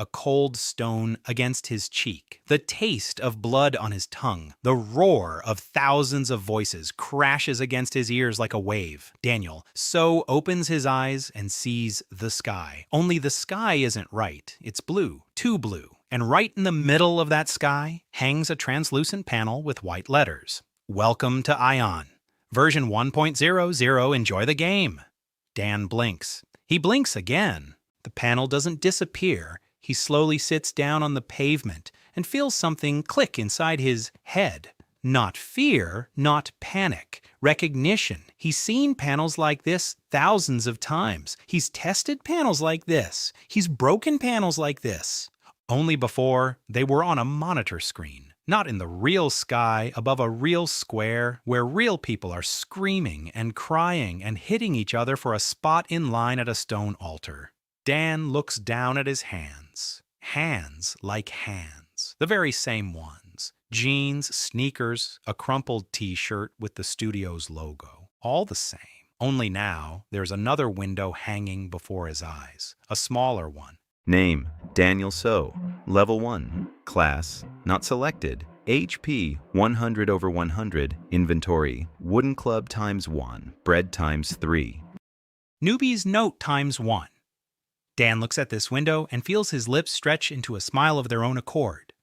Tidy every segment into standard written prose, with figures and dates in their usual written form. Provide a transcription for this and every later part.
a cold stone against his cheek, the taste of blood on his tongue, the roar of thousands of voices crashes against his ears like a wave. Daniel so opens his eyes and sees the sky. Only the sky isn't right. It's blue, too blue. And right in the middle of that sky hangs a translucent panel with white letters. Welcome to Ion. Version 1.00, enjoy the game. Dan blinks. He blinks again. The panel doesn't disappear. He slowly sits down on the pavement and feels something click inside his head. Not fear, not panic. Recognition. He's seen panels like this thousands of times. He's tested panels like this. He's broken panels like this. Only before, they were on a monitor screen. Not in the real sky, above a real square, where real people are screaming and crying and hitting each other for a spot in line at a stone altar. Dan looks down at his hands. Hands like hands. The very same ones. Jeans, sneakers, a crumpled t-shirt with the studio's logo. All the same. Only now, there's another window hanging before his eyes. A smaller one. Name, Daniel So. Level 1. Class, not selected. HP, 100/100. Inventory, wooden club ×1. Bread ×3. Newbie's note ×1. Dan looks at this window and feels his lips stretch into a smile of their own accord.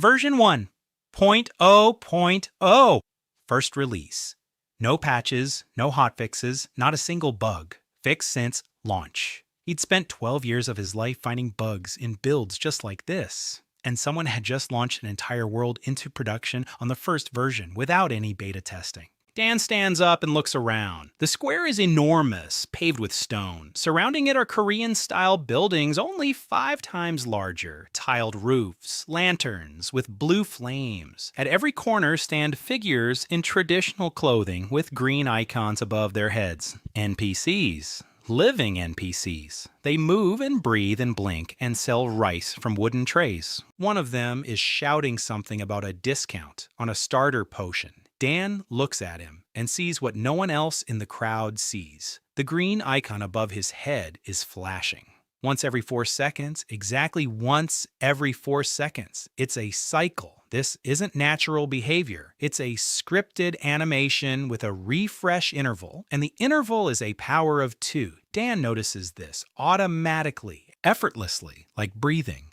Version 1.0.0. First release. No patches, no hotfixes, not a single bug. Fixed since launch. He'd spent 12 years of his life finding bugs in builds just like this. And someone had just launched an entire world into production on the first version without any beta testing. Dan stands up and looks around. The square is enormous, paved with stone. Surrounding it are Korean-style buildings only 5 times larger. Tiled roofs, lanterns with blue flames. At every corner stand figures in traditional clothing with green icons above their heads. NPCs. Living NPCs. They move and breathe and blink and sell rice from wooden trays. One of them is shouting something about a discount on a starter potion. Dan looks at him and sees what no one else in the crowd sees. The green icon above his head is flashing. Once every 4 seconds, exactly once every 4 seconds. It's a cycle. This isn't natural behavior. It's a scripted animation with a refresh interval, and the interval is a power of 2. Dan notices this automatically, effortlessly, like breathing.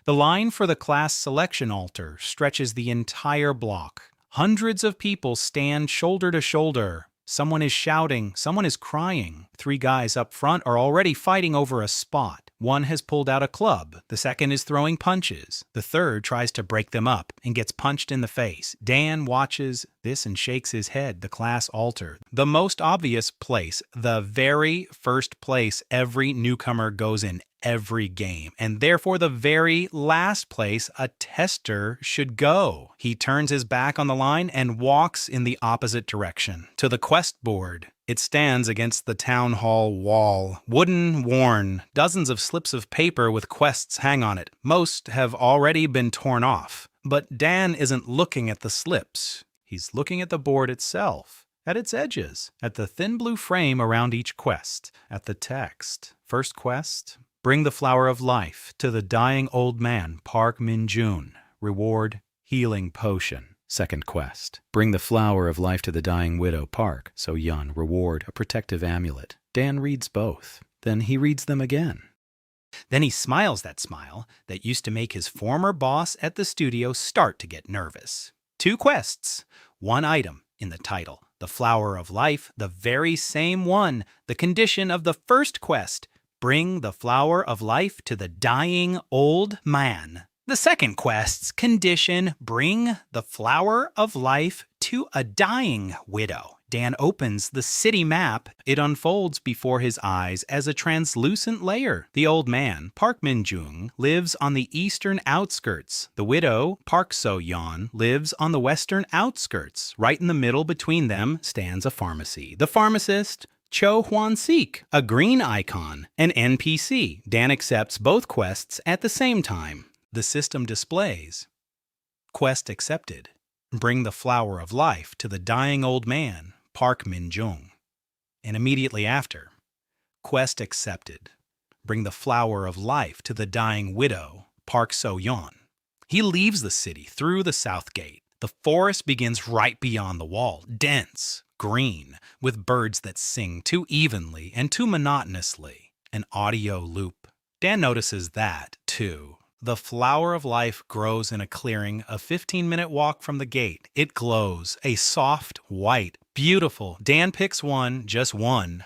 The line for the class selection altar stretches the entire block. Hundreds of people stand shoulder to shoulder. Someone is shouting, someone is crying. 3 guys up front are already fighting over a spot. One has pulled out a club. The second is throwing punches. The third tries to break them up and gets punched in the face. Dan watches this and shakes his head. The class altar. The most obvious place. The very first place every newcomer goes in every game, and therefore the very last place a tester should go. He turns his back on the line and walks in the opposite direction, to the quest board. It stands against the town hall wall, wooden, worn, dozens of slips of paper with quests hang on it. Most have already been torn off. But Dan isn't looking at the slips. He's looking at the board itself, at its edges, at the thin blue frame around each quest, at the text. First quest: bring the flower of life to the dying old man, Park Min-jun. Reward, healing potion. Second quest: bring the flower of life to the dying widow, Park So-yeon. Reward, a protective amulet. Dan reads both. Then he reads them again. Then he smiles that smile that used to make his former boss at the studio start to get nervous. 2 quests, 1 item in the title. The flower of life, the very same one. The condition of the first quest: bring the flower of life to the dying old man. The second quest's condition: bring the flower of life to a dying widow. Dan opens the city map. It unfolds before his eyes as a translucent layer. The old man, Park Min-jun, lives on the eastern outskirts. The widow, Park So-yeon, lives on the western outskirts. Right in the middle between them stands a pharmacy. The pharmacist, Cho Hwan-sik, a green icon, an NPC. Dan accepts both quests at the same time. The system displays: quest accepted. Bring the flower of life to the dying old man, Park Min-jun. And immediately after: quest accepted. bring the flower of life to the dying widow, Park So-yeon. He leaves the city through the south gate. The forest begins right beyond the wall, dense, green, with birds that sing too evenly and too monotonously. An audio loop. Dan notices that, too. The flower of life grows in a clearing a 15-minute walk from the gate. It glows, a soft, white, beautiful. Dan picks one, just one.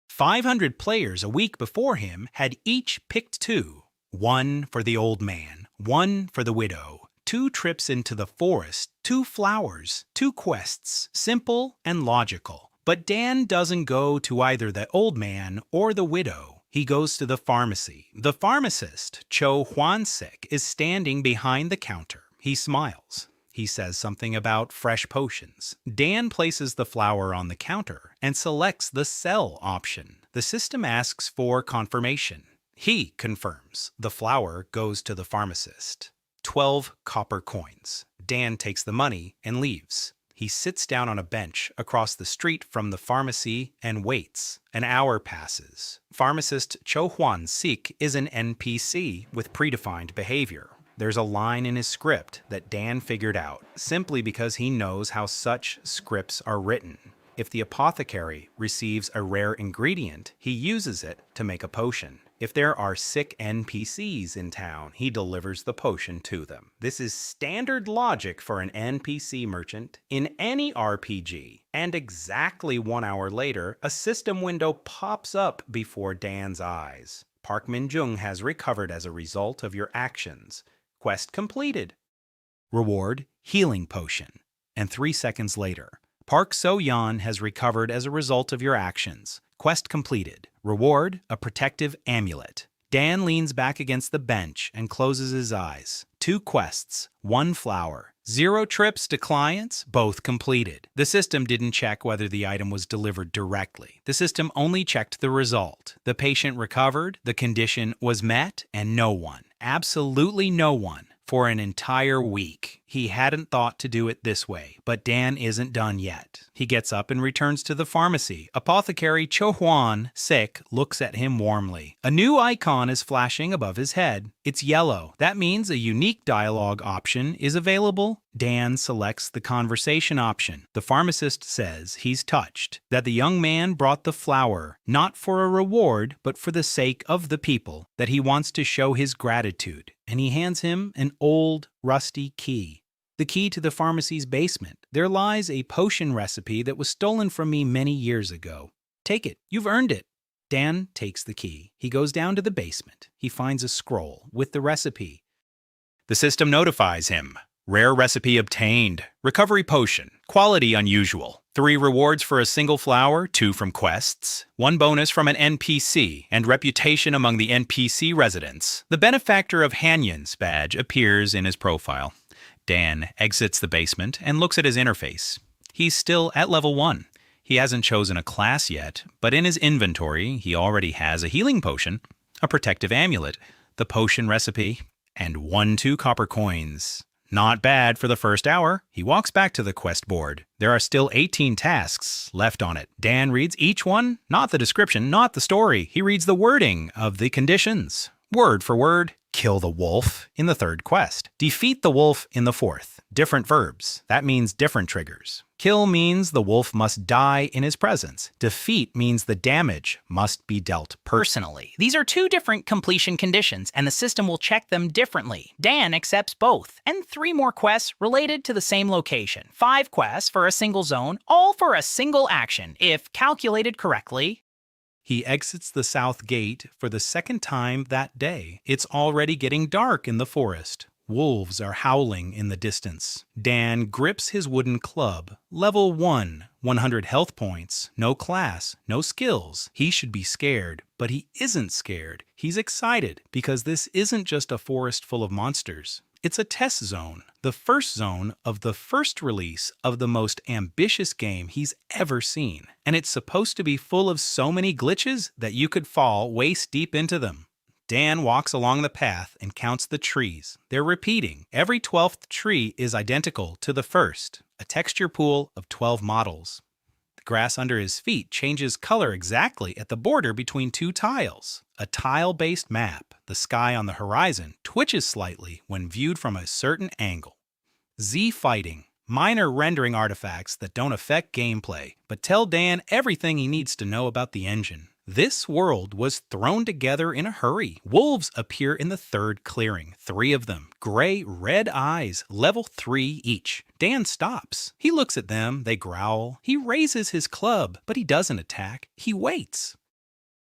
500 players a week before him had each picked two. One for the old man, one for the widow. 2 trips into the forest, 2 flowers, 2 quests, simple and logical. But Dan doesn't go to either the old man or the widow. He goes to the pharmacy. The pharmacist, Cho Hwan-sik, is standing behind the counter. He smiles. He says something about fresh potions. Dan places the flower on the counter and selects the sell option. The system asks for confirmation. He confirms. The flower goes to the pharmacist. 12 copper coins. Dan takes the money and leaves. He sits down on a bench across the street from the pharmacy and waits. An hour passes. Pharmacist Cho Hwan-sik is an NPC with predefined behavior. There's a line in his script that Dan figured out simply because he knows how such scripts are written. If the apothecary receives a rare ingredient, he uses it to make a potion. If there are sick NPCs in town, he delivers the potion to them. This is standard logic for an NPC merchant in any RPG. And exactly 1 hour later, a system window pops up before Dan's eyes. Park Min-jung has recovered as a result of your actions. Quest completed. Reward, healing potion. And 3 seconds later, Park So-yeon has recovered as a result of your actions. Quest completed. Reward, a protective amulet. Dan leans back against the bench and closes his eyes. 2 quests, 1 flower. 0 trips to clients, both completed. The system didn't check whether the item was delivered directly. The system only checked the result. The patient recovered, the condition was met, and no one, absolutely no one, for an entire week. He hadn't thought to do it this way, but Dan isn't done yet. He gets up and returns to the pharmacy. Apothecary Cho Hwan-sik looks at him warmly. A new icon is flashing above his head. It's yellow. That means a unique dialogue option is available. Dan selects the conversation option. The pharmacist says he's touched, that the young man brought the flower, not for a reward, but for the sake of the people, that he wants to show his gratitude, and he hands him an old, rusty key. The key to the pharmacy's basement. There lies a potion recipe that was stolen from me many years ago. Take it. You've earned it. Dan takes the key. He goes down to the basement. He finds a scroll with the recipe. The system notifies him. Rare recipe obtained. Recovery potion. Quality unusual. 3 rewards for a single flower, 2 from quests, 1 bonus from an NPC, and reputation among the NPC residents. The benefactor of Hanyun's badge appears in his profile. Dan exits the basement and looks at his interface. He's still at level 1. He hasn't chosen a class yet, but in his inventory, he already has a healing potion, a protective amulet, the potion recipe, and 2 copper coins. Not bad for the first hour. He walks back to the quest board. There are still 18 tasks left on it. Dan reads each one, not the description, not the story. He reads the wording of the conditions. Word for word. Kill the wolf in the 3rd quest. Defeat the wolf in the 4th. Different verbs. That means different triggers. Kill means the wolf must die in his presence. Defeat means the damage must be dealt personally. These are 2 different completion conditions, and the system will check them differently. Dan accepts both, and 3 more quests related to the same location. 5 quests for a single zone, all for a single action, if calculated correctly. He exits the south gate for the 2nd time that day. It's already getting dark in the forest. Wolves are howling in the distance. Dan grips his wooden club. Level 1, 100 health points, no class, no skills. He should be scared, but he isn't scared. He's excited because this isn't just a forest full of monsters. It's a test zone, the first zone of the first release of the most ambitious game he's ever seen. And it's supposed to be full of so many glitches that you could fall waist deep into them. Dan walks along the path and counts the trees. They're repeating. Every 12th tree is identical to the first, a texture pool of 12 models. The Grass under his feet changes color exactly at the border between two tiles. A tile-based map, the sky on the horizon, twitches slightly when viewed from a certain angle. Z fighting, minor rendering artifacts that don't affect gameplay, but tell Dan everything he needs to know about the engine. This world was thrown together in a hurry. Wolves appear in the third clearing, 3 of them, gray, red eyes, level 3 each. Dan stops. He looks at them, they growl. He raises his club, but he doesn't attack. He waits.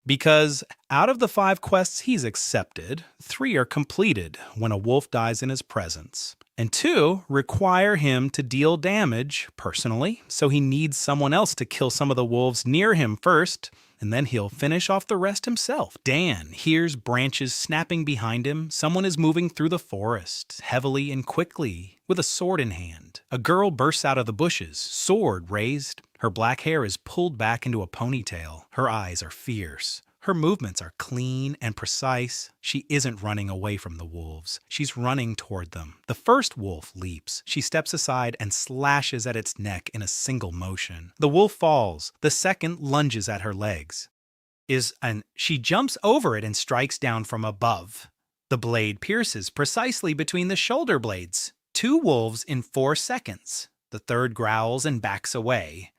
Because out of the 5 quests he's accepted, 3 are completed when a wolf dies in his presence, and 2 require him to deal damage personally, so he needs someone else to kill some of the wolves near him first, and then he'll finish off the rest himself. Dan hears branches snapping behind him. Someone is moving through the forest, heavily and quickly, with a sword in hand. A girl bursts out of the bushes, sword raised. Her black hair is pulled back into a ponytail. Her eyes are fierce. Her movements are clean and precise. She isn't running away from the wolves. She's running toward them. The first wolf leaps. She steps aside and slashes at its neck in a single motion. The wolf falls. The second lunges at her legs. She jumps over it and strikes down from above. The blade pierces precisely between the shoulder blades. 2 wolves in 4 seconds. The third growls and backs away.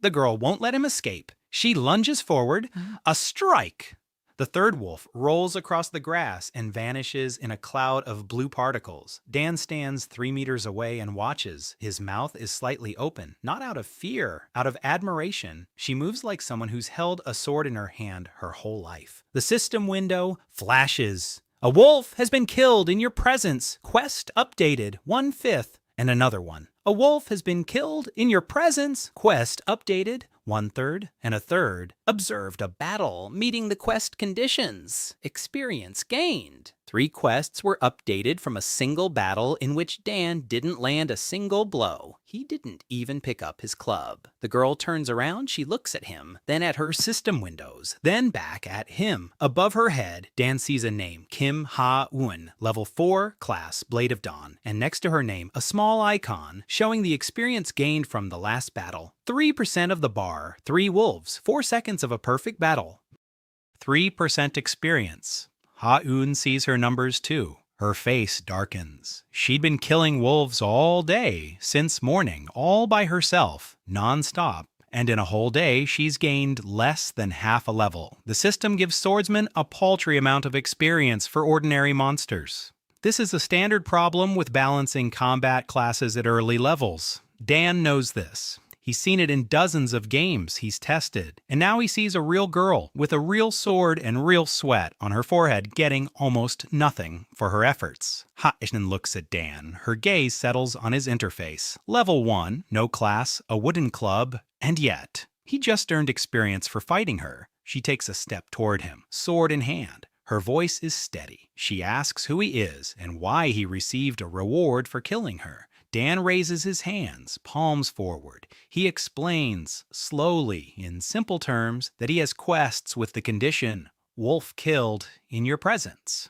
The girl won't let him escape. She lunges forward. A strike! The third wolf rolls across the grass and vanishes in a cloud of blue particles. Dan stands 3 meters away and watches. His mouth is slightly open, not out of fear, out of admiration. She moves like someone who's held a sword in her hand her whole life. The system window flashes. A wolf has been killed in your presence. Quest updated 1/5. And another one. A wolf has been killed in your presence. Quest updated 1/3, and a third. Observed a battle meeting the quest conditions. Experience gained. 3 quests were updated from a single battle in which Dan didn't land a single blow. He didn't even pick up his club. The girl turns around, she looks at him, then at her system windows, then back at him. Above her head, Dan sees a name, Kim Ha-eun, level 4, class, Blade of Dawn, and next to her name, a small icon showing the experience gained from the last battle. 3% of the bar, 3 wolves, 4 seconds of a perfect battle. 3% experience. Ha-eun sees her numbers too. Her face darkens. She'd been killing wolves all day, since morning, all by herself, non-stop. And in a whole day, she's gained less than half a level. The system gives swordsmen a paltry amount of experience for ordinary monsters. This is a standard problem with balancing combat classes at early levels. Dan knows this. He's seen it in dozens of games he's tested, and now he sees a real girl with a real sword and real sweat on her forehead getting almost nothing for her efforts. Ha-eun looks at Dan. Her gaze settles on his interface. Level 1, no class, a wooden club, and yet, he just earned experience for fighting her. She takes a step toward him, sword in hand. Her voice is steady. She asks who he is and why he received a reward for killing her. Dan raises his hands, palms forward. He explains, slowly, in simple terms, that he has quests with the condition, wolf killed in your presence.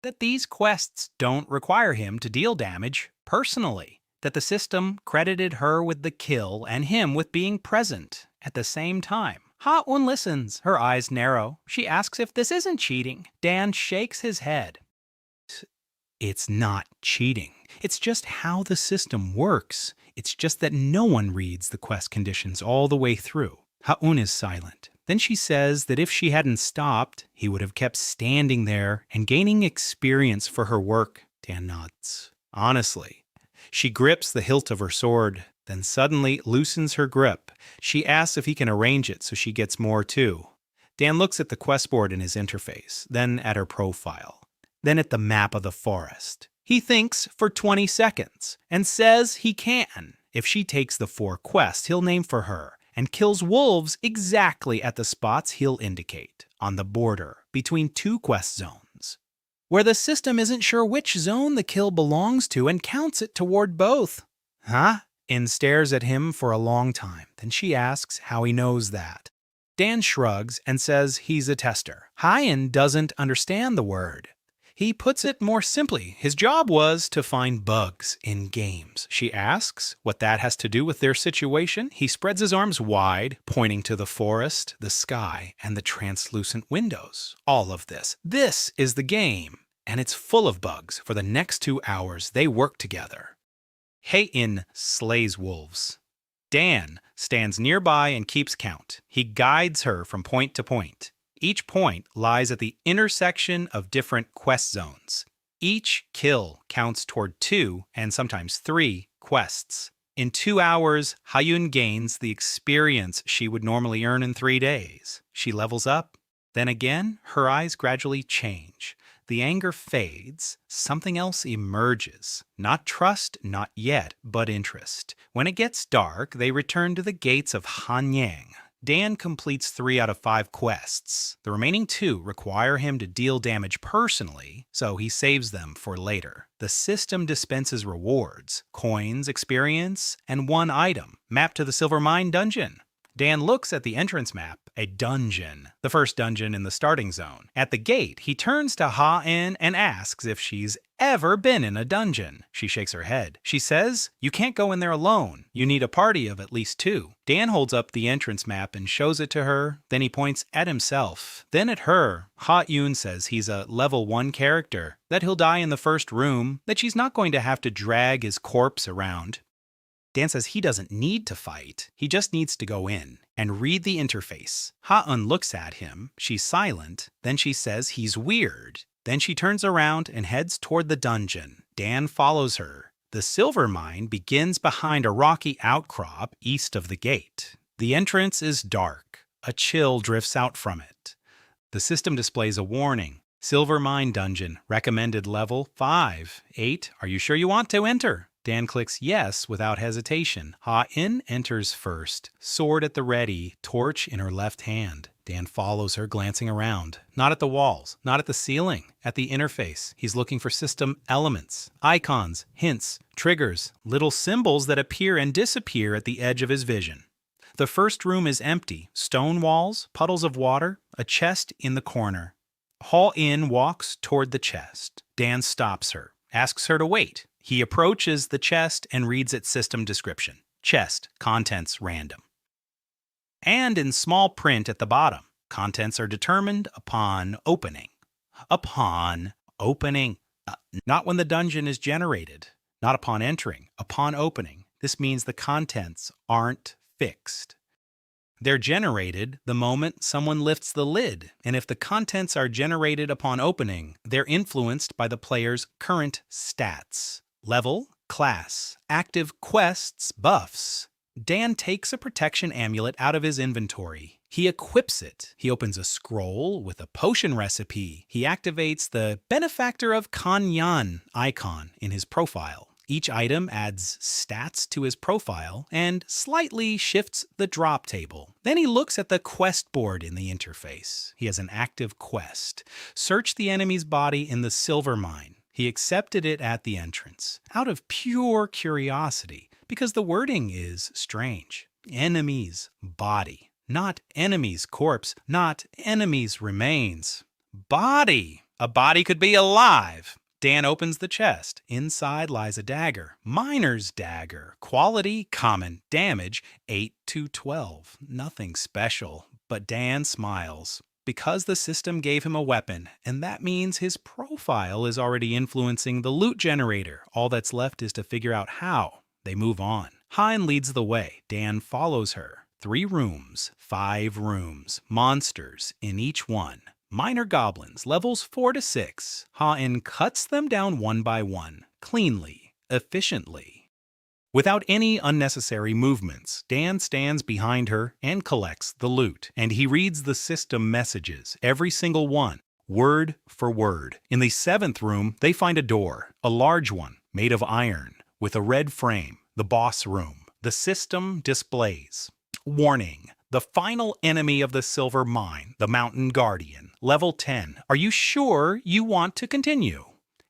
That these quests don't require him to deal damage personally. That the system credited her with the kill and him with being present at the same time. Ha-eun listens, her eyes narrow. She asks if this isn't cheating. Dan shakes his head. It's not cheating. It's just how the system works. It's just that no one reads the quest conditions all the way through. Ha-eun is silent. Then she says that if she hadn't stopped, he would have kept standing there and gaining experience for her work. Dan nods. Honestly. She grips the hilt of her sword, then suddenly loosens her grip. She asks if he can arrange it so she gets more too. Dan looks at the quest board in his interface, then at her profile, then at the map of the forest. He thinks for 20 seconds and says he can. If she takes the 4 quests he'll name for her and kills wolves exactly at the spots he'll indicate, on the border between 2 quest zones, where the system isn't sure which zone the kill belongs to and counts it toward both. Huh? In stares at him for a long time. Then she asks how he knows that. Dan shrugs and says he's a tester. Ha-eun doesn't understand the word. He puts it more simply. His job was to find bugs in games. She asks what that has to do with their situation. He spreads his arms wide, pointing to the forest, the sky, and the translucent windows. All of this. This is the game, and it's full of bugs. For the next 2 hours, they work together. Hay-in slays wolves. Dan stands nearby and keeps count. He guides her from point to point. Each point lies at the intersection of different quest zones. Each kill counts toward 2 and sometimes 3 quests. In 2 hours, Hayun gains the experience she would normally earn in 3 days. She levels up. Then again, her eyes gradually change. The anger fades. Something else emerges. Not trust, not yet, but interest. When it gets dark, they return to the gates of Hanyang. Dan completes 3 out of 5 quests. The remaining 2 require him to deal damage personally, so he saves them for later. The system dispenses rewards, coins, experience, and 1 item, mapped to the Silver Mine dungeon. Dan looks at the entrance map, a dungeon, the first dungeon in the starting zone. At the gate, he turns to Ha-In and asks if she's ever been in a dungeon. She shakes her head. She says, "You can't go in there alone. You need a party of at least 2. Dan holds up the entrance map and shows it to her. Then he points at himself, then at her. Ha-Yoon says he's a level 1 character, that he'll die in the first room, that she's not going to have to drag his corpse around. Dan says he doesn't need to fight. He just needs to go in and read the interface. Ha-Un looks at him. She's silent. Then she says he's weird. Then she turns around and heads toward the dungeon. Dan follows her. The silver mine begins behind a rocky outcrop east of the gate. The entrance is dark. A chill drifts out from it. The system displays a warning. Silver mine dungeon, recommended level 5. 8, are you sure you want to enter? Dan clicks yes without hesitation. Ha-In enters first, sword at the ready, torch in her left hand. Dan follows her, glancing around. Not at the walls, not at the ceiling, at the interface. He's looking for system elements, icons, hints, triggers, little symbols that appear and disappear at the edge of his vision. The first room is empty. Stone walls, puddles of water, a chest in the corner. Ha-In walks toward the chest. Dan stops her, asks her to wait. He approaches the chest and reads its system description. Chest, contents random. And in small print at the bottom, contents are determined upon opening. Upon opening. Not when the dungeon is generated. Not upon entering. Upon opening. This means the contents aren't fixed. They're generated the moment someone lifts the lid, and if the contents are generated upon opening, they're influenced by the player's current stats. Level, class, active quests, buffs. Dan takes a protection amulet out of his inventory. He equips it. He opens a scroll with a potion recipe. He activates the Benefactor of Kanyan icon in his profile. Each item adds stats to his profile and slightly shifts the drop table. Then he looks at the quest board in the interface. He has an active quest. Search the enemy's body in the silver mine. He accepted it at the entrance, out of pure curiosity, because the wording is strange. Enemy's body, not enemy's corpse, not enemy's remains. Body! A body could be alive. Dan opens the chest. Inside lies a dagger. Miner's dagger. Quality, common. Damage, 8 to 12. Nothing special. But Dan smiles. Because the system gave him a weapon, and that means his profile is already influencing the loot generator. All that's left is to figure out how. They move on. Ha-In leads the way. Dan follows her. 3 rooms, 5 rooms, monsters in each one. Minor goblins, levels 4 to 6. Ha-In cuts them down one by one, cleanly, efficiently. Without any unnecessary movements, Dan stands behind her and collects the loot. And he reads the system messages, every single one, word for word. In the 7th room, they find a door, a large one, made of iron, with a red frame, the boss room. The system displays. Warning. The final enemy of the silver mine, the Mountain Guardian, level 10. Are you sure you want to continue?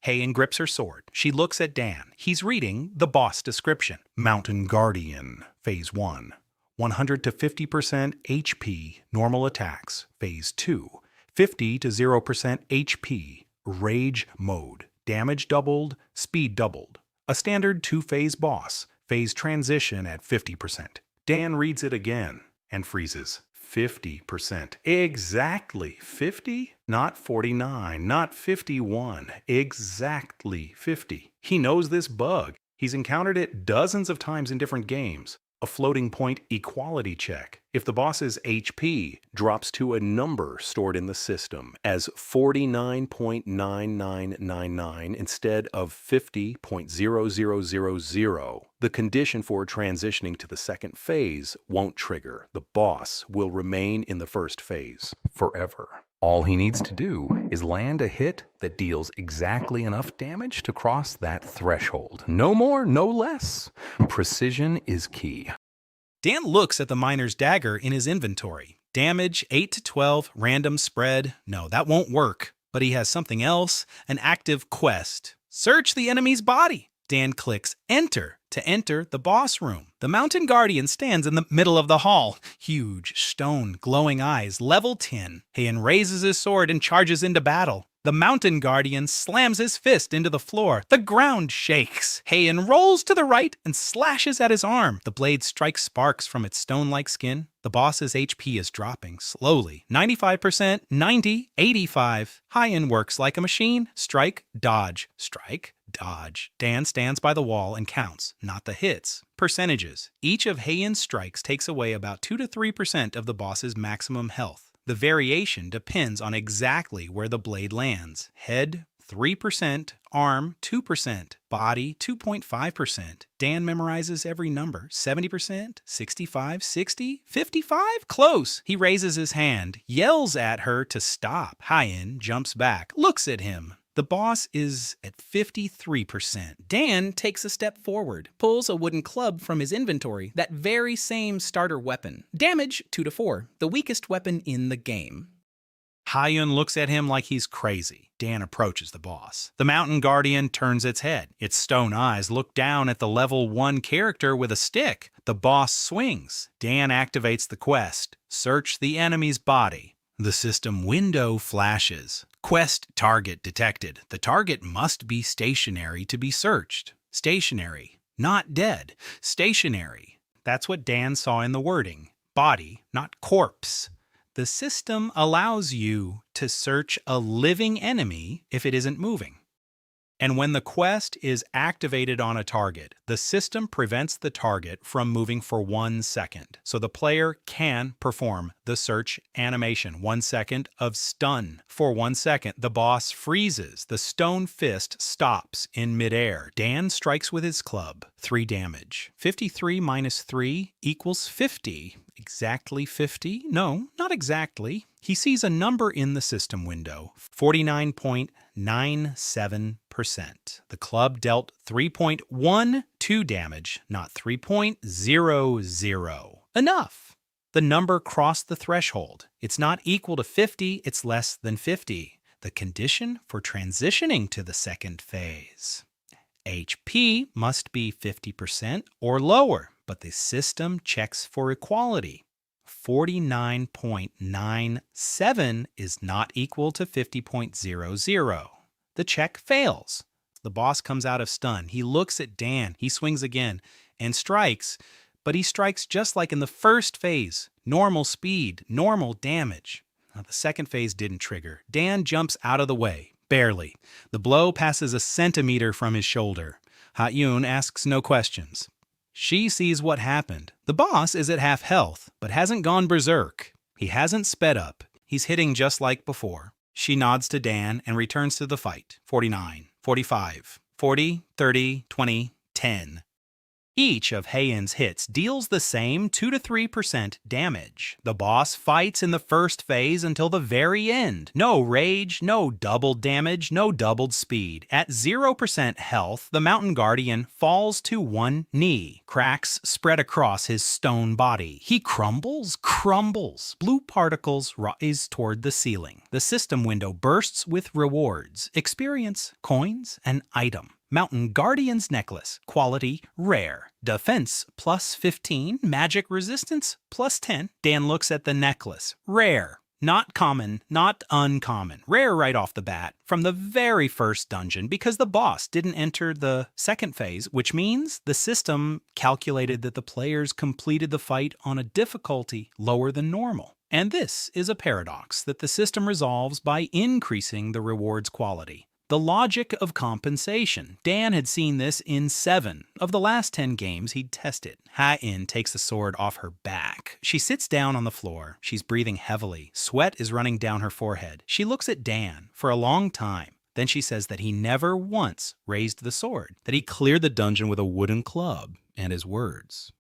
Ha-In grips her sword. She looks at Dan. He's reading the boss description. Mountain Guardian, Phase 1. 100 to 50% HP, normal attacks. Phase 2. 50 to 0% HP, Rage Mode. Damage doubled, speed doubled. A standard 2-phase boss. Phase transition at 50%. Dan reads it again and freezes. 50%. Exactly 50? Not 49, not 51. Exactly 50. He knows this bug. He's encountered it dozens of times in different games. A floating point equality check. If the boss's HP drops to a number stored in the system as 49.9999 instead of 50.0000, the condition for transitioning to the second phase won't trigger. The boss will remain in the first phase forever. All he needs to do is land a hit that deals exactly enough damage to cross that threshold. No more, no less. Precision is key. Dan looks at the miner's dagger in his inventory. Damage 8 to 12, random spread. No, that won't work. But he has something else, an active quest. Search the enemy's body. Dan clicks Enter to enter the boss room. The Mountain Guardian stands in the middle of the hall. Huge, stone, glowing eyes, level 10. Heian raises his sword and charges into battle. The Mountain Guardian slams his fist into the floor. The ground shakes. Heian rolls to the right and slashes at his arm. The blade strikes sparks from its stone-like skin. The boss's HP is dropping slowly. 95%, 90, 85. Heian works like a machine. Strike, dodge, strike, dodge. Dan stands by the wall and counts, not the hits. Percentages. Each of Heian's strikes takes away about 2 to 3% of the boss's maximum health. The variation depends on exactly where the blade lands. Head, 3%, arm, 2%, body, 2.5%. Dan memorizes every number. 70%, 65, 60, 55? Close! He raises his hand, yells at her to stop. Heian jumps back, looks at him. The boss is at 53%. Dan takes a step forward, pulls a wooden club from his inventory, that very same starter weapon. Damage 2 to 4, the weakest weapon in the game. Heian looks at him like he's crazy. Dan approaches the boss. The Mountain Guardian turns its head. Its stone eyes look down at the level 1 character with a stick. The boss swings. Dan activates the quest. Search the enemy's body. The system window flashes. Quest target detected. The target must be stationary to be searched. Stationary, not dead. Stationary. That's what Dan saw in the wording. Body, not corpse. The system allows you to search a living enemy if it isn't moving. And when the quest is activated on a target, the system prevents the target from moving for 1 second. So the player can perform the search animation. 1 second of stun. For 1 second, the boss freezes. The stone fist stops in midair. Dan strikes with his club. 3 damage. 53 minus 3 equals 50. Exactly 50? No, not exactly. He sees a number in the system window, 49.97%. The club dealt 3.12 damage, not 3.00. Enough. The number crossed the threshold. It's not equal to 50, it's less than 50. The condition for transitioning to the second phase. HP must be 50% or lower, but the system checks for equality. 49.97 is not equal to 50.00. The check fails. The boss comes out of stun. He looks at Dan. He swings again and strikes, but he strikes just like in the first phase. Normal speed, normal damage. Now, the second phase didn't trigger. Dan jumps out of the way. Barely. The blow passes a centimeter from his shoulder. Ha-Yun asks no questions. She sees what happened. The boss is at half health, but hasn't gone berserk. He hasn't sped up. He's hitting just like before. She nods to Dan and returns to the fight. 49, 45, 40, 30, 20, 10. Each of Heian's hits deals the same 2 to 3% damage. The boss fights in the first phase until the very end. No rage, no doubled damage, no doubled speed. At 0% health, the Mountain Guardian falls to one knee. Cracks spread across his stone body. He crumbles. Blue particles rise toward the ceiling. The system window bursts with rewards, experience, coins, and item. Mountain Guardian's necklace, quality rare. Defense plus 15, magic resistance plus 10. Dan looks at the necklace, rare. Not common, not uncommon. Rare right off the bat, from the very first dungeon, because the boss didn't enter the second phase, which means the system calculated that the players completed the fight on a difficulty lower than normal. And this is a paradox that the system resolves by increasing the reward's quality. The logic of compensation. Dan had seen this in 7 of the last 10 games he'd tested. Ha-In takes the sword off her back. She sits down on the floor. She's breathing heavily. Sweat is running down her forehead. She looks at Dan for a long time. Then she says that he never once raised the sword, that he cleared the dungeon with a wooden club and his words.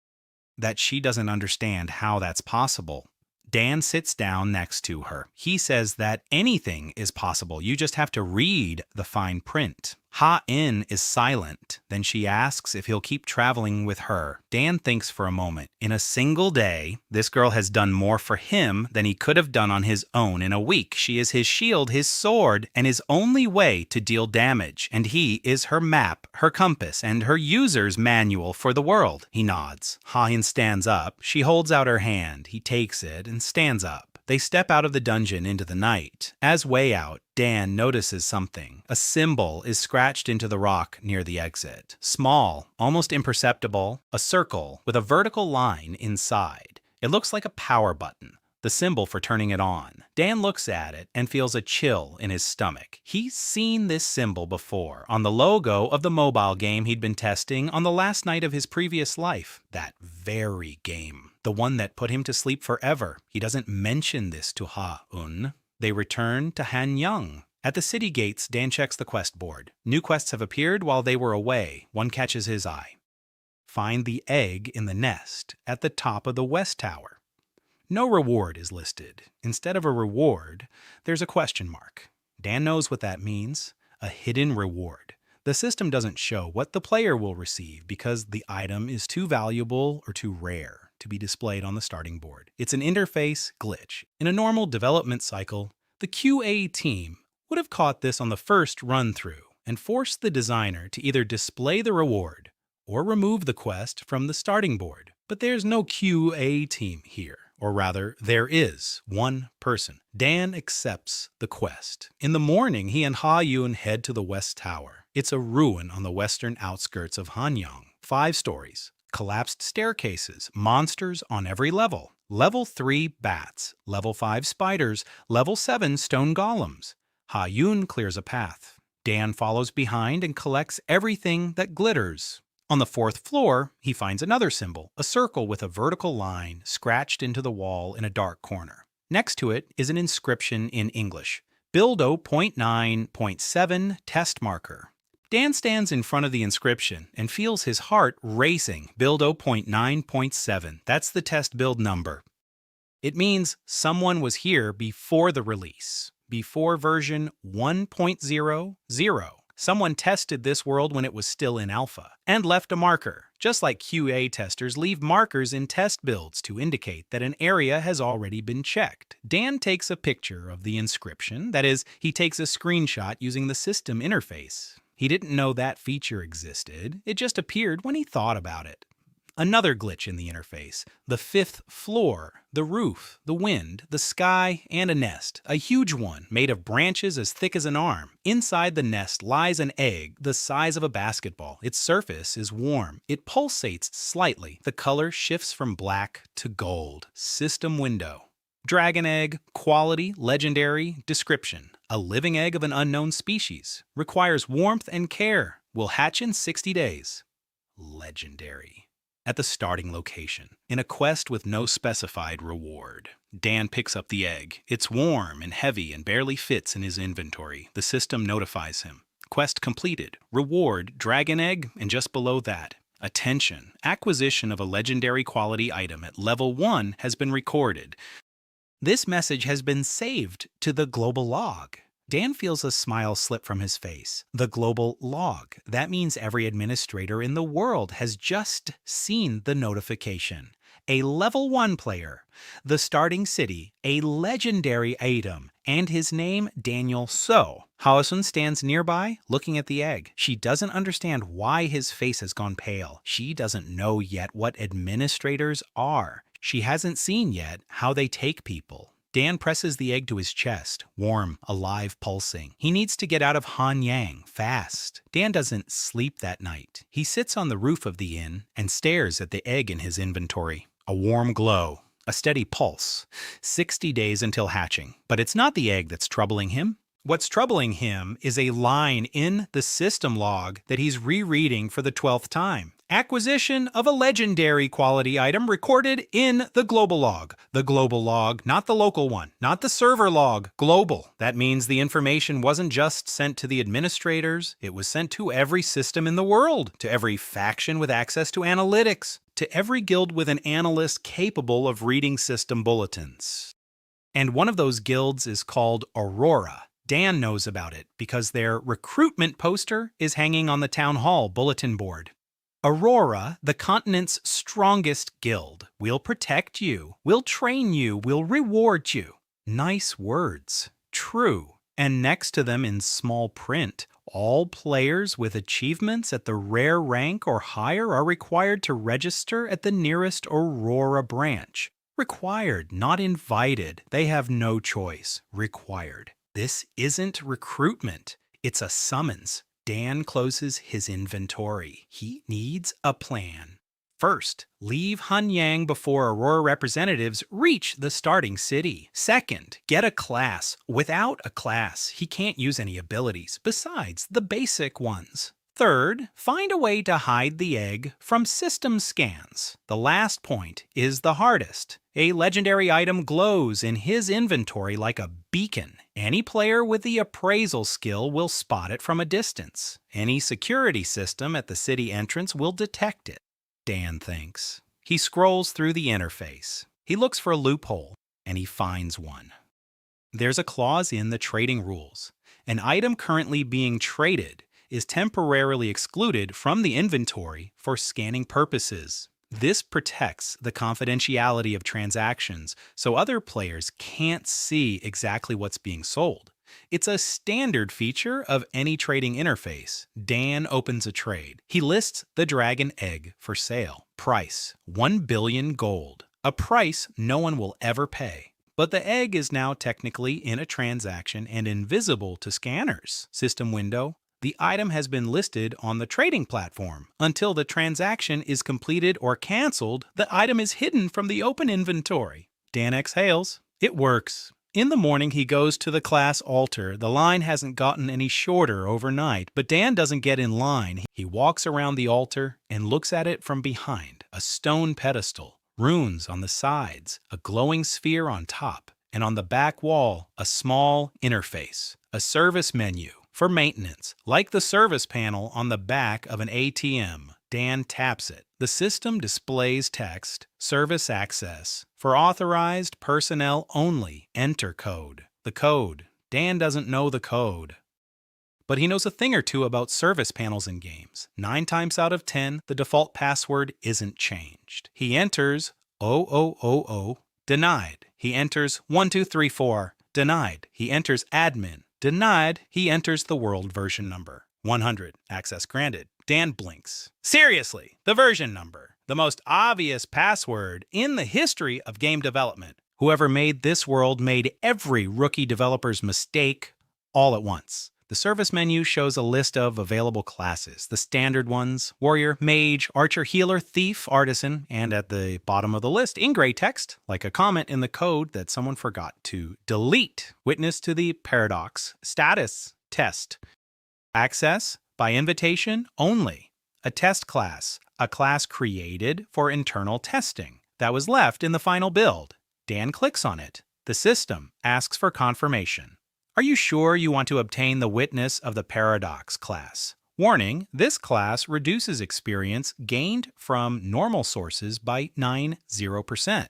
That she doesn't understand how that's possible. Dan sits down next to her. He says that anything is possible. You just have to read the fine print. Ha-In is silent. Then she asks if he'll keep traveling with her. Dan thinks for a moment. In a single day, this girl has done more for him than he could have done on his own in a week. She is his shield, his sword, and his only way to deal damage. And he is her map, her compass, and her user's manual for the world. He nods. Ha-In stands up. She holds out her hand. He takes it and stands up. They step out of the dungeon into the night. As way out, Dan notices something. A symbol is scratched into the rock near the exit. Small, almost imperceptible, a circle with a vertical line inside. It looks like a power button, the symbol for turning it on. Dan looks at it and feels a chill in his stomach. He's seen this symbol before on the logo of the mobile game he'd been testing on the last night of his previous life. That very game. The one that put him to sleep forever. He doesn't mention this to Ha-Un. They return to Hanyang. At the city gates, Dan checks the quest board. New quests have appeared while they were away. One catches his eye. Find the egg in the nest at the top of the west tower. No reward is listed. Instead of a reward, there's a question mark. Dan knows what that means. A hidden reward. The system doesn't show what the player will receive because the item is too valuable or too rare to be displayed on the starting board. It's an interface glitch. In a normal development cycle, the QA team would have caught this on the first run-through and forced the designer to either display the reward or remove the quest from the starting board. But there's no QA team here. Or rather, there is one person. Dan accepts the quest. In the morning, he and Ha-Yun head to the West Tower. It's a ruin on the western outskirts of Hanyang. 5 stories, collapsed staircases, monsters on every level. Level 3 bats, level 5 spiders, level 7 stone golems. Ha-Yun clears a path. Dan follows behind and collects everything that glitters. On the 4th floor, he finds another symbol, a circle with a vertical line scratched into the wall in a dark corner. Next to it is an inscription in English, Buildo.9.7 test marker. Dan stands in front of the inscription and feels his heart racing. Buildo.9.7, that's the test build number. It means someone was here before the release, before version 1.00. Someone tested this world when it was still in alpha and left a marker, just like QA testers leave markers in test builds to indicate that an area has already been checked. Dan takes a picture of the inscription, that is, he takes a screenshot using the system interface. He didn't know that feature existed, it just appeared when he thought about it. Another glitch in the interface, the 5th floor, the roof, the wind, the sky, and a nest, a huge one made of branches as thick as an arm. Inside the nest lies an egg the size of a basketball. Its surface is warm. It pulsates slightly. The color shifts from black to gold. System window. Dragon egg, quality, legendary, description. A living egg of an unknown species. Requires warmth and care. Will hatch in 60 days. Legendary. At the starting location, in a quest with no specified reward. Dan picks up the egg. It's warm and heavy and barely fits in his inventory. The system notifies him. Quest completed. Reward, dragon egg, and just below that, attention. Acquisition of a legendary quality item at level 1 has been recorded. This message has been saved to the global log. Dan feels a smile slip from his face. The global log. That means every administrator in the world has just seen the notification. A level 1 player, the starting city, a legendary item, and his name, Daniel So. Ha-Sun stands nearby, looking at the egg. She doesn't understand why his face has gone pale. She doesn't know yet what administrators are. She hasn't seen yet how they take people. Dan presses the egg to his chest, warm, alive, pulsing. He needs to get out of Han Yang, fast. Dan doesn't sleep that night. He sits on the roof of the inn and stares at the egg in his inventory. A warm glow, a steady pulse. 60 days until hatching. But it's not the egg that's troubling him. What's troubling him is a line in the system log that he's rereading for the 12th time. Acquisition of a legendary quality item recorded in the global log. The global log, not the local one, not the server log, global. That means the information wasn't just sent to the administrators, it was sent to every system in the world, to every faction with access to analytics, to every guild with an analyst capable of reading system bulletins. And one of those guilds is called Aurora. Dan knows about it because their recruitment poster is hanging on the town hall bulletin board. Aurora, the continent's strongest guild. We'll protect you. We'll train you. We'll reward you. Nice words. True. And next to them in small print, all players with achievements at the rare rank or higher are required to register at the nearest Aurora branch. Required, not invited. They have no choice. Required. This isn't recruitment. It's a summons. Dan closes his inventory. He needs a plan. First, leave Hanyang before Aurora representatives reach the starting city. Second, get a class. Without a class, he can't use any abilities besides the basic ones. Third, find a way to hide the egg from system scans. The last point is the hardest. A legendary item glows in his inventory like a beacon. Any player with the appraisal skill will spot it from a distance. Any security system at the city entrance will detect it, Dan thinks. He scrolls through the interface. He looks for a loophole, and he finds one. There's a clause in the trading rules. An item currently being traded is temporarily excluded from the inventory for scanning purposes. This protects the confidentiality of transactions so other players can't see exactly what's being sold. It's a standard feature of any trading interface. Dan opens a trade. He lists the dragon egg for sale. Price, 1 billion gold. A price no one will ever pay. But the egg is now technically in a transaction and invisible to scanners. System window. The item has been listed on the trading platform. Until the transaction is completed or canceled, the item is hidden from the open inventory. Dan exhales. It works. In the morning, he goes to the class altar. The line hasn't gotten any shorter overnight, but Dan doesn't get in line. He walks around the altar and looks at it from behind. A stone pedestal, runes on the sides, a glowing sphere on top, and on the back wall, a small interface, a service menu. For maintenance, like the service panel on the back of an ATM, Dan taps it. The system displays text, service access. For authorized personnel only, enter code. The code. Dan doesn't know the code. But he knows a thing or two about service panels in games. 9 times out of 10, the default password isn't changed. He enters 0000, denied. He enters 1234, denied. He enters admin. Denied, he enters the world version number. 100. Access granted. Dan blinks. Seriously, the version number. The most obvious password in the history of game development. Whoever made this world made every rookie developer's mistake all at once. The service menu shows a list of available classes. The standard ones: warrior, mage, archer, healer, thief, artisan, and at the bottom of the list, in gray text, like a comment in the code that someone forgot to delete. Witness to the paradox. Status, test. Access, by invitation only. A test class, a class created for internal testing. That was left in the final build. Dan clicks on it. The system asks for confirmation. Are you sure you want to obtain the witness of the paradox class? Warning, this class reduces experience gained from normal sources by 90%.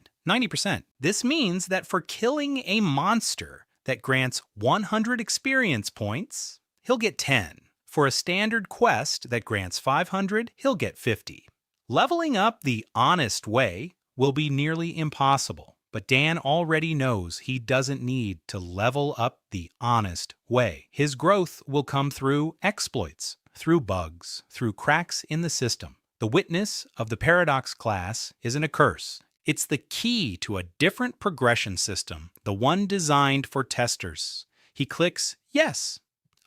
This means that for killing a monster that grants 100 experience points, he'll get 10. For a standard quest that grants 500, he'll get 50. Leveling up the honest way will be nearly impossible. But Dan already knows he doesn't need to level up the honest way. His growth will come through exploits, through bugs, through cracks in the system. The witness of the paradox class isn't a curse. It's the key to a different progression system, the one designed for testers. He clicks Yes.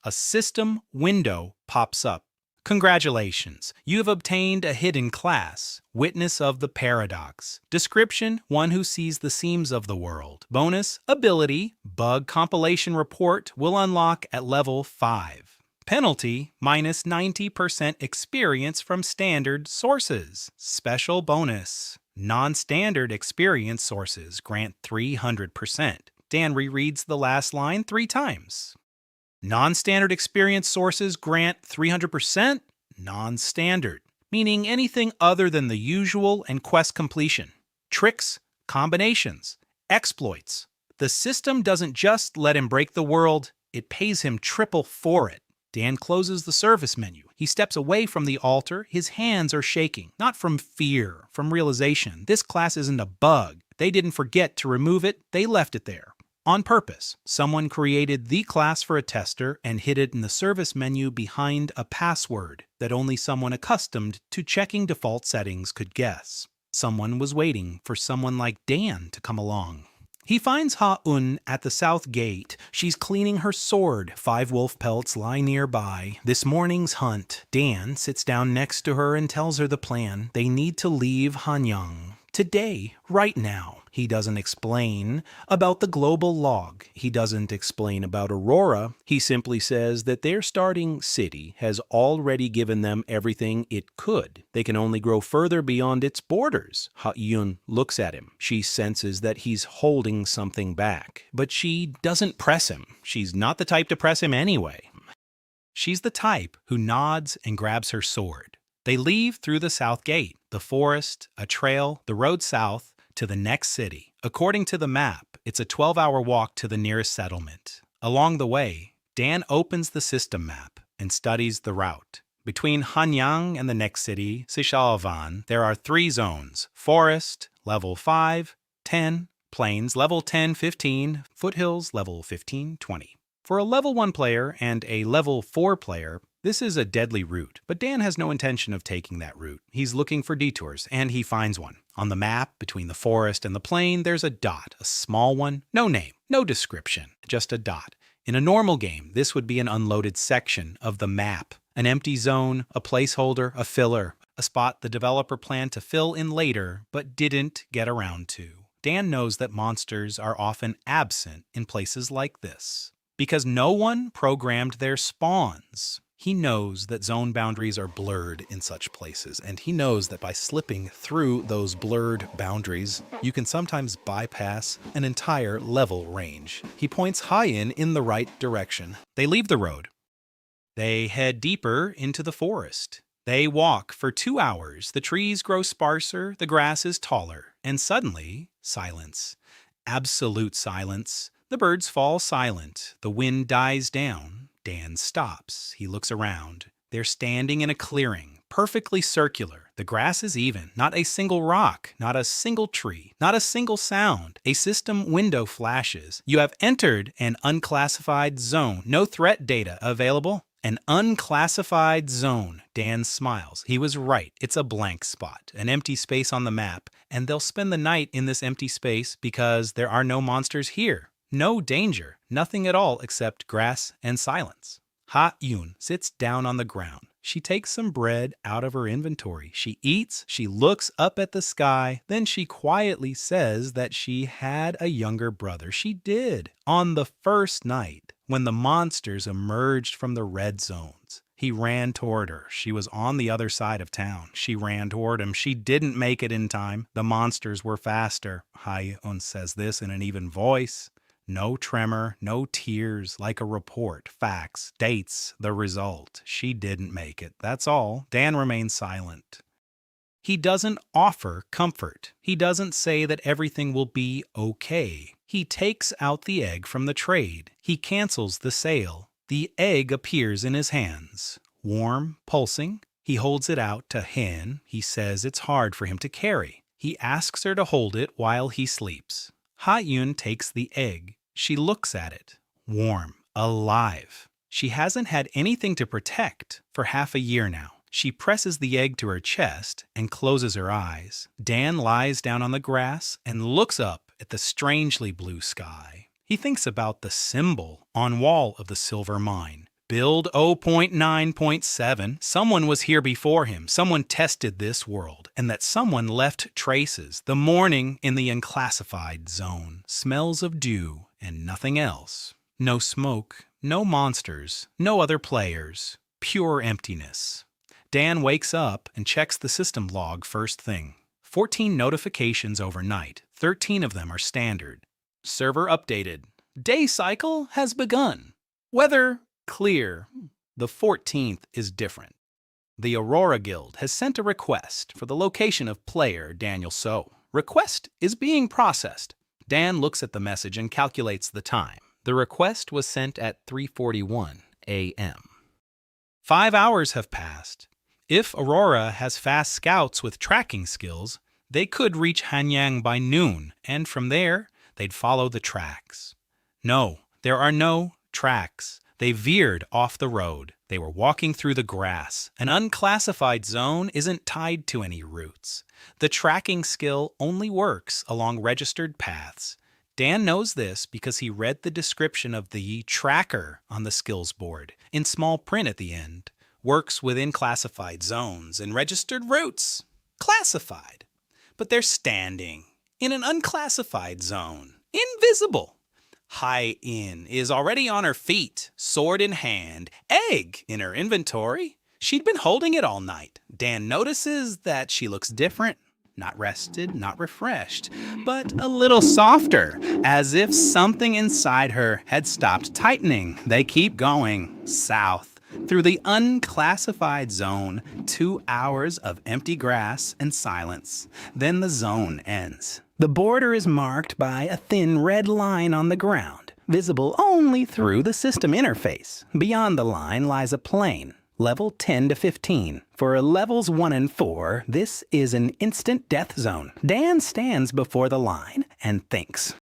A system window pops up. Congratulations, you have obtained a hidden class, Witness of the Paradox. Description, one who sees the seams of the world. Bonus, ability, bug compilation report will unlock at level 5. Penalty, minus 90% experience from standard sources. Special bonus, non-standard experience sources grant 300%. Dan rereads the last line 3 times. Non-standard experience sources grant 300%? Non-standard, meaning anything other than the usual and quest completion. Tricks, combinations, exploits. The system doesn't just let him break the world, it pays him triple for it. Dan closes the service menu. He steps away from the altar. His hands are shaking, not from fear, from realization. This class isn't a bug. They didn't forget to remove it, they left it there. On purpose, someone created the class for a tester and hid it in the service menu behind a password that only someone accustomed to checking default settings could guess. Someone was waiting for someone like Dan to come along. He finds Ha-un at the south gate. She's cleaning her sword. 5 wolf pelts lie nearby. This morning's hunt. Dan sits down next to her and tells her the plan. They need to leave Hanyang. Today, right now. He doesn't explain about the global log. He doesn't explain about Aurora. He simply says that their starting city has already given them everything it could. They can only grow further beyond its borders. Ha-yun looks at him. She senses that he's holding something back. But she doesn't press him. She's not the type to press him anyway. She's the type who nods and grabs her sword. They leave through the south gate, the forest, a trail, the road south, to the next city. According to the map, it's a 12-hour walk to the nearest settlement. Along the way, Dan opens the system map and studies the route. Between Hanyang and the next city, Sishalvan, there are 3 zones: forest, level 5, 10, plains, level 10, 15, foothills, level 15, 20. For a level 1 player and a level 4 player, this is a deadly route, but Dan has no intention of taking that route. He's looking for detours, and he finds one. On the map, between the forest and the plain, there's a dot, a small one, no name, no description, just a dot. In a normal game, this would be an unloaded section of the map, an empty zone, a placeholder, a filler, a spot the developer planned to fill in later, but didn't get around to. Dan knows that monsters are often absent in places like this, because no one programmed their spawns. He knows that zone boundaries are blurred in such places, and he knows that by slipping through those blurred boundaries, you can sometimes bypass an entire level range. He points Ha-yun in the right direction. They leave the road. They head deeper into the forest. They walk for 2 hours. The trees grow sparser, the grass is taller, and suddenly, silence. Absolute silence. The birds fall silent. The wind dies down. Dan stops. He looks around. They're standing in a clearing, perfectly circular. The grass is even, not a single rock, not a single tree, not a single sound. A system window flashes. You have entered an unclassified zone. No threat data available. An unclassified zone. Dan smiles. He was right. It's a blank spot, an empty space on the map, and they'll spend the night in this empty space because there are no monsters here. No danger, nothing at all except grass and silence. Ha-yun sits down on the ground. She takes some bread out of her inventory. She eats, she looks up at the sky, then she quietly says that she had a younger brother. She did. On the first night, when the monsters emerged from the red zones. He ran toward her. She was on the other side of town. She ran toward him. She didn't make it in time. The monsters were faster. Ha-yun says this in an even voice. No tremor, no tears, like a report, facts, dates, the result. She didn't make it. That's all. Dan remains silent. He doesn't offer comfort. He doesn't say that everything will be okay. He takes out the egg from the trade. He cancels the sale. The egg appears in his hands. Warm, pulsing. He holds it out to Hen. He says it's hard for him to carry. He asks her to hold it while he sleeps. Ha-yun takes the egg. She looks at it. Warm, alive. She hasn't had anything to protect for half a year now. She presses the egg to her chest and closes her eyes. Dan lies down on the grass and looks up at the strangely blue sky. He thinks about the symbol on wall of the silver mine. Build 0.9.7. Someone was here before him. Someone tested this world, and that someone left traces. The morning in the unclassified zone. Smells of dew and nothing else. No smoke, no monsters, no other players. Pure emptiness. Dan wakes up and checks the system log first thing. 14 notifications overnight. 13 of them are standard. Server updated. Day cycle has begun. Weather clear. The 14th is different. The Aurora Guild has sent a request for the location of player Daniel So. Request is being processed. Dan looks at the message and calculates the time. The request was sent at 3:41 a.m. 5 hours have passed. If Aurora has fast scouts with tracking skills, they could reach Hanyang by noon, and from there, they'd follow the tracks. No, there are no tracks. They veered off the road. They were walking through the grass. An unclassified zone isn't tied to any routes. The tracking skill only works along registered paths. Dan knows this because he read the description of the tracker on the skills board, in small print at the end. Works within classified zones and registered routes. Classified. But they're standing in an unclassified zone. Invisible. Hai In is already on her feet, sword in hand, egg in her inventory. She'd been holding it all night. Dan notices that she looks different. Not rested, not refreshed, but a little softer, as if something inside her had stopped tightening. They keep going south through the unclassified zone. 2 hours of empty grass and silence. Then the zone ends. The border is marked by a thin red line on the ground, visible only through the system interface. Beyond the line lies a plane, level 10 to 15. For levels 1 and 4, this is an instant death zone. Dan stands before the line and thinks.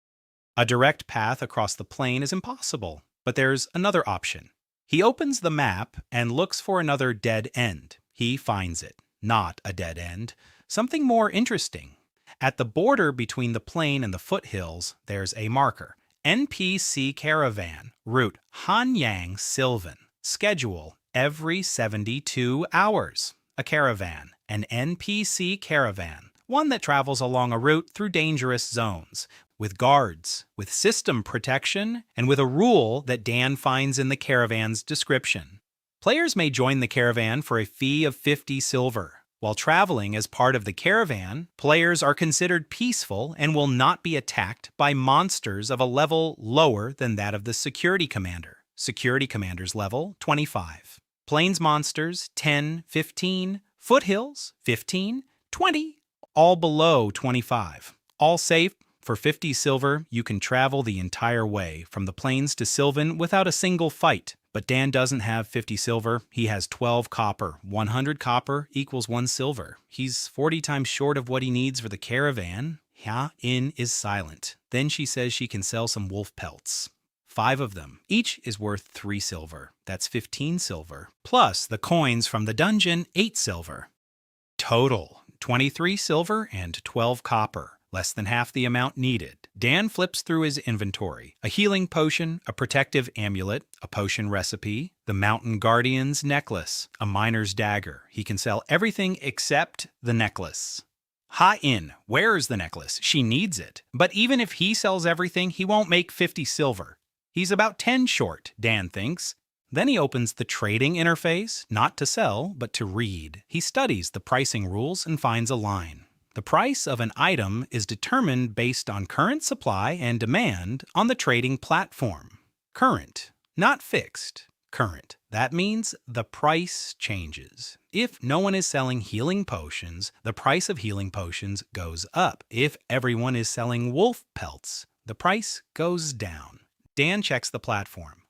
A direct path across the plane is impossible, but there's another option. He opens the map and looks for another dead end. He finds it. Not a dead end. Something more interesting. At the border between the plain and the foothills, there's a marker. NPC Caravan, route Hanyang Sylvan. Schedule every 72 hours. A caravan, an NPC caravan. One that travels along a route through dangerous zones. With guards, with system protection, and with a rule that Dan finds in the caravan's description. Players may join the caravan for a fee of 50 silver. While traveling as part of the caravan, players are considered peaceful and will not be attacked by monsters of a level lower than that of the security commander. Security commander's level 25. Plains monsters 10, 15, foothills 15, 20, all below 25. All safe. For 50 silver, you can travel the entire way from the plains to Sylvan without a single fight. But Dan doesn't have 50 silver. He has 12 copper. 100 copper equals 1 silver. He's 40 times short of what he needs for the caravan. Ha In is silent. Then she says she can sell some wolf pelts. 5 of them. Each is worth 3 silver. That's 15 silver. Plus the coins from the dungeon, 8 silver. Total, 23 silver and 12 copper. Less than half the amount needed. Dan flips through his inventory. A healing potion, a protective amulet, a potion recipe, the Mountain Guardian's necklace, a miner's dagger. He can sell everything except the necklace. Ha In wears the necklace. She needs it. But even if he sells everything, he won't make 50 silver. He's about 10 short, Dan thinks. Then he opens the trading interface, not to sell, but to read. He studies the pricing rules and finds a line. The price of an item is determined based on current supply and demand on the trading platform. Current, not fixed. Current. That means the price changes. If no one is selling healing potions, the price of healing potions goes up. If everyone is selling wolf pelts, the price goes down. Dan checks the platform.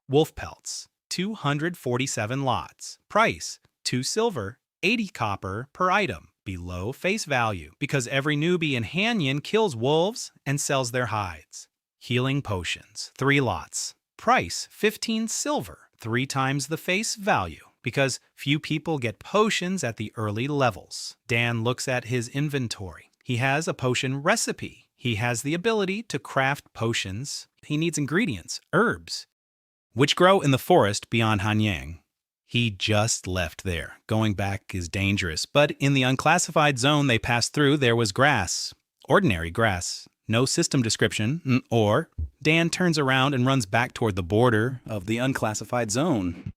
Wolf pelts, 247 lots. Price, 2 silver, 80 copper per item. Below face value, because every newbie in Hanyang kills wolves and sells their hides. Healing potions, 3 lots. Price, 15 silver, 3 times the face value. because few people get potions at the early levels. Dan looks at his inventory. He has a potion recipe. He has the ability to craft potions. He needs ingredients, herbs, which grow in the forest beyond Hanyang. He just left there. Going back is dangerous, but in the unclassified zone they passed through, there was grass. Ordinary grass. No system description, or Dan turns around and runs back toward the border of the unclassified zone.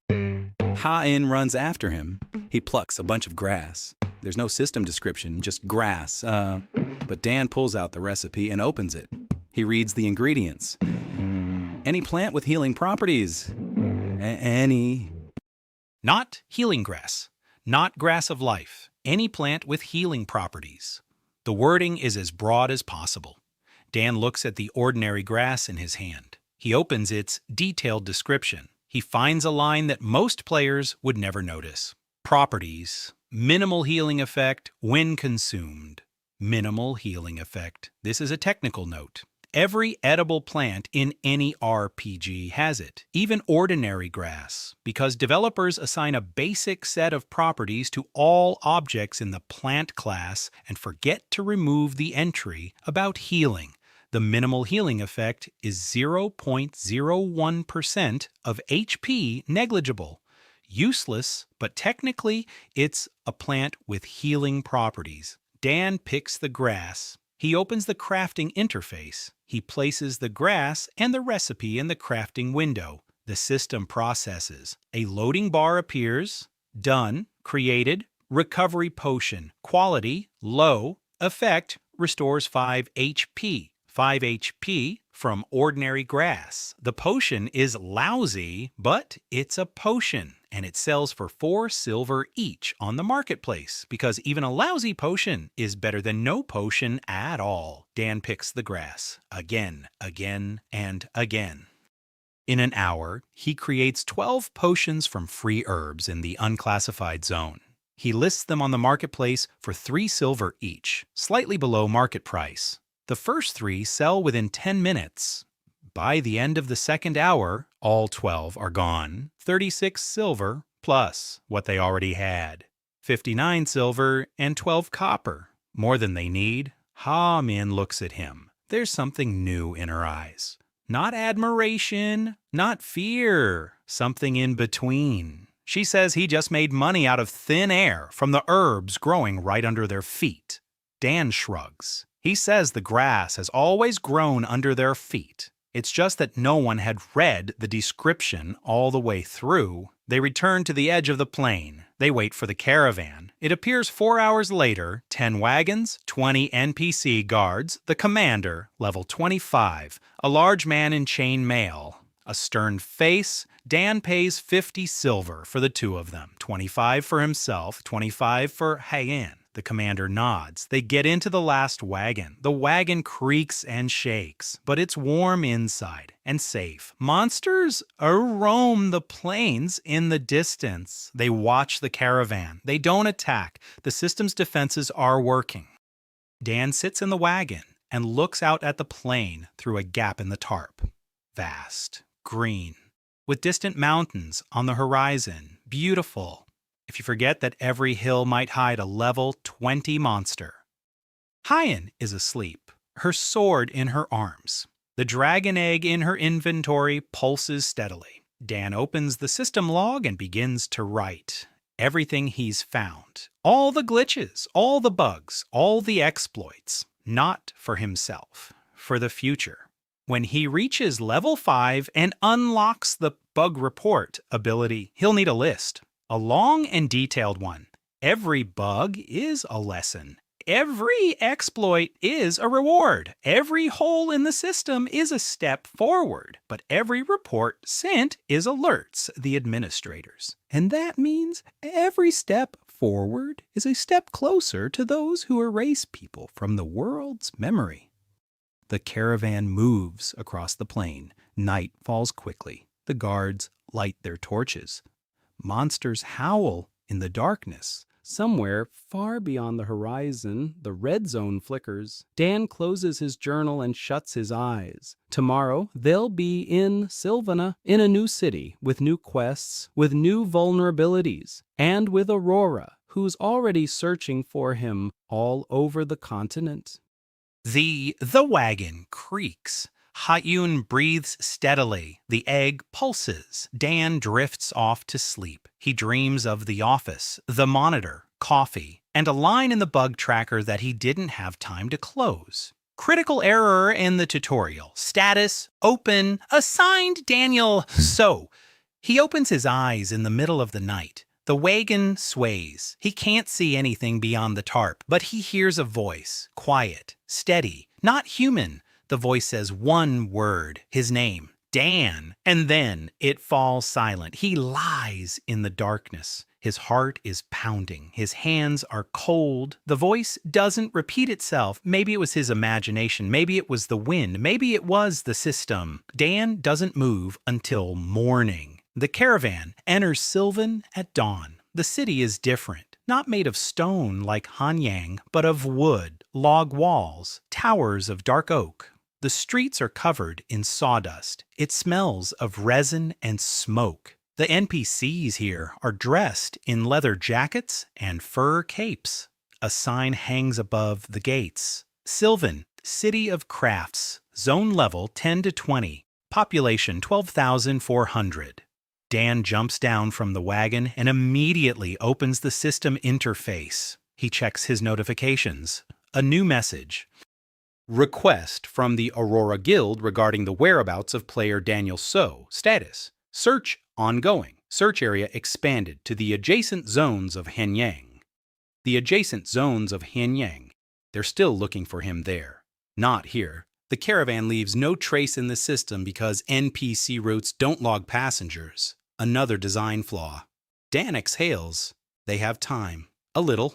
Ha-In runs after him. He plucks a bunch of grass. There's no system description, just grass. But Dan pulls out the recipe and opens it. He reads the ingredients. Any plant with healing properties. Any. Not healing grass. Not grass of life. Any plant with healing properties. The wording is as broad as possible. Dan looks at the ordinary grass in his hand. He opens its detailed description. He finds a line that most players would never notice. Properties. Minimal healing effect when consumed. Minimal healing effect. This is a technical note. Every edible plant in any RPG has it, even ordinary grass, because developers assign a basic set of properties to all objects in the plant class and forget to remove the entry about healing. The minimal healing effect is 0.01% of HP negligible. Useless, but technically it's a plant with healing properties. Dan picks the grass. He opens the crafting interface. He places the grass and the recipe in the crafting window. The system processes. A loading bar appears. Done. Created. Recovery potion. Quality. Low. Effect. Restores 5 HP. 5 HP from ordinary grass. The potion is lousy, but it's a potion, and it sells for 4 silver each on the marketplace, because even a lousy potion is better than no potion at all. Dan picks the grass again, and again. In an hour, he creates 12 potions from free herbs in the unclassified zone. He lists them on the marketplace for 3 silver each, slightly below market price. The first 3 sell within 10 minutes. By the end of the second hour, all 12 are gone. 36 silver plus what they already had. 59 silver and 12 copper. More than they need. Ha-Min looks at him. There's something new in her eyes. Not admiration, not fear. Something in between. She says he just made money out of thin air from the herbs growing right under their feet. Dan shrugs. He says the grass has always grown under their feet. It's just that no one had read the description all the way through. They return to the edge of the plain. They wait for the caravan. It appears 4 hours later, 10 wagons, 20 NPC guards, the commander, level 25, a large man in chain mail, a stern face. Dan pays 50 silver for the 2 of them, 25 for himself, 25 for Ha-In. The commander nods. They get into the last wagon. The wagon creaks and shakes, but it's warm inside and safe. Monsters roam the plains in the distance. They watch the caravan. They don't attack. The system's defenses are working. Dan sits in the wagon and looks out at the plain through a gap in the tarp. Vast, green, with distant mountains on the horizon. Beautiful. If you forget that every hill might hide a level 20 monster. Ha-In is asleep, her sword in her arms. The dragon egg in her inventory pulses steadily. Dan opens the system log and begins to write everything he's found. All the glitches, all the bugs, all the exploits. Not for himself, for the future. When he reaches level 5 and unlocks the bug report ability, he'll need a list. A long and detailed one. Every bug is a lesson. Every exploit is a reward. Every hole in the system is a step forward. But every report sent is alerts the administrators. And that means every step forward is a step closer to those who erase people from the world's memory. The caravan moves across the plain. Night falls quickly. The guards light their torches. Monsters howl in the darkness. Somewhere far beyond the horizon, the red zone flickers. Dan closes his journal and shuts his eyes. Tomorrow, they'll be in Sylvana, in a new city, with new quests, with new vulnerabilities, and with Aurora, who's already searching for him all over the continent. The wagon creaks. Ha-Yun breathes steadily. The egg pulses. Dan drifts off to sleep. He dreams of the office, the monitor, coffee, and a line in the bug tracker that he didn't have time to close. Critical error in the tutorial. Status, open, assigned Daniel So. He opens his eyes in the middle of the night. The wagon sways. He can't see anything beyond the tarp, but he hears a voice. Quiet, steady, not human. The voice says one word, his name, Dan, and then it falls silent. He lies in the darkness. His heart is pounding. His hands are cold. The voice doesn't repeat itself. Maybe it was his imagination. Maybe it was the wind. Maybe it was the system. Dan doesn't move until morning. The caravan enters Sylvan at dawn. The city is different. Not made of stone like Hanyang, but of wood, log walls, towers of dark oak. The streets are covered in sawdust. It smells of resin and smoke. The NPCs here are dressed in leather jackets and fur capes. A sign hangs above the gates. Sylvan, City of Crafts, Zone Level 10 to 20, Population 12,400. Dan jumps down from the wagon and immediately opens the system interface. He checks his notifications. A new message. Request from the Aurora Guild regarding the whereabouts of player Daniel So. Status. Search ongoing. Search area expanded to the adjacent zones of Hanyang. The adjacent zones of Hanyang. They're still looking for him there. Not here. The caravan leaves no trace in the system because NPC routes don't log passengers. Another design flaw. Dan exhales. They have time. A little.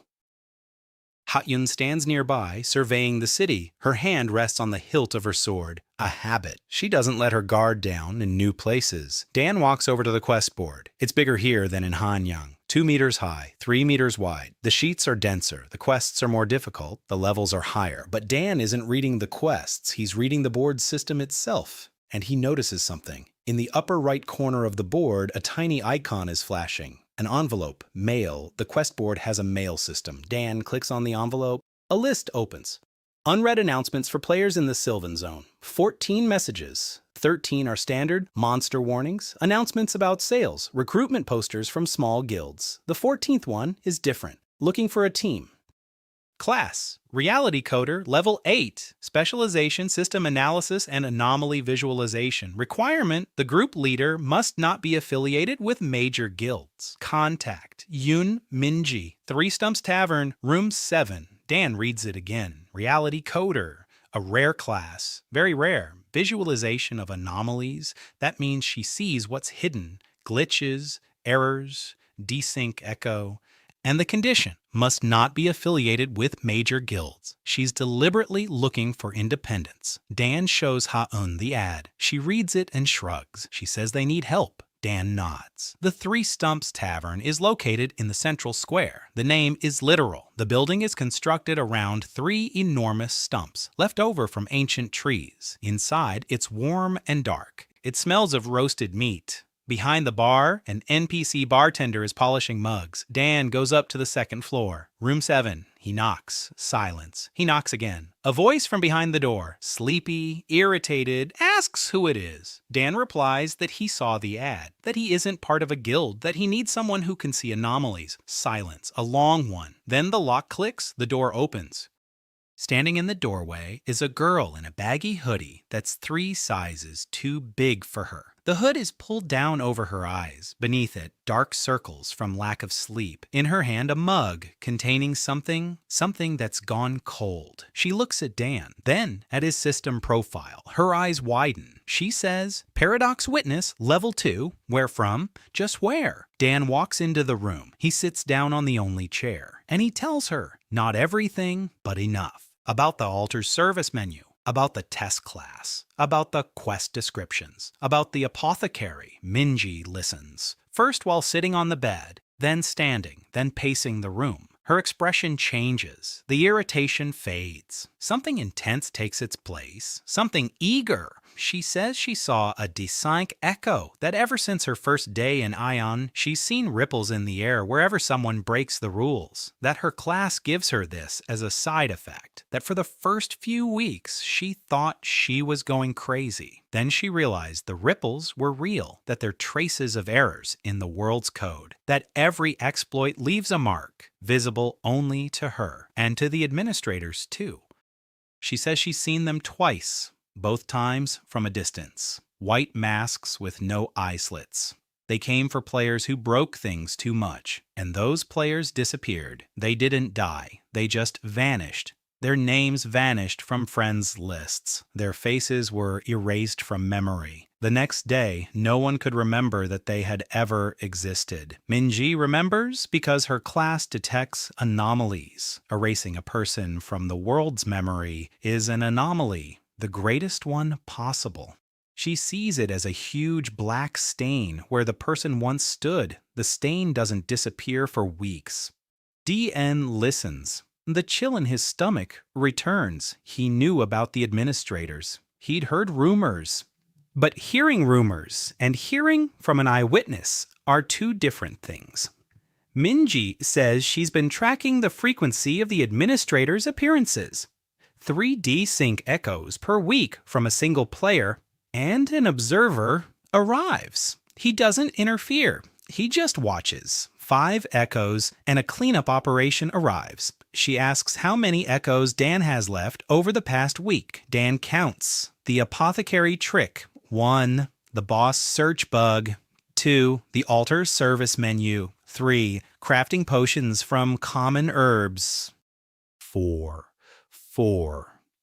Ha-Yun stands nearby, surveying the city. Her hand rests on the hilt of her sword. A habit. She doesn't let her guard down in new places. Dan walks over to the quest board. It's bigger here than in Hanyang. 2 meters high, 3 meters wide. The sheets are denser. The quests are more difficult. The levels are higher. But Dan isn't reading the quests. He's reading the board system itself. And he notices something. In the upper right corner of the board, a tiny icon is flashing. An envelope, mail. The quest board has a mail system. Dan clicks on the envelope. A list opens. Unread announcements for players in the Sylvan Zone. 14 messages. 13 are standard, monster warnings, announcements about sales, recruitment posters from small guilds. The 14th one is different. Looking for a team. Class, Reality Coder, Level 8, Specialization, System Analysis, and Anomaly Visualization. Requirement, the group leader must not be affiliated with major guilds. Contact, Yun Minji, 3 Stumps Tavern, Room 7. Dan reads it again. Reality Coder, a rare class, very rare. Visualization of anomalies, that means she sees what's hidden. Glitches, errors, desync echo. And the condition must not be affiliated with major guilds. She's deliberately looking for independence. Dan shows Ha-Eun the ad. She reads it and shrugs. She says they need help. Dan nods. The 3 Stumps Tavern is located in the central square. The name is literal. The building is constructed around 3 enormous stumps, left over from ancient trees. Inside, it's warm and dark. It smells of roasted meat. Behind the bar, an NPC bartender is polishing mugs. Dan goes up to the 2nd floor. Room 7. He knocks. Silence. He knocks again. A voice from behind the door, sleepy, irritated, asks who it is. Dan replies that he saw the ad, that he isn't part of a guild, that he needs someone who can see anomalies. Silence. A long one. Then the lock clicks. The door opens. Standing in the doorway is a girl in a baggy hoodie that's 3 sizes too big for her. The hood is pulled down over her eyes. Beneath it, dark circles from lack of sleep. In her hand, a mug containing something that's gone cold. She looks at Dan, then at his system profile. Her eyes widen. She says, Paradox Witness, Level 2. Where from? Just where? Dan walks into the room. He sits down on the only chair, and he tells her, not everything, but enough. About the altar's service menu, about the test class, about the quest descriptions, about the apothecary. Minji listens. First, while sitting on the bed, then standing, then pacing the room. Her expression changes. The irritation fades. Something intense takes its place. Something eager. She says she saw a distinct echo, that ever since her first day in Ion, she's seen ripples in the air wherever someone breaks the rules. That her class gives her this as a side effect. That for the first few weeks, she thought she was going crazy. Then she realized the ripples were real, that they're traces of errors in the world's code, that every exploit leaves a mark, visible only to her, and to the administrators too. She says she's seen them twice, both times from a distance. White masks with no eye slits. They came for players who broke things too much, and those players disappeared. They didn't die, they just vanished. Their names vanished from friends' lists. Their faces were erased from memory. The next day, no one could remember that they had ever existed. Minji remembers because her class detects anomalies. Erasing a person from the world's memory is an anomaly, the greatest one possible. She sees it as a huge black stain where the person once stood. The stain doesn't disappear for weeks. DN listens. The chill in his stomach returns. He knew about the administrators. He'd heard rumors. But hearing rumors and hearing from an eyewitness are two different things. Minji says she's been tracking the frequency of the administrators' appearances. 3D sync echoes per week from a single player, and an observer arrives. He doesn't interfere. He just watches. 5 echoes and a cleanup operation arrives. She asks how many echoes Dan has left over the past week. Dan counts. The apothecary trick. 1. The boss search bug. 2. The altar service menu. 3. Crafting potions from common herbs. 4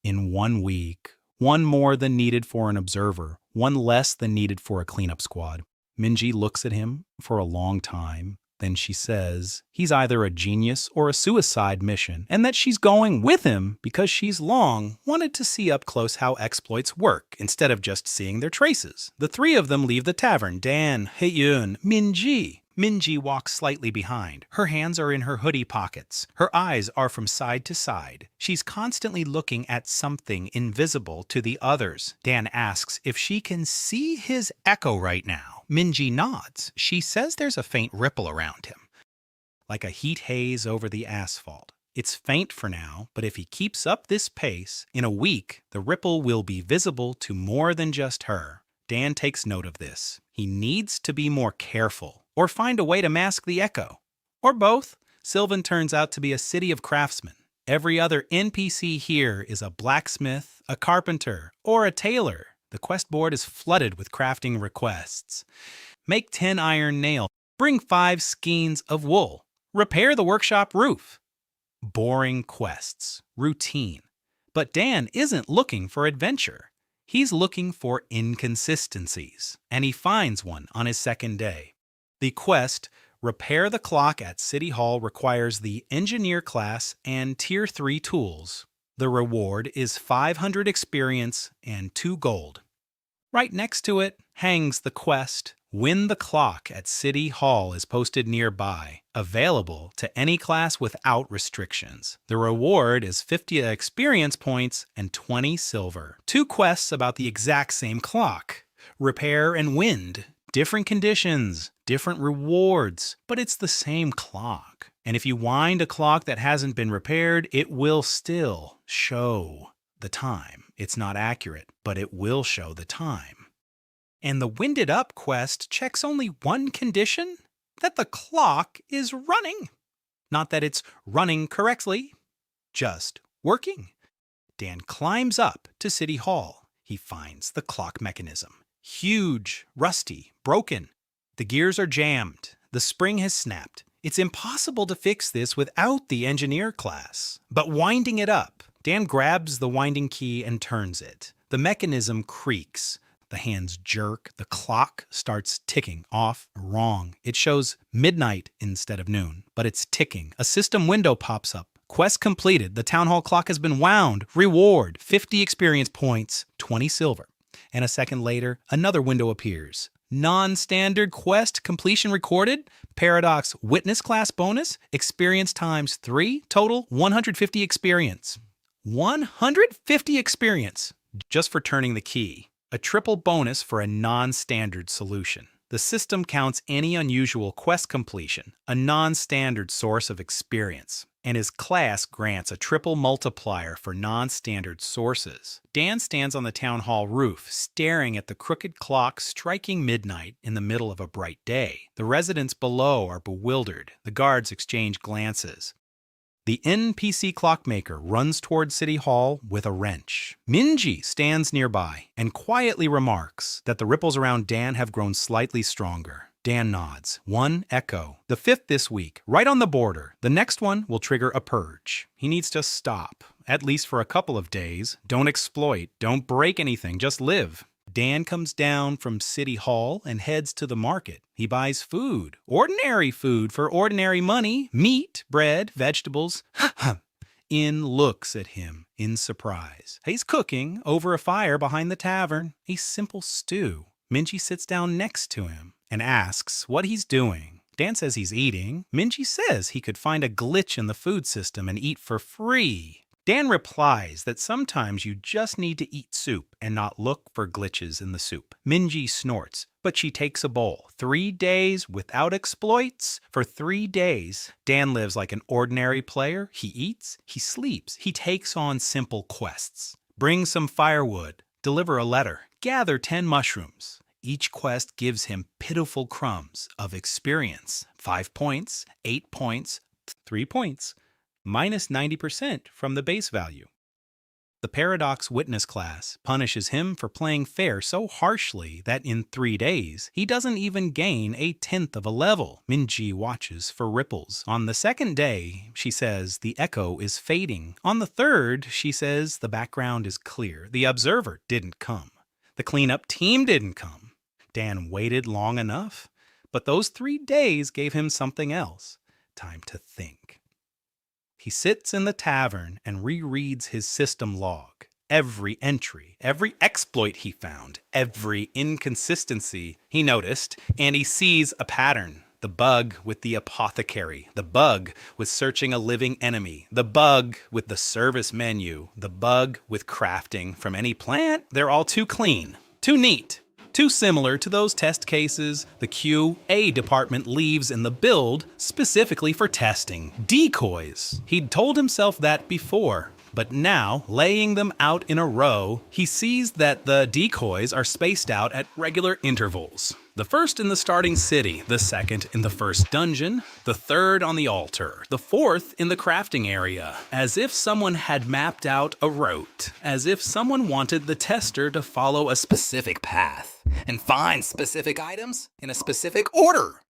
in 1 week. 1 more than needed for an observer. 1 less than needed for a cleanup squad. Minji looks at him for a long time. Then she says he's either a genius or a suicide mission, and that she's going with him because she's long wanted to see up close how exploits work instead of just seeing their traces. The 3 of them leave the tavern. Dan, Heyun, Minji. Minji walks slightly behind. Her hands are in her hoodie pockets. Her eyes are from side to side. She's constantly looking at something invisible to the others. Dan asks if she can see his echo right now. Minji nods. She says there's a faint ripple around him, like a heat haze over the asphalt. It's faint for now, but if he keeps up this pace, in a week, the ripple will be visible to more than just her. Dan takes note of this. He needs to be more careful, or find a way to mask the echo. Or both. Sylvan turns out to be a city of craftsmen. Every other NPC here is a blacksmith, a carpenter, or a tailor. The quest board is flooded with crafting requests. Make 10 iron nails. Bring 5 skeins of wool. Repair the workshop roof. Boring quests. Routine. But Dan isn't looking for adventure. He's looking for inconsistencies. And he finds one on his second day. The quest, Repair the Clock at City Hall, requires the Engineer class and Tier 3 tools. The reward is 500 experience and 2 gold. Right next to it hangs the quest, Win the Clock at City Hall is posted nearby, available to any class without restrictions. The reward is 50 experience points and 20 silver. 2 quests about the exact same clock. Repair and Wind. Different conditions, different rewards, but it's the same clock. And if you wind a clock that hasn't been repaired, it will still show the time. It's not accurate, but it will show the time. And the Winded Up quest checks only one condition, that the clock is running. Not that it's running correctly, just working. Dan climbs up to City Hall. He finds the clock mechanism. Huge, rusty, broken. The gears are jammed. The spring has snapped. It's impossible to fix this without the engineer class. But winding it up, Dan grabs the winding key and turns it. The mechanism creaks. The hands jerk. The clock starts ticking off. Wrong. It shows midnight instead of noon, but it's ticking. A system window pops up. Quest completed. The town hall clock has been wound. Reward, 50 experience points, 20 silver. And a second later, another window appears. Non-standard quest completion recorded, Paradox witness class bonus, experience times 3, total 150 experience. 150 experience just for turning the key. A triple bonus for a non-standard solution. The system counts any unusual quest completion, a non-standard source of experience, and his class grants a triple multiplier for non-standard sources. Dan stands on the town hall roof, staring at the crooked clock striking midnight in the middle of a bright day. The residents below are bewildered. The guards exchange glances. The NPC clockmaker runs toward City Hall with a wrench. Minji stands nearby and quietly remarks that the ripples around Dan have grown slightly stronger. Dan nods. 1 echo. The 5th this week, right on the border. The next one will trigger a purge. He needs to stop, at least for a couple of days. Don't exploit, don't break anything, just live. Dan comes down from City Hall and heads to the market. He buys food, ordinary food for ordinary money, meat, bread, vegetables. In looks at him in surprise. He's cooking over a fire behind the tavern, a simple stew. Minji sits down next to him and asks what he's doing. Dan says he's eating. Minji says he could find a glitch in the food system and eat for free. Dan replies that sometimes you just need to eat soup and not look for glitches in the soup. Minji snorts, but she takes a bowl. 3 days without exploits? For 3 days, Dan lives like an ordinary player. He eats, he sleeps, he takes on simple quests. Bring some firewood, deliver a letter, gather 10 mushrooms. Each quest gives him pitiful crumbs of experience. 5 points, 8 points, 3 points. Minus 90% from the base value. The Paradox witness class punishes him for playing fair so harshly that in 3 days, he doesn't even gain a 1/10 of a level. Minji watches for ripples. On the 2nd day, she says the echo is fading. On the 3rd, she says the background is clear. The observer didn't come. The cleanup team didn't come. Dan waited long enough, but those 3 days gave him something else. Time to think. He sits in the tavern and rereads his system log. Every entry, every exploit he found, every inconsistency he noticed, and he sees a pattern. The bug with the apothecary, the bug with searching a living enemy, the bug with the service menu, the bug with crafting from any plant. They're all too clean, too neat. Too similar to those test cases the QA department leaves in the build specifically for testing. Decoys. He'd told himself that before, but now, laying them out in a row, he sees that the decoys are spaced out at regular intervals. The first in the starting city, the second in the first dungeon, the third on the altar, the fourth in the crafting area, as if someone had mapped out a route, as if someone wanted the tester to follow a specific path and find specific items in a specific order.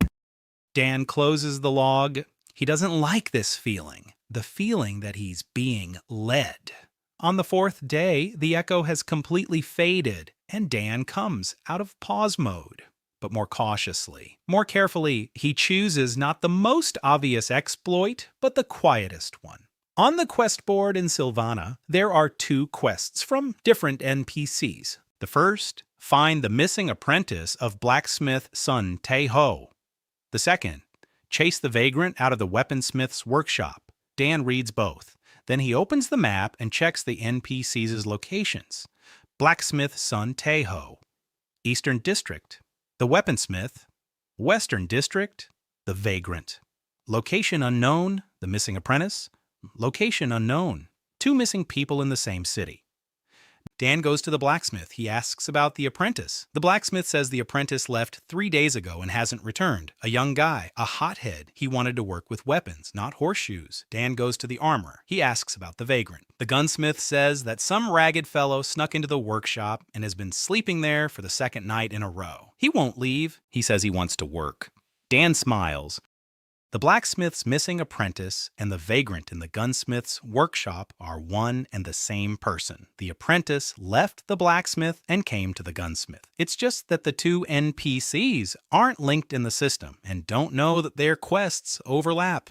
Dan closes the log. He doesn't like this feeling, the feeling that he's being led. On the 4th day, the echo has completely faded, and Dan comes out of pause mode. But more cautiously. More carefully, he chooses not the most obvious exploit, but the quietest one. On the quest board in Sylvana, there are 2 quests from different NPCs. The first, find the missing apprentice of blacksmith Sun Tae-ho. The second, chase the vagrant out of the weaponsmith's workshop. Dan reads both. Then he opens the map and checks the NPCs' locations. Blacksmith Sun Tae-ho, Eastern District. The weaponsmith, Western District, the vagrant. Location unknown, the missing apprentice. Location unknown, 2 missing people in the same city. Dan goes to the blacksmith. He asks about the apprentice. The blacksmith says the apprentice left 3 days ago and hasn't returned. A young guy, a hothead. He wanted to work with weapons, not horseshoes. Dan goes to the armorer. He asks about the vagrant. The gunsmith says that some ragged fellow snuck into the workshop and has been sleeping there for the 2nd night in a row. He won't leave. He says he wants to work. Dan smiles. The blacksmith's missing apprentice and the vagrant in the gunsmith's workshop are one and the same person. The apprentice left the blacksmith and came to the gunsmith. It's just that the 2 NPCs aren't linked in the system and don't know that their quests overlap.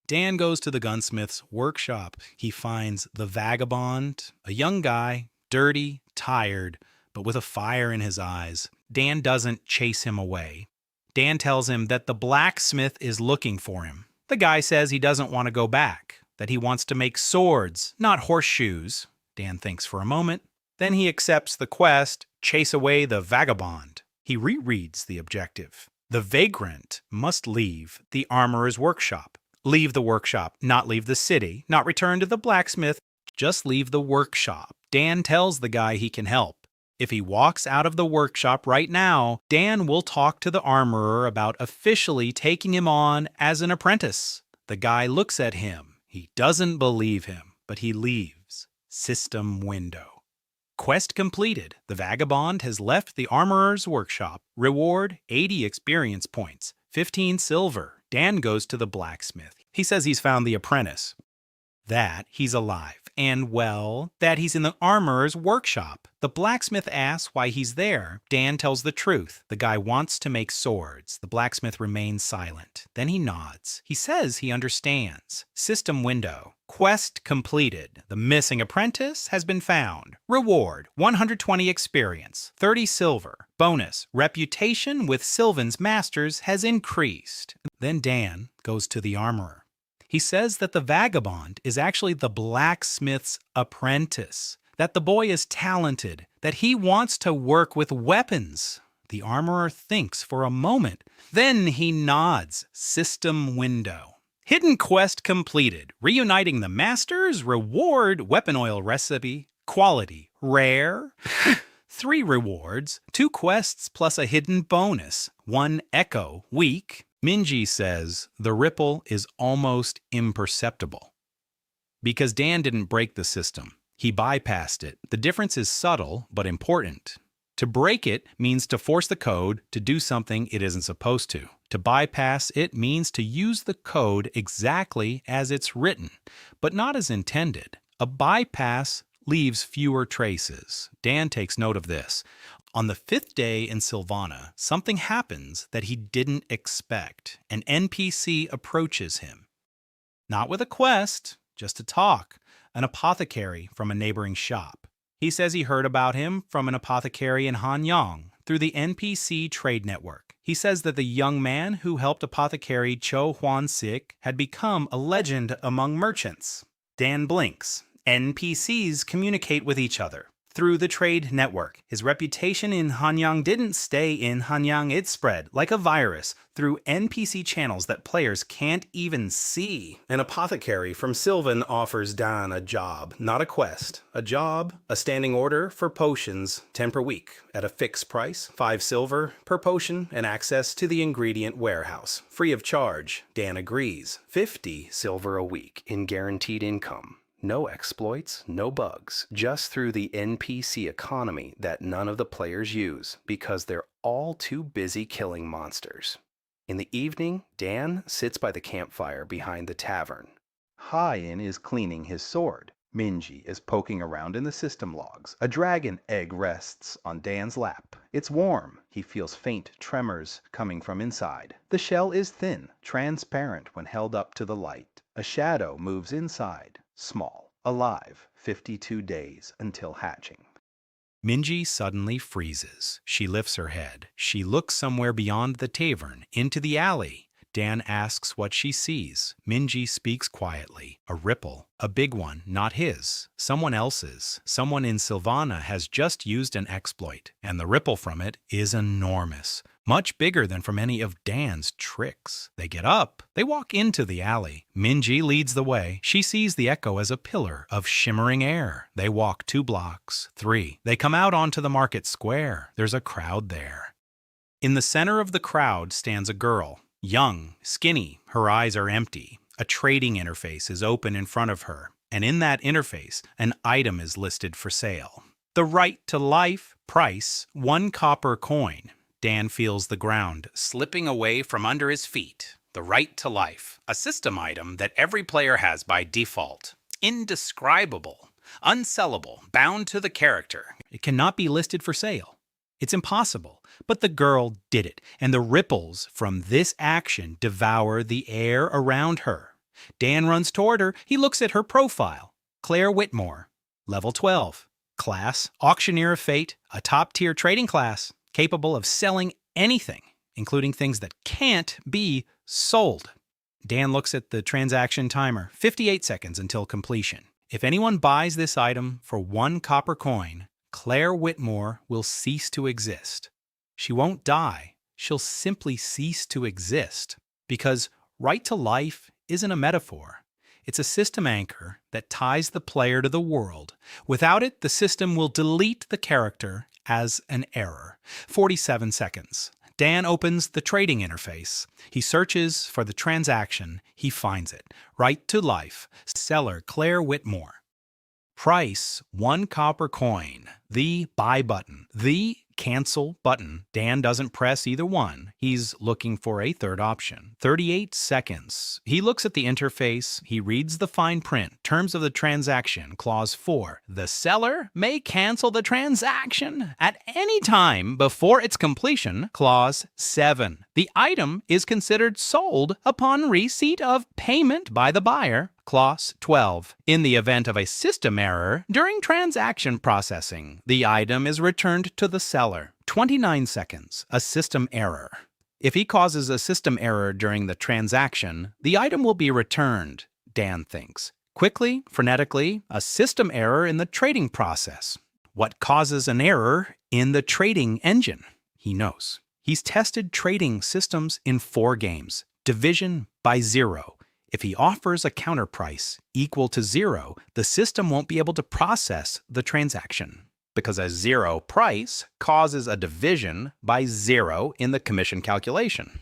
Dan goes to the gunsmith's workshop. He finds the vagabond, a young guy, dirty, tired, but with a fire in his eyes. Dan doesn't chase him away. Dan tells him that the blacksmith is looking for him. The guy says he doesn't want to go back, that he wants to make swords, not horseshoes. Dan thinks for a moment. Then he accepts the quest, chase away the vagabond. He rereads the objective. The vagrant must leave the armorer's workshop. Leave the workshop, not leave the city, not return to the blacksmith, just leave the workshop. Dan tells the guy he can help. If he walks out of the workshop right now, Dan will talk to the armorer about officially taking him on as an apprentice. The guy looks at him. He doesn't believe him, but he leaves. System window. Quest completed. The vagabond has left the armorer's workshop. Reward 80 experience points, 15 silver. Dan goes to the blacksmith. He says he's found the apprentice. That he's alive. And, well, that he's in the armorer's workshop. The blacksmith asks why he's there. Dan tells the truth. The guy wants to make swords. The blacksmith remains silent. Then he nods. He says he understands. System window. Quest completed. The missing apprentice has been found. Reward 120 experience, 30 silver. Bonus, reputation with Sylvan's masters has increased. Then Dan goes to the armorer. He says that the vagabond is actually the blacksmith's apprentice, that the boy is talented, that he wants to work with weapons. The armorer thinks for a moment. Then he nods. System window. Hidden quest completed. Reuniting the masters. Reward weapon oil recipe. Quality rare. 3 rewards. 2 quests plus a hidden bonus. 1 echo weak. Minji says the ripple is almost imperceptible. Because Dan didn't break the system. He bypassed it. The difference is subtle but important. To break it means to force the code to do something it isn't supposed to. To bypass it means to use the code exactly as it's written, but not as intended. A bypass leaves fewer traces. Dan takes note of this. On the 5th day in Sylvana, something happens that he didn't expect. An NPC approaches him. Not with a quest, just to talk. An apothecary from a neighboring shop. He says he heard about him from an apothecary in Hanyang through the NPC trade network. He says that the young man who helped apothecary Cho Huan-sik had become a legend among merchants. Dan blinks. NPCs communicate with each other through the trade network. His reputation in Hanyang didn't stay in Hanyang, it spread like a virus through NPC channels that players can't even see. An apothecary from Sylvan offers Dan a job, not a quest. A job, a standing order for potions, 10 per week, at a fixed price, 5 silver per potion, and access to the ingredient warehouse, free of charge. Dan agrees. 50 silver a week in guaranteed income. No exploits, no bugs, just through the NPC economy that none of the players use because they're all too busy killing monsters. In the evening, Dan sits by the campfire behind the tavern. Hyen is cleaning his sword. Minji is poking around in the system logs. A dragon egg rests on Dan's lap. It's warm. He feels faint tremors coming from inside. The shell is thin, transparent when held up to the light. A shadow moves inside. Small, alive, 52 days until hatching. Minji suddenly freezes. She lifts her head. She looks somewhere beyond the tavern, into the alley. Dan asks what she sees. Minji speaks quietly. A ripple. A big one, not his. Someone else's. Someone in Sylvana has just used an exploit, and the ripple from it is enormous. Much bigger than from any of Dan's tricks. They get up. They walk into the alley. Minji leads the way. She sees the echo as a pillar of shimmering air. They walk 2 blocks, 3. They come out onto the market square. There's a crowd there. In the center of the crowd stands a girl. Young, skinny, her eyes are empty. A trading interface is open in front of her, and in that interface, an item is listed for sale. The right to life, price, 1 copper coin. Dan feels the ground slipping away from under his feet. The right to life, a system item that every player has by default. Indescribable, unsellable, bound to the character. It cannot be listed for sale. It's impossible. But the girl did it, and the ripples from this action devour the air around her. Dan runs toward her. He looks at her profile. Claire Whitmore, level 12. Class, Auctioneer of Fate, a top-tier trading class capable of selling anything, including things that can't be sold. Dan looks at the transaction timer, 58 seconds until completion. If anyone buys this item for 1 copper coin, Claire Whitmore will cease to exist. She won't die. She'll simply cease to exist. Because right to life isn't a metaphor. It's a system anchor that ties the player to the world. Without it, the system will delete the character as an error. 47 seconds. Dan opens the trading interface. He searches for the transaction. He finds it. Right to life. Seller Claire Whitmore. Price, 1 copper coin. The buy button. The cancel button. Dan doesn't press either one. He's looking for a third option. 38 seconds. He looks at the interface. He reads the fine print. Terms of the transaction. Clause 4. The seller may cancel the transaction at any time before its completion. Clause 7. The item is considered sold upon receipt of payment by the buyer. Clause 12. In the event of a system error during transaction processing, the item is returned to the seller. 29 seconds. A system error. If he causes a system error during the transaction, the item will be returned, Dan thinks. Quickly, frenetically, a system error in the trading process. What causes an error in the trading engine? He knows. He's tested trading systems in 4 games. Division by 0. If he offers a counter price equal to 0, the system won't be able to process the transaction, because a 0 price causes a division by 0 in the commission calculation.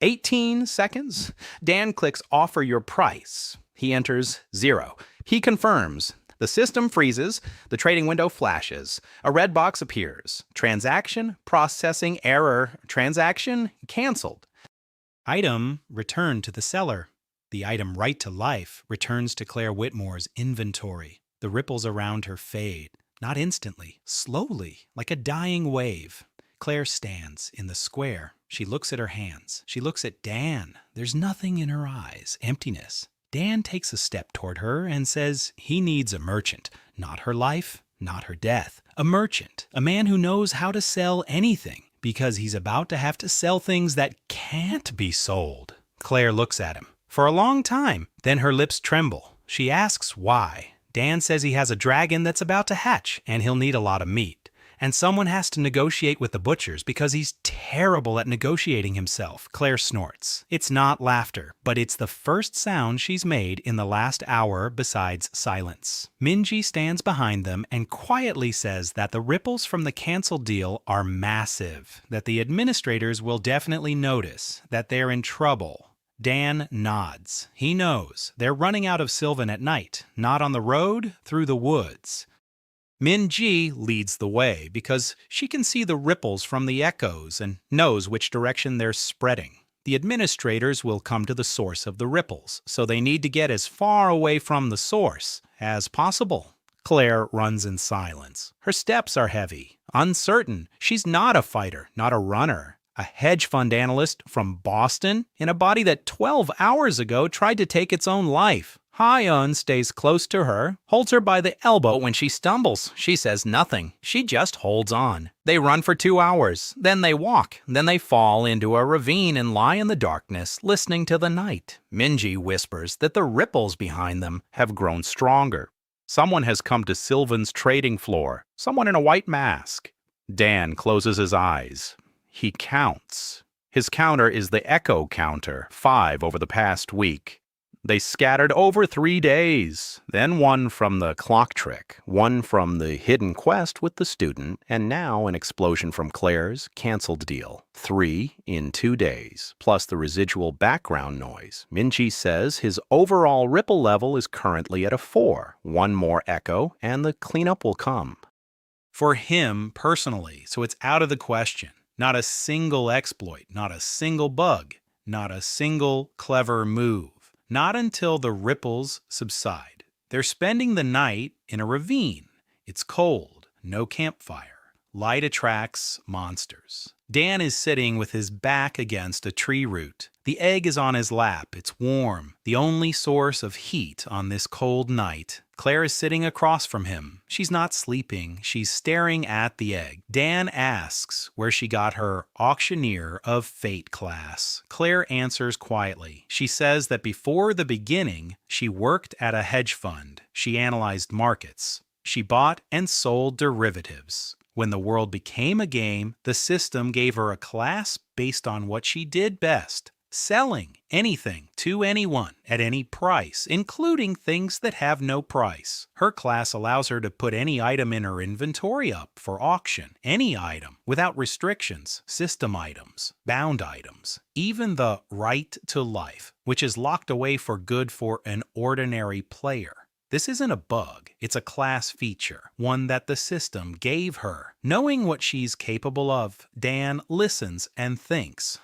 18 seconds. Dan clicks Offer Your Price. He enters 0. He confirms. The system freezes. The trading window flashes. A red box appears. Transaction processing error. Transaction canceled. Item returned to the seller. The item Right to Life returns to Claire Whitmore's inventory. The ripples around her fade, not instantly, slowly, like a dying wave. Claire stands in the square. She looks at her hands. She looks at Dan. There's nothing in her eyes, emptiness. Dan takes a step toward her and says he needs a merchant, not her life, not her death. A merchant, a man who knows how to sell anything, because he's about to have to sell things that can't be sold. Claire looks at him. For a long time, then her lips tremble. She asks why. Dan says he has a dragon that's about to hatch, and he'll need a lot of meat. And someone has to negotiate with the butchers because he's terrible at negotiating himself. Claire snorts. It's not laughter, but it's the first sound she's made in the last hour besides silence. Minji stands behind them and quietly says that the ripples from the canceled deal are massive, that the administrators will definitely notice, that they're in trouble. Dan nods. He knows. They're running out of Sylvan at night, not on the road, through the woods. Min-ji leads the way because she can see the ripples from the echoes and knows which direction they're spreading. The administrators will come to the source of the ripples, so they need to get as far away from the source as possible. Claire runs in silence. Her steps are heavy, uncertain. She's not a fighter, not a runner. A hedge fund analyst from Boston in a body that 12 hours ago tried to take its own life. Ha-yeon stays close to her, holds her by the elbow when she stumbles. She says nothing. She just holds on. They run for 2 hours. Then they walk. Then they fall into a ravine and lie in the darkness, listening to the night. Minji whispers that the ripples behind them have grown stronger. Someone has come to Sylvan's trading floor. Someone in a white mask. Dan closes his eyes. He counts. His counter is the echo counter, 5 over the past week. They scattered over 3 days, then 1 from the clock trick, 1 from the hidden quest with the student, and now an explosion from Claire's canceled deal. 3 in 2 days, plus the residual background noise. Minji says his overall ripple level is currently at a 4. 1 more echo, and the cleanup will come. For him personally, so it's out of the question. Not a single exploit, not a single bug, not a single clever move. Not until the ripples subside. They're spending the night in a ravine. It's cold, no campfire. Light attracts monsters. Dan is sitting with his back against a tree root. The egg is on his lap. It's warm, the only source of heat on this cold night. Claire is sitting across from him. She's not sleeping. She's staring at the egg. Dan asks where she got her Auctioneer of Fate class. Claire answers quietly. She says that before the beginning, she worked at a hedge fund. She analyzed markets. She bought and sold derivatives. When the world became a game, the system gave her a class based on what she did best. Selling anything to anyone at any price, including things that have no price. Her class allows her to put any item in her inventory up for auction, any item, without restrictions, system items, bound items, even the right to life, which is locked away for good for an ordinary player. This isn't a bug, it's a class feature, one that the system gave her. Knowing what she's capable of, Dan listens and thinks.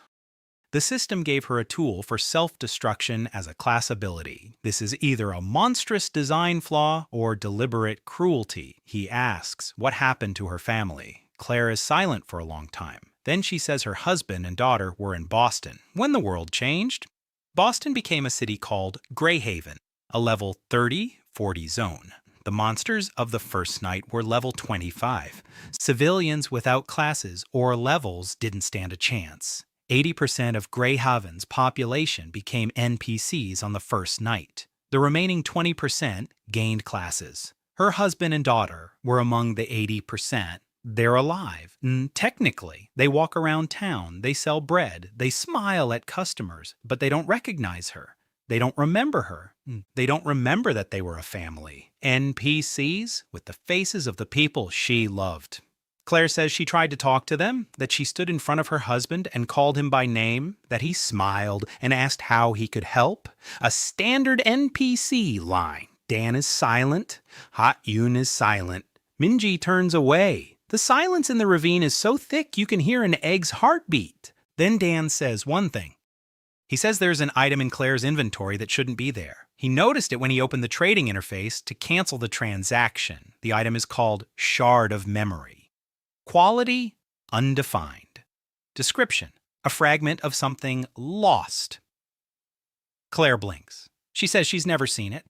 The system gave her a tool for self-destruction as a class ability. This is either a monstrous design flaw or deliberate cruelty. He asks what happened to her family. Claire is silent for a long time. Then she says her husband and daughter were in Boston. When the world changed, Boston became a city called Greyhaven, a level 30-40 zone. The monsters of the first night were level 25. Civilians without classes or levels didn't stand a chance. 80% of Greyhaven's population became NPCs on the first night. The remaining 20% gained classes. Her husband and daughter were among the 80%. They're alive. Technically, they walk around town, they sell bread, they smile at customers, but they don't recognize her. They don't remember her. They don't remember that they were a family. NPCs with the faces of the people she loved. Claire says she tried to talk to them, that she stood in front of her husband and called him by name, that he smiled and asked how he could help. A standard NPC line. Dan is silent. Hot Yoon is silent. Minji turns away. The silence in the ravine is so thick you can hear an egg's heartbeat. Then Dan says one thing. He says there's an item in Claire's inventory that shouldn't be there. He noticed it when he opened the trading interface to cancel the transaction. The item is called Shard of Memory. Quality, undefined. Description, a fragment of something lost. Claire blinks. She says she's never seen it.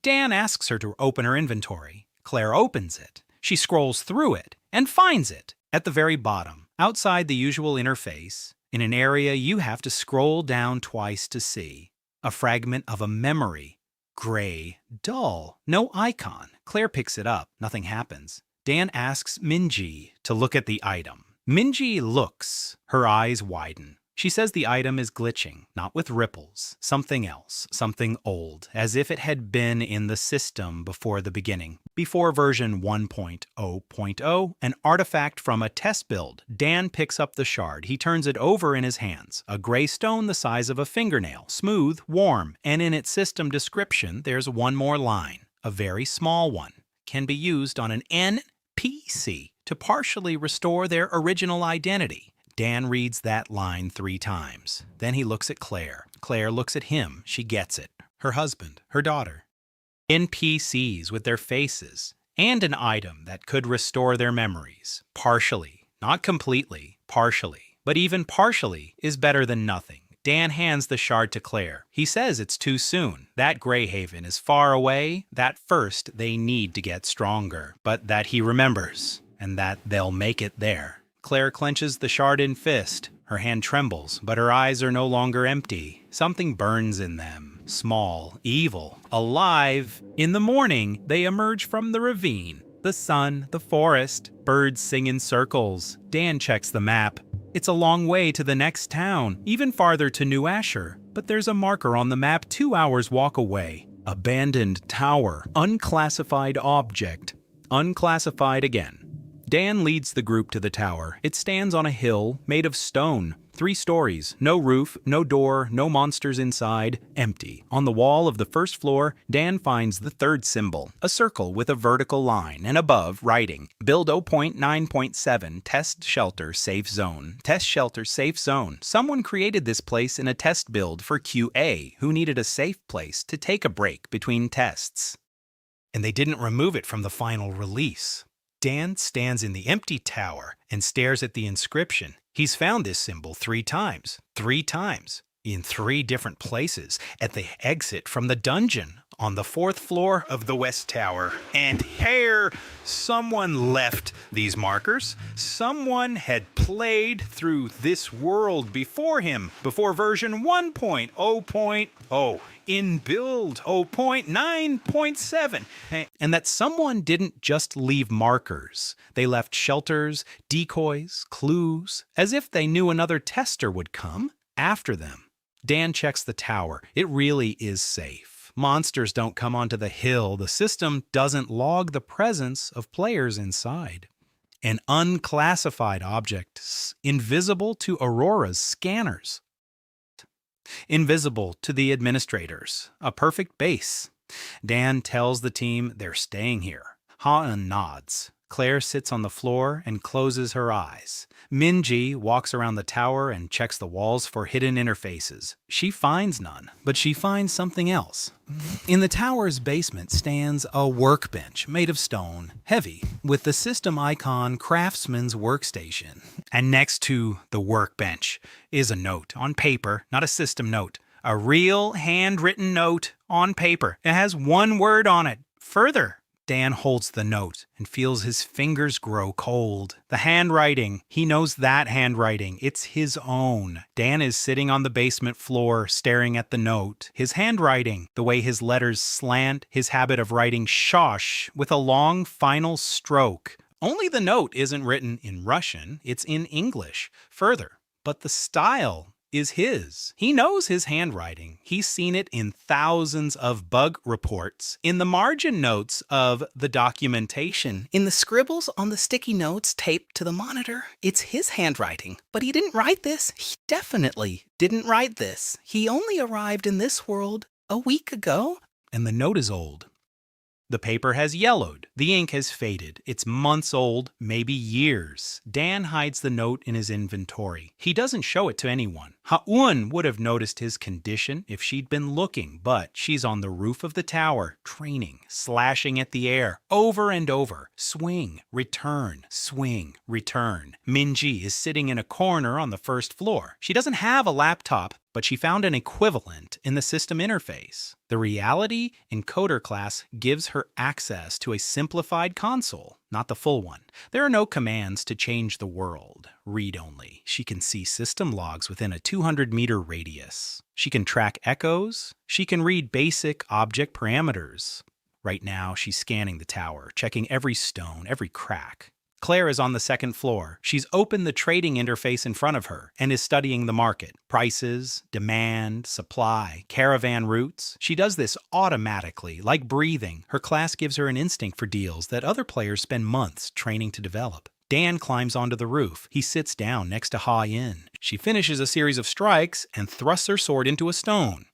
Dan asks her to open her inventory. Claire opens it. She scrolls through it and finds it at the very bottom, outside the usual interface, in an area you have to scroll down twice to see. A fragment of a memory. Gray, dull, no icon. Claire picks it up. Nothing happens. Dan asks Minji to look at the item. Minji looks. Her eyes widen. She says the item is glitching, not with ripples. Something else, something old, as if it had been in the system before the beginning. Before version 1.0.0, an artifact from a test build. Dan picks up the shard. He turns it over in his hands. A gray stone the size of a fingernail, smooth, warm, and in its system description, there's one more line, a very small one. Can be used on an NPC to partially restore their original identity. Dan reads that line 3 times. Then he looks at Claire. Claire looks at him. She gets it. Her husband, her daughter. NPCs with their faces, and an item that could restore their memories. Partially. Not completely. Partially. But even partially is better than nothing. Dan hands the shard to Claire. He says it's too soon. That Greyhaven is far away, that first they need to get stronger. But that he remembers, and that they'll make it there. Claire clenches the shard in fist. Her hand trembles, but her eyes are no longer empty. Something burns in them. Small, evil, alive. In the morning, they emerge from the ravine. The sun, the forest, birds sing in circles. Dan checks the map. It's a long way to the next town, even farther to New Asher. But there's a marker on the map 2 hours walk away. Abandoned tower, unclassified object. Unclassified again. Dan leads the group to the tower. It stands on a hill made of stone. 3 stories, no roof, no door, no monsters inside, empty. On the wall of the first floor, Dan finds the 3rd symbol, a circle with a vertical line, and above, writing, Build 0.9.7, Test Shelter Safe Zone. Test Shelter Safe Zone. Someone created this place in a test build for QA, who needed a safe place to take a break between tests. And they didn't remove it from the final release. Dan stands in the empty tower and stares at the inscription. He's found this symbol 3 times. 3 times. in 3 different places at the exit from the dungeon on the 4th floor of the West Tower. And here, someone left these markers. Someone had played through this world before him, before version 1.0.0, in build 0.9.7. And that someone didn't just leave markers. They left shelters, decoys, clues, as if they knew another tester would come after them. Dan checks the tower. It really is safe. Monsters don't come onto the hill. The system doesn't log the presence of players inside. An unclassified object, invisible to Aurora's scanners. Invisible to the administrators. A perfect base. Dan tells the team they're staying here. Ha-eun nods. Claire sits on the floor and closes her eyes. Minji walks around the tower and checks the walls for hidden interfaces. She finds none, but she finds something else. In the tower's basement stands a workbench made of stone, heavy, with the system icon Craftsman's Workstation. And next to the workbench is a note on paper, not a system note. A real handwritten note on paper. It has one word on it. Further. Dan holds the note and feels his fingers grow cold. The handwriting, he knows that handwriting. It's his own. Dan is sitting on the basement floor staring at the note. His handwriting, the way his letters slant, his habit of writing shosh with a long final stroke. Only the note isn't written in Russian, it's in English. Further, but the style is his. He knows his handwriting. He's seen it in thousands of bug reports, in the margin notes of the documentation, in the scribbles on the sticky notes taped to the monitor. It's his handwriting. But he didn't write this. He definitely didn't write this. He only arrived in this world a week ago. And the note is old. The paper has yellowed. The ink has faded. It's months old, maybe years. Dan hides the note in his inventory. He doesn't show it to anyone. Ha-eun would have noticed his condition if she'd been looking, but she's on the roof of the tower, training, slashing at the air, over and over. Swing, return, swing, return. Minji is sitting in a corner on the 1st floor. She doesn't have a laptop, but she found an equivalent in the system interface. The Reality Encoder class gives her access to a simplified console, not the full one. There are no commands to change the world. Read only. She can see system logs within a 200-meter radius. She can track echoes. She can read basic object parameters. Right now, she's scanning the tower, checking every stone, every crack. Claire is on the 2nd floor. She's opened the trading interface in front of her and is studying the market. Prices, demand, supply, caravan routes. She does this automatically, like breathing. Her class gives her an instinct for deals that other players spend months training to develop. Dan climbs onto the roof. He sits down next to Ha-eun. She finishes a series of strikes and thrusts her sword into a stone.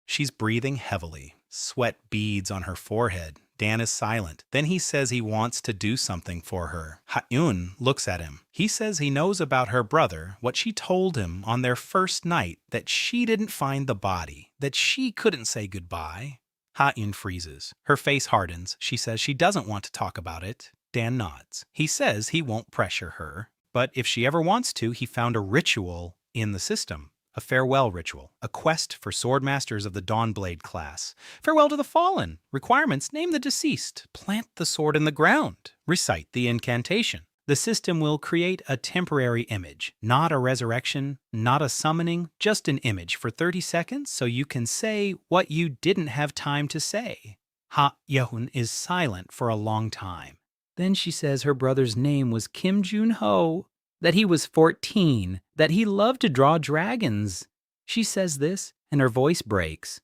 She's breathing heavily. Sweat beads on her forehead. Dan is silent. Then he says he wants to do something for her. Ha-eun looks at him. He says he knows about her brother, what she told him on their first night, that she didn't find the body, that she couldn't say goodbye. Ha-eun freezes. Her face hardens. She says she doesn't want to talk about it. Dan nods. He says he won't pressure her, but if she ever wants to, he found a ritual in the system. A farewell ritual, a quest for swordmasters of the Dawnblade class. Farewell to the fallen. Requirements: name the deceased. Plant the sword in the ground. Recite the incantation. The system will create a temporary image, not a resurrection, not a summoning, just an image for 30 seconds so you can say what you didn't have time to say. Ha-eun is silent for a long time. Then she says her brother's name was Kim Jun-ho. That he was 14, that he loved to draw dragons. She says this, and her voice breaks.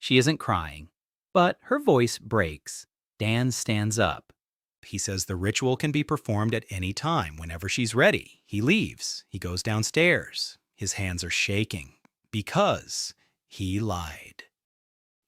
She isn't crying, but her voice breaks. Dan stands up. He says the ritual can be performed at any time, whenever she's ready. He leaves. He goes downstairs. His hands are shaking, because he lied.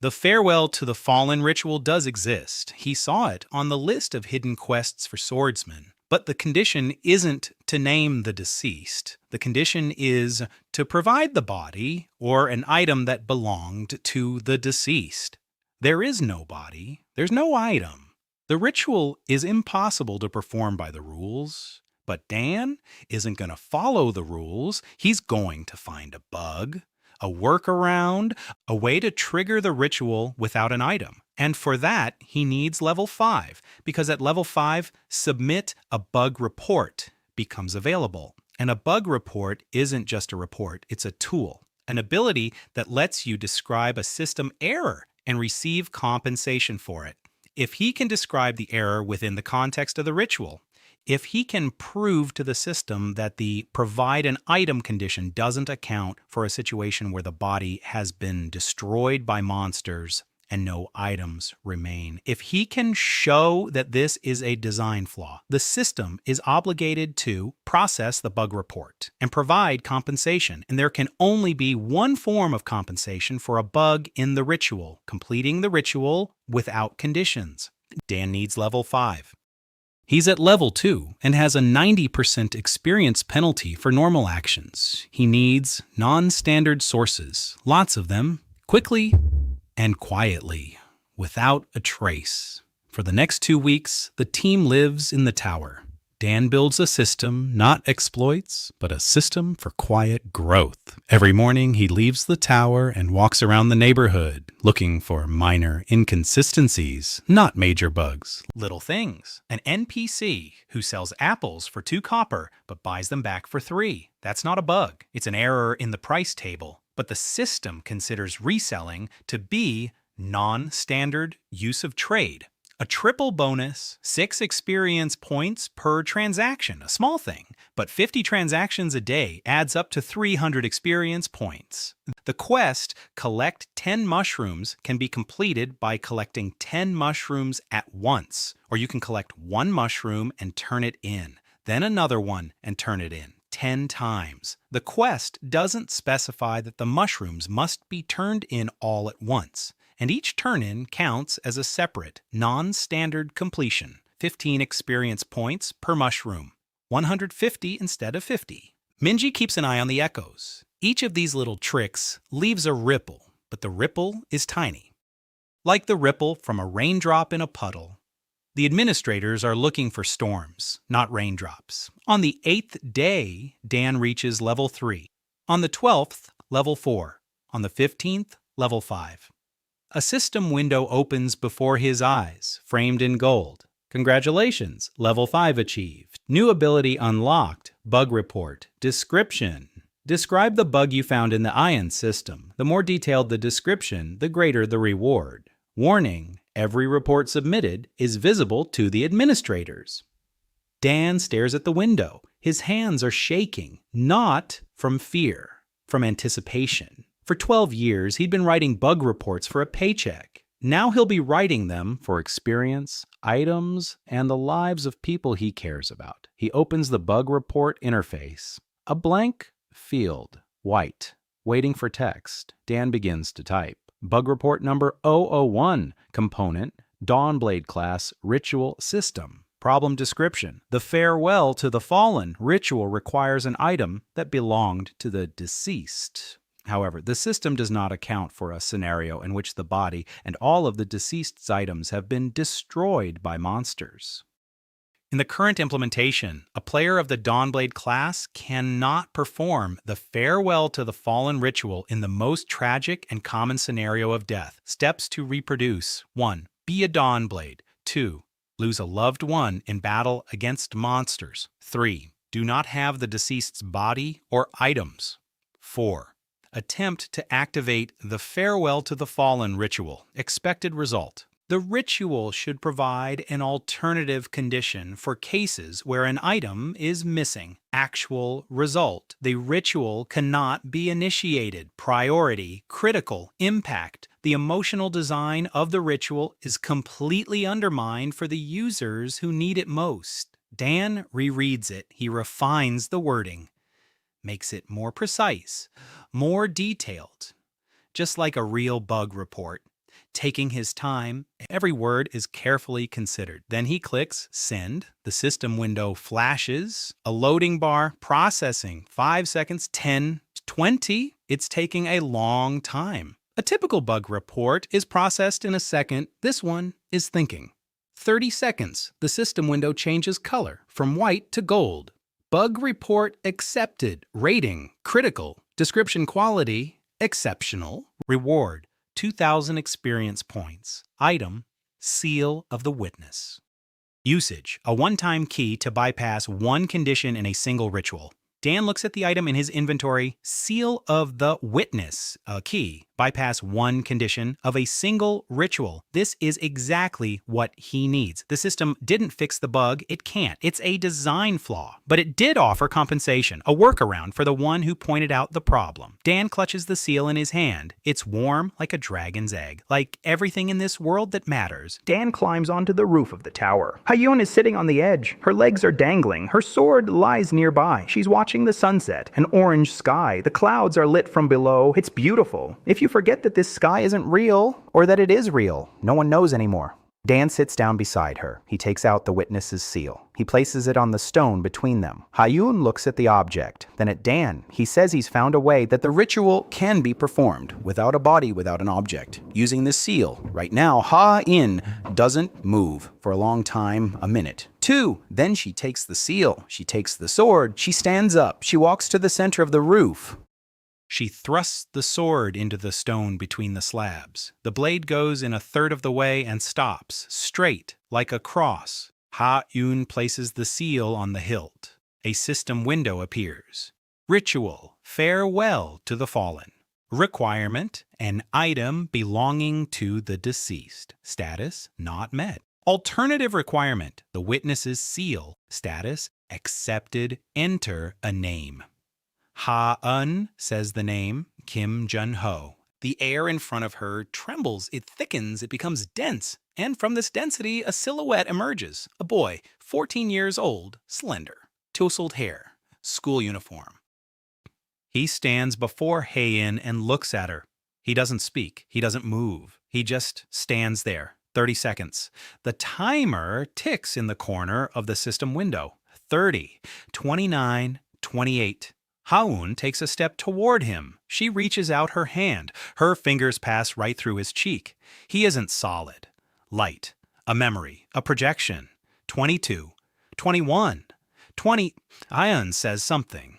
The farewell to the fallen ritual does exist. He saw it on the list of hidden quests for swordsmen. But the condition isn't to name the deceased. The condition is to provide the body or an item that belonged to the deceased. There is no body. There's no item. The ritual is impossible to perform by the rules. But Dan isn't going to follow the rules. He's going to find a bug a workaround, a way to trigger the ritual without an item. And for that, he needs level 5, because at level 5, submit a bug report becomes available. And a bug report isn't just a report, it's a tool, an ability that lets you describe a system error and receive compensation for it. If he can describe the error within the context of the ritual, if he can prove to the system that the provide an item condition doesn't account for a situation where the body has been destroyed by monsters and no items remain. If he can show that this is a design flaw, the system is obligated to process the bug report and provide compensation. And there can only be one form of compensation for a bug in the ritual, completing the ritual without conditions. Dan needs level 5. He's at level 2 and has a 90% experience penalty for normal actions. He needs non-standard sources, lots of them, quickly and quietly, without a trace. For the next 2 weeks, the team lives in the tower. Dan builds a system, not exploits, but a system for quiet growth. Every morning, he leaves the tower and walks around the neighborhood, looking for minor inconsistencies, not major bugs. Little things. An NPC who sells apples for 2 copper, but buys them back for 3. That's not a bug. It's an error in the price table. But the system considers reselling to be non-standard use of trade. A triple bonus, 6 experience points per transaction, a small thing, but 50 transactions a day adds up to 300 experience points. The quest, collect 10 mushrooms, can be completed by collecting 10 mushrooms at once, or you can collect 1 mushroom and turn it in, then another one and turn it in. 10 times. The quest doesn't specify that the mushrooms must be turned in all at once, and each turn-in counts as a separate, non-standard completion. 15 experience points per mushroom, 150 instead of 50. Minji keeps an eye on the echoes. Each of these little tricks leaves a ripple, but the ripple is tiny. Like the ripple from a raindrop in a puddle, the administrators are looking for storms, not raindrops. On the 8th day, Dan reaches level 3. On the 12th, level 4. On the 15th, level 5. A system window opens before his eyes, framed in gold. Congratulations, level 5 achieved. New ability unlocked, bug report, description. Describe the bug you found in the ion system. The more detailed the description, the greater the reward. Warning, every report submitted is visible to the administrators. Dan stares at the window. His hands are shaking, not from fear, from anticipation. For 12 years, he'd been writing bug reports for a paycheck. Now he'll be writing them for experience, items, and the lives of people he cares about. He opens the bug report interface. A blank field, white, waiting for text. Dan begins to type. Bug report number 001, component, Dawnblade class, ritual system. Problem description. The farewell to the fallen ritual requires an item that belonged to the deceased. However, the system does not account for a scenario in which the body and all of the deceased's items have been destroyed by monsters. In the current implementation, a player of the Dawnblade class cannot perform the farewell to the fallen ritual in the most tragic and common scenario of death. Steps to reproduce. 1. Be a Dawnblade. 2. Lose a loved one in battle against monsters. 3. Do not have the deceased's body or items. 4. Attempt to activate the farewell to the fallen ritual. Expected result. The ritual should provide an alternative condition for cases where an item is missing. Actual result. The ritual cannot be initiated. Priority. Critical. Impact. The emotional design of the ritual is completely undermined for the users who need it most. Dan rereads it. He refines the wording, makes it more precise, more detailed, just like a real bug report. Taking his time, every word is carefully considered. Then he clicks Send. The system window flashes. A loading bar, processing, 5 seconds, 10, 20. It's taking a long time. A typical bug report is processed in a second. This one is thinking. 30 seconds. The system window changes color from white to gold. Bug report accepted. Rating, critical. Description quality, Exceptional. Reward, 2,000 experience points. Item, Seal of the Witness. Usage, a one-time key to bypass one condition in a single ritual. Dan looks at the item in his inventory, Seal of the Witness, a key, bypass one condition of a single ritual. This is exactly what he needs. The system didn't fix the bug, it can't. It's a design flaw. But it did offer compensation, a workaround for the one who pointed out the problem. Dan clutches the seal in his hand. It's warm like a dragon's egg, like everything in this world that matters. Dan climbs onto the roof of the tower. Hayun is sitting on the edge. Her legs are dangling. Her sword lies nearby. She's watching the sunset, an orange sky. The clouds are lit from below. It's beautiful. If you forget that this sky isn't real, or that it is real, no one knows anymore. Dan sits down beside her. He takes out the witness's seal. He places it on the stone between them. Hayun looks at the object, then at Dan. He says he's found a way that the ritual can be performed without a body, without an object, using the seal. Right now, Ha-In doesn't move for a long time, a minute. 2. Then she takes the seal. She takes the sword. She stands up. She walks to the center of the roof. She thrusts the sword into the stone between the slabs. The blade goes in a third of the way and stops, straight, like a cross. Ha-Yun places the seal on the hilt. A system window appears. Ritual, farewell to the fallen. Requirement, an item belonging to the deceased. Status, not met. Alternative requirement, the witness's seal. Status, accepted. Enter a name. Ha-Un says the name, Kim Jun-ho. The air in front of her trembles, it thickens, it becomes dense, and from this density, a silhouette emerges. A boy, 14 years old, slender, tousled hair, school uniform. He stands before Hae-in and looks at her. He doesn't speak, he doesn't move, he just stands there. 30 seconds. The timer ticks in the corner of the system window. 30, 29, 28. Ha-Un takes a step toward him. She reaches out her hand. Her fingers pass right through his cheek. He isn't solid. Light. A memory. A projection. 22. 21. 20. Ha-Un says something.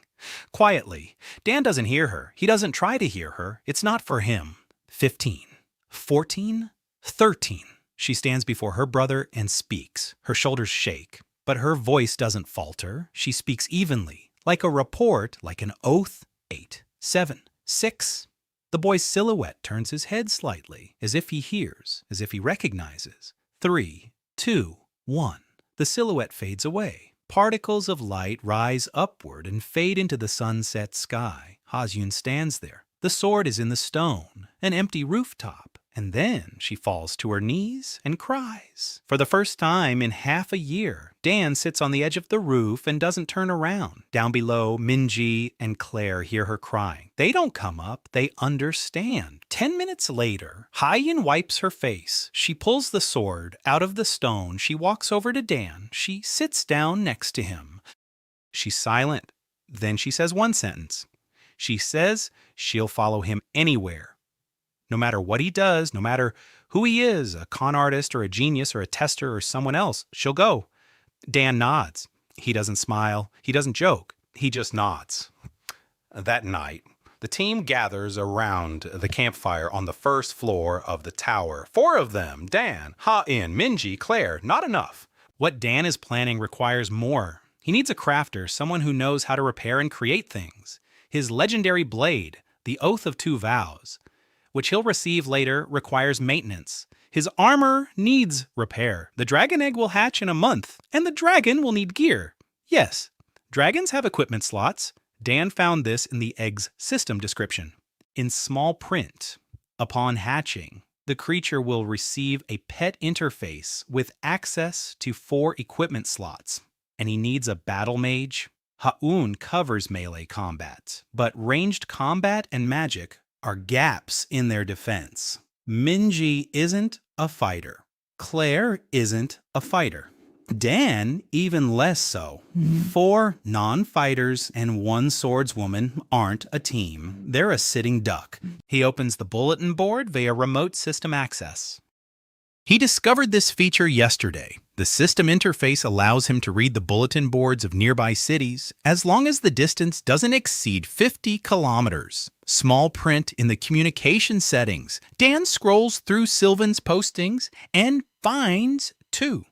Quietly. Dan doesn't hear her. He doesn't try to hear her. It's not for him. 15. 14. 13. She stands before her brother and speaks. Her shoulders shake. But her voice doesn't falter. She speaks evenly. Like a report, like an oath. 8, 7, 6. The boy's silhouette turns his head slightly, as if he hears, as if he recognizes. 3, 2, 1. The silhouette fades away. Particles of light rise upward and fade into the sunset sky. Ha-Yun stands there. The sword is in the stone, an empty rooftop. And then she falls to her knees and cries. For the first time in half a year, Dan sits on the edge of the roof and doesn't turn around. Down below, Minji and Claire hear her crying. They don't come up, they understand. 10 minutes later, Ha-Yun wipes her face. She pulls the sword out of the stone. She walks over to Dan. She sits down next to him. She's silent. Then she says one sentence. She says she'll follow him anywhere. No matter what he does, no matter who he is, a con artist or a genius or a tester or someone else, she'll go. Dan nods. He doesn't smile. He doesn't joke. He just nods. That night, the team gathers around the campfire on the first floor of the tower. 4 of them, Dan, Ha-In, Minji, Claire, not enough. What Dan is planning requires more. He needs a crafter, someone who knows how to repair and create things. His legendary blade, the Oath of Two Vows, which he'll receive later, requires maintenance. His armor needs repair. The dragon egg will hatch in a month, and the dragon will need gear. Yes, dragons have equipment slots. Dan found this in the egg's system description. In small print, upon hatching, the creature will receive a pet interface with access to 4 equipment slots, and he needs a battle mage. Ha-Un covers melee combat, but ranged combat and magic are gaps in their defense. Minji isn't a fighter. Claire isn't a fighter. Dan, even less so. 4 non-fighters and 1 swordswoman aren't a team. They're a sitting duck. He opens the bulletin board via remote system access. He discovered this feature yesterday. The system interface allows him to read the bulletin boards of nearby cities as long as the distance doesn't exceed 50 kilometers. Small print in the communication settings. Dan scrolls through Sylvan's postings and finds two.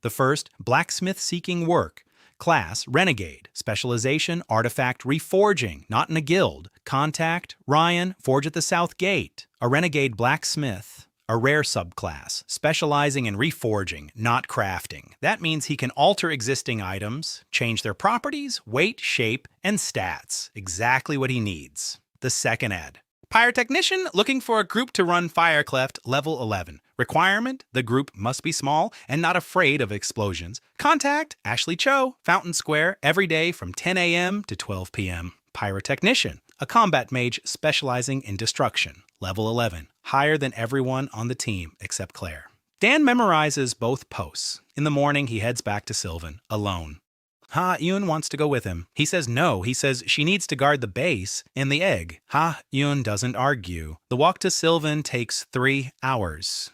The first, blacksmith seeking work. Class, Renegade. Specialization, Artifact Reforging, not in a guild. Contact, Ryan, Forge at the South Gate. A Renegade Blacksmith. A rare subclass, specializing in reforging, not crafting. That means he can alter existing items, change their properties, weight, shape, and stats. Exactly what he needs. The second ad. Pyrotechnician looking for a group to run Firecleft, level 11. Requirement, the group must be small and not afraid of explosions. Contact, Ashley Cho, Fountain Square, every day from 10 a.m. to 12 p.m. Pyrotechnician, a combat mage specializing in destruction. Level 11, higher than everyone on the team except Claire. Dan memorizes both posts. In the morning, he heads back to Sylvan, alone. Ha-Yun wants to go with him. He says no. He says she needs to guard the base and the egg. Ha-Yun doesn't argue. The walk to Sylvan takes 3 hours.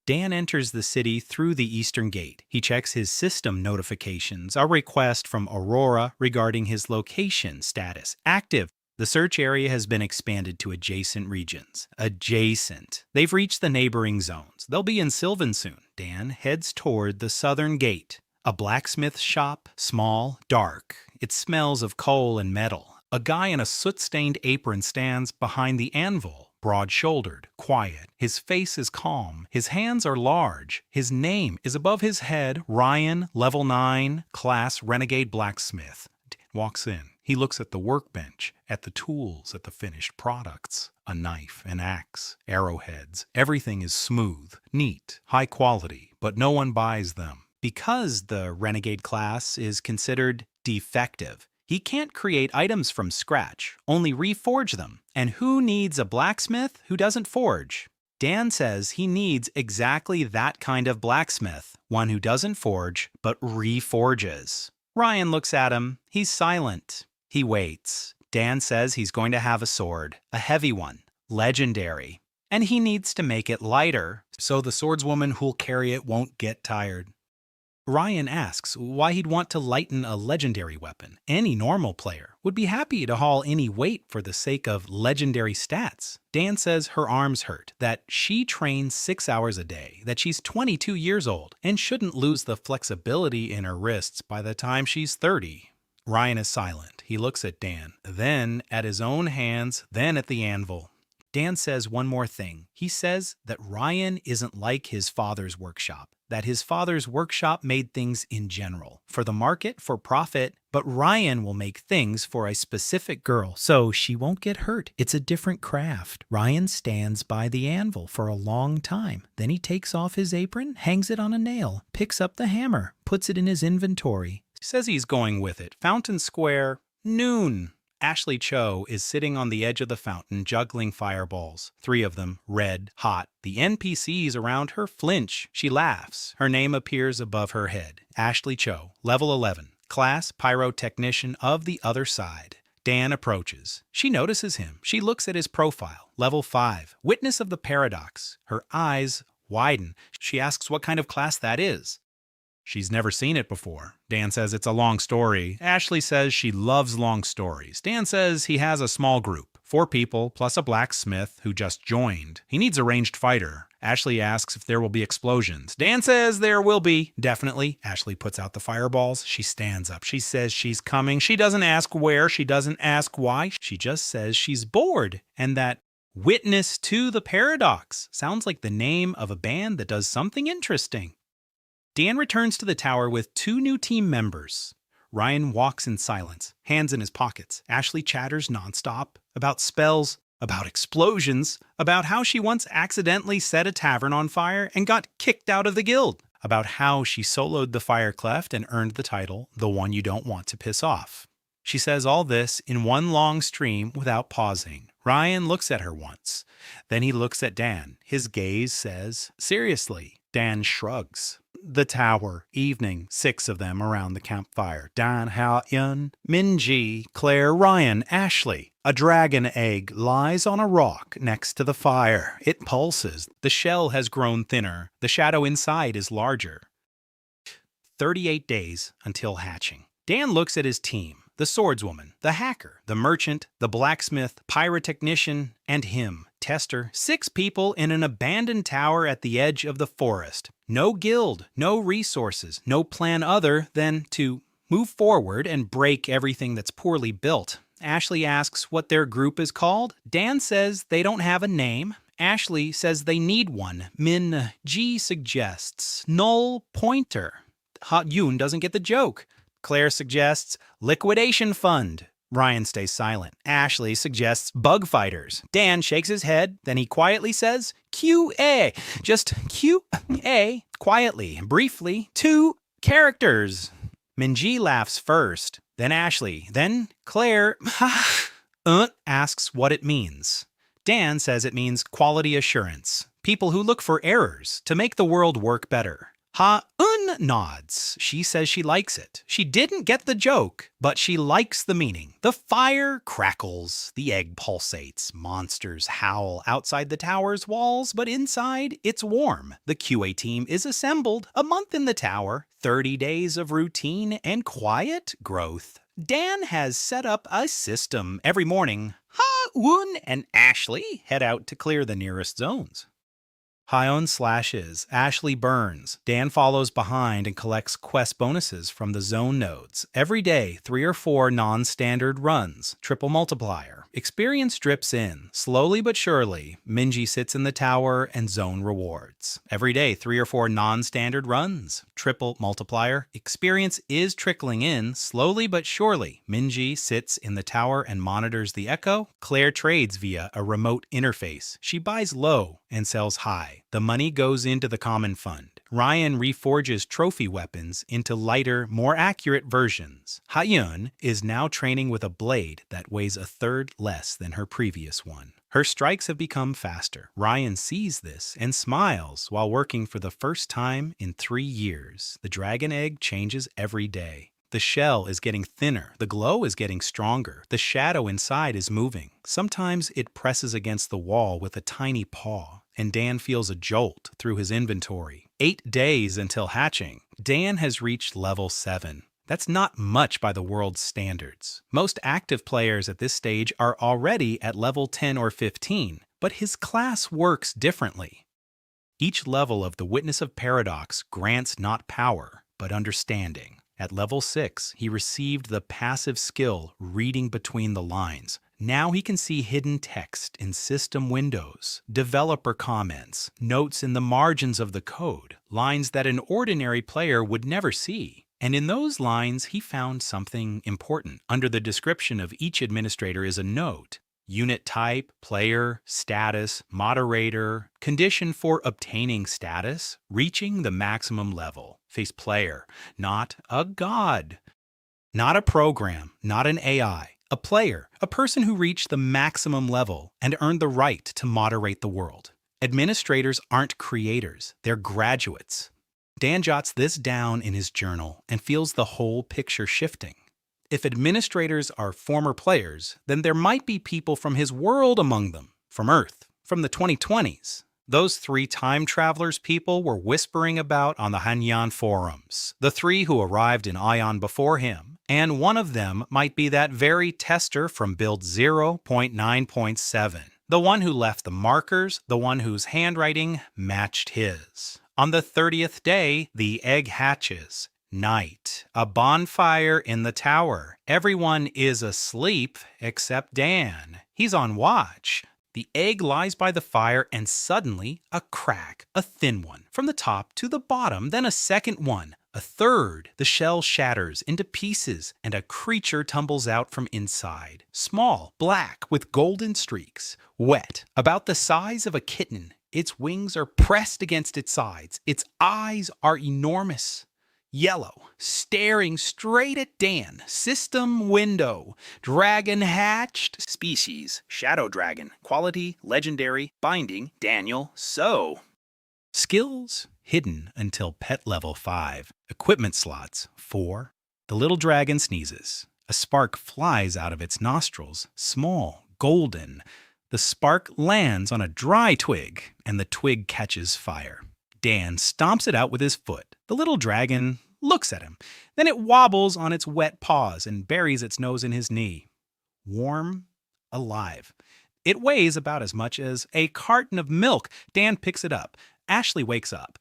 Dan enters the city through the eastern gate. He checks his system notifications. A request from Aurora regarding his location status. Active. The search area has been expanded to adjacent regions. Adjacent. They've reached the neighboring zones. They'll be in Sylvan soon. Dan heads toward the southern gate. A blacksmith shop, small, dark. It smells of coal and metal. A guy in a soot-stained apron stands behind the anvil, broad-shouldered, quiet. His face is calm. His hands are large. His name is above his head, Ryan, level 9, class Renegade Blacksmith. Dan walks in. He looks at the workbench, at the tools, at the finished products. A knife, an axe, arrowheads. Everything is smooth, neat, high quality, but no one buys them. Because the Renegade class is considered defective, he can't create items from scratch, only reforge them. And who needs a blacksmith who doesn't forge? Dan says he needs exactly that kind of blacksmith, one who doesn't forge, but reforges. Ryan looks at him. He's silent. He waits. Dan says he's going to have a sword, a heavy one, legendary. And he needs to make it lighter, so the swordswoman who'll carry it won't get tired. Ryan asks why he'd want to lighten a legendary weapon. Any normal player would be happy to haul any weight for the sake of legendary stats. Dan says her arms hurt, that she trains 6 hours a day, that she's 22 years old, and shouldn't lose the flexibility in her wrists by the time she's 30. Ryan is silent. He looks at Dan, then at his own hands, then at the anvil. Dan says one more thing. He says that Ryan isn't like his father's workshop, that his father's workshop made things in general, for the market, for profit, but Ryan will make things for a specific girl, so she won't get hurt. It's a different craft. Ryan stands by the anvil for a long time. Then he takes off his apron, hangs it on a nail, picks up the hammer, puts it in his inventory. Says he's going with it. Fountain Square, noon. Ashley Cho is sitting on the edge of the fountain juggling fireballs. 3 of them, red, hot. The NPCs around her flinch. She laughs. Her name appears above her head. Ashley Cho, level 11. Class Pyrotechnician of the Other Side. Dan approaches. She notices him. She looks at his profile. Level 5. Witness of the Paradox. Her eyes widen. She asks what kind of class that is. She's never seen it before. Dan says it's a long story. Ashley says she loves long stories. Dan says he has a small group, 4 people plus a blacksmith who just joined. He needs a ranged fighter. Ashley asks if there will be explosions. Dan says there will be. Definitely. Ashley puts out the fireballs. She stands up. She says she's coming. She doesn't ask where. She doesn't ask why. She just says she's bored and that Witness to the Paradox sounds like the name of a band that does something interesting. Dan returns to the tower with 2 new team members. Ryan walks in silence, hands in his pockets. Ashley chatters nonstop about spells, about explosions, about how she once accidentally set a tavern on fire and got kicked out of the guild, about how she soloed the Firecleft and earned the title, the one you don't want to piss off. She says all this in one long stream without pausing. Ryan looks at her once. Then he looks at Dan. His gaze says, seriously. Dan shrugs. The tower. Evening. 6 of them around the campfire. Dan, Ha-yun, Minji, Claire, Ryan, Ashley. A dragon egg lies on a rock next to the fire. It pulses. The shell has grown thinner. The shadow inside is larger. 38 days until hatching. Dan looks at his team. The swordswoman, the hacker, the merchant, the blacksmith, pyrotechnician, and him, Tester. 6 people in an abandoned tower at the edge of the forest. No guild, no resources, no plan other than to move forward and break everything that's poorly built. Ashley asks what their group is called. Dan says they don't have a name. Ashley says they need one. Min Ji suggests Null Pointer. Ha-yun doesn't get the joke. Claire suggests Liquidation Fund. Ryan stays silent. Ashley suggests Bug Fighters. Dan shakes his head, then he quietly says QA. Just QA, quietly, briefly. 2 characters. Minji laughs first, then Ashley, then Claire asks what it means. Dan says it means quality assurance. People who look for errors to make the world work better. Ha-un nods. She says she likes it. She didn't get the joke, but she likes the meaning. The fire crackles. The egg pulsates. Monsters howl outside the tower's walls, but inside, it's warm. The QA team is assembled. A month in the tower. 30 days of routine and quiet growth. Dan has set up a system. Every morning, Ha-un and Ashley head out to clear the nearest zones. Ha-yun slashes, Ashley burns. Dan follows behind and collects quest bonuses from the zone nodes. Every day, 3 or 4 non-standard runs, triple multiplier. Experience drips in. Slowly but surely, Minji sits in the tower and zone rewards. Every day, 3 or 4 non-standard runs, triple multiplier. Experience is trickling in. Slowly but surely, Minji sits in the tower and monitors the echo. Claire trades via a remote interface. She buys low and sells high. The money goes into the common fund. Ryan reforges trophy weapons into lighter, more accurate versions. Ha-yun is now training with a blade that weighs a third less than her previous one. Her strikes have become faster. Ryan sees this and smiles while working for the first time in 3 years. The dragon egg changes every day. The shell is getting thinner, the glow is getting stronger, the shadow inside is moving. Sometimes it presses against the wall with a tiny paw, and Dan feels a jolt through his inventory. 8 days until hatching. Dan has reached level 7. That's not much by the world's standards. Most active players at this stage are already at level 10 or 15, but his class works differently. Each level of the Witness of Paradox grants not power, but understanding. At level 6, he received the passive skill Reading Between the Lines. Now he can see hidden text in system windows, developer comments, notes in the margins of the code, lines that an ordinary player would never see. And in those lines, he found something important. Under the description of each administrator is a note. Unit type, player, status, moderator, condition for obtaining status, reaching the maximum level. Face player, not a god. Not a program, not an AI. A player, a person who reached the maximum level and earned the right to moderate the world. Administrators aren't creators, they're graduates. Dan jots this down in his journal and feels the whole picture shifting. If administrators are former players, then there might be people from his world among them, from Earth, from the 2020s. Those 3 time travelers people were whispering about on the Hanyan forums, the 3 who arrived in Ion before him, and one of them might be that very tester from build 0.9.7, the one who left the markers, the one whose handwriting matched his. On the 30th day, the egg hatches. Night. A bonfire in the tower. Everyone is asleep except Dan. He's on watch. The egg lies by the fire and suddenly a crack, a thin one, from the top to the bottom, then a second one, a third. The shell shatters into pieces and a creature tumbles out from inside. Small, black, with golden streaks, wet, about the size of a kitten. Its wings are pressed against its sides. Its eyes are enormous. Yellow, staring straight at Dan. System window. Dragon hatched. Species, shadow dragon. Quality, legendary. Binding, Daniel, so. Skills, hidden until pet level 5. Equipment slots 4. The little dragon sneezes. A spark flies out of its nostrils, small, golden. The spark lands on a dry twig, and the twig catches fire. Dan stomps it out with his foot. The little dragon looks at him. Then it wobbles on its wet paws and buries its nose in his knee. Warm, alive. It weighs about as much as a carton of milk. Dan picks it up. Ashley wakes up.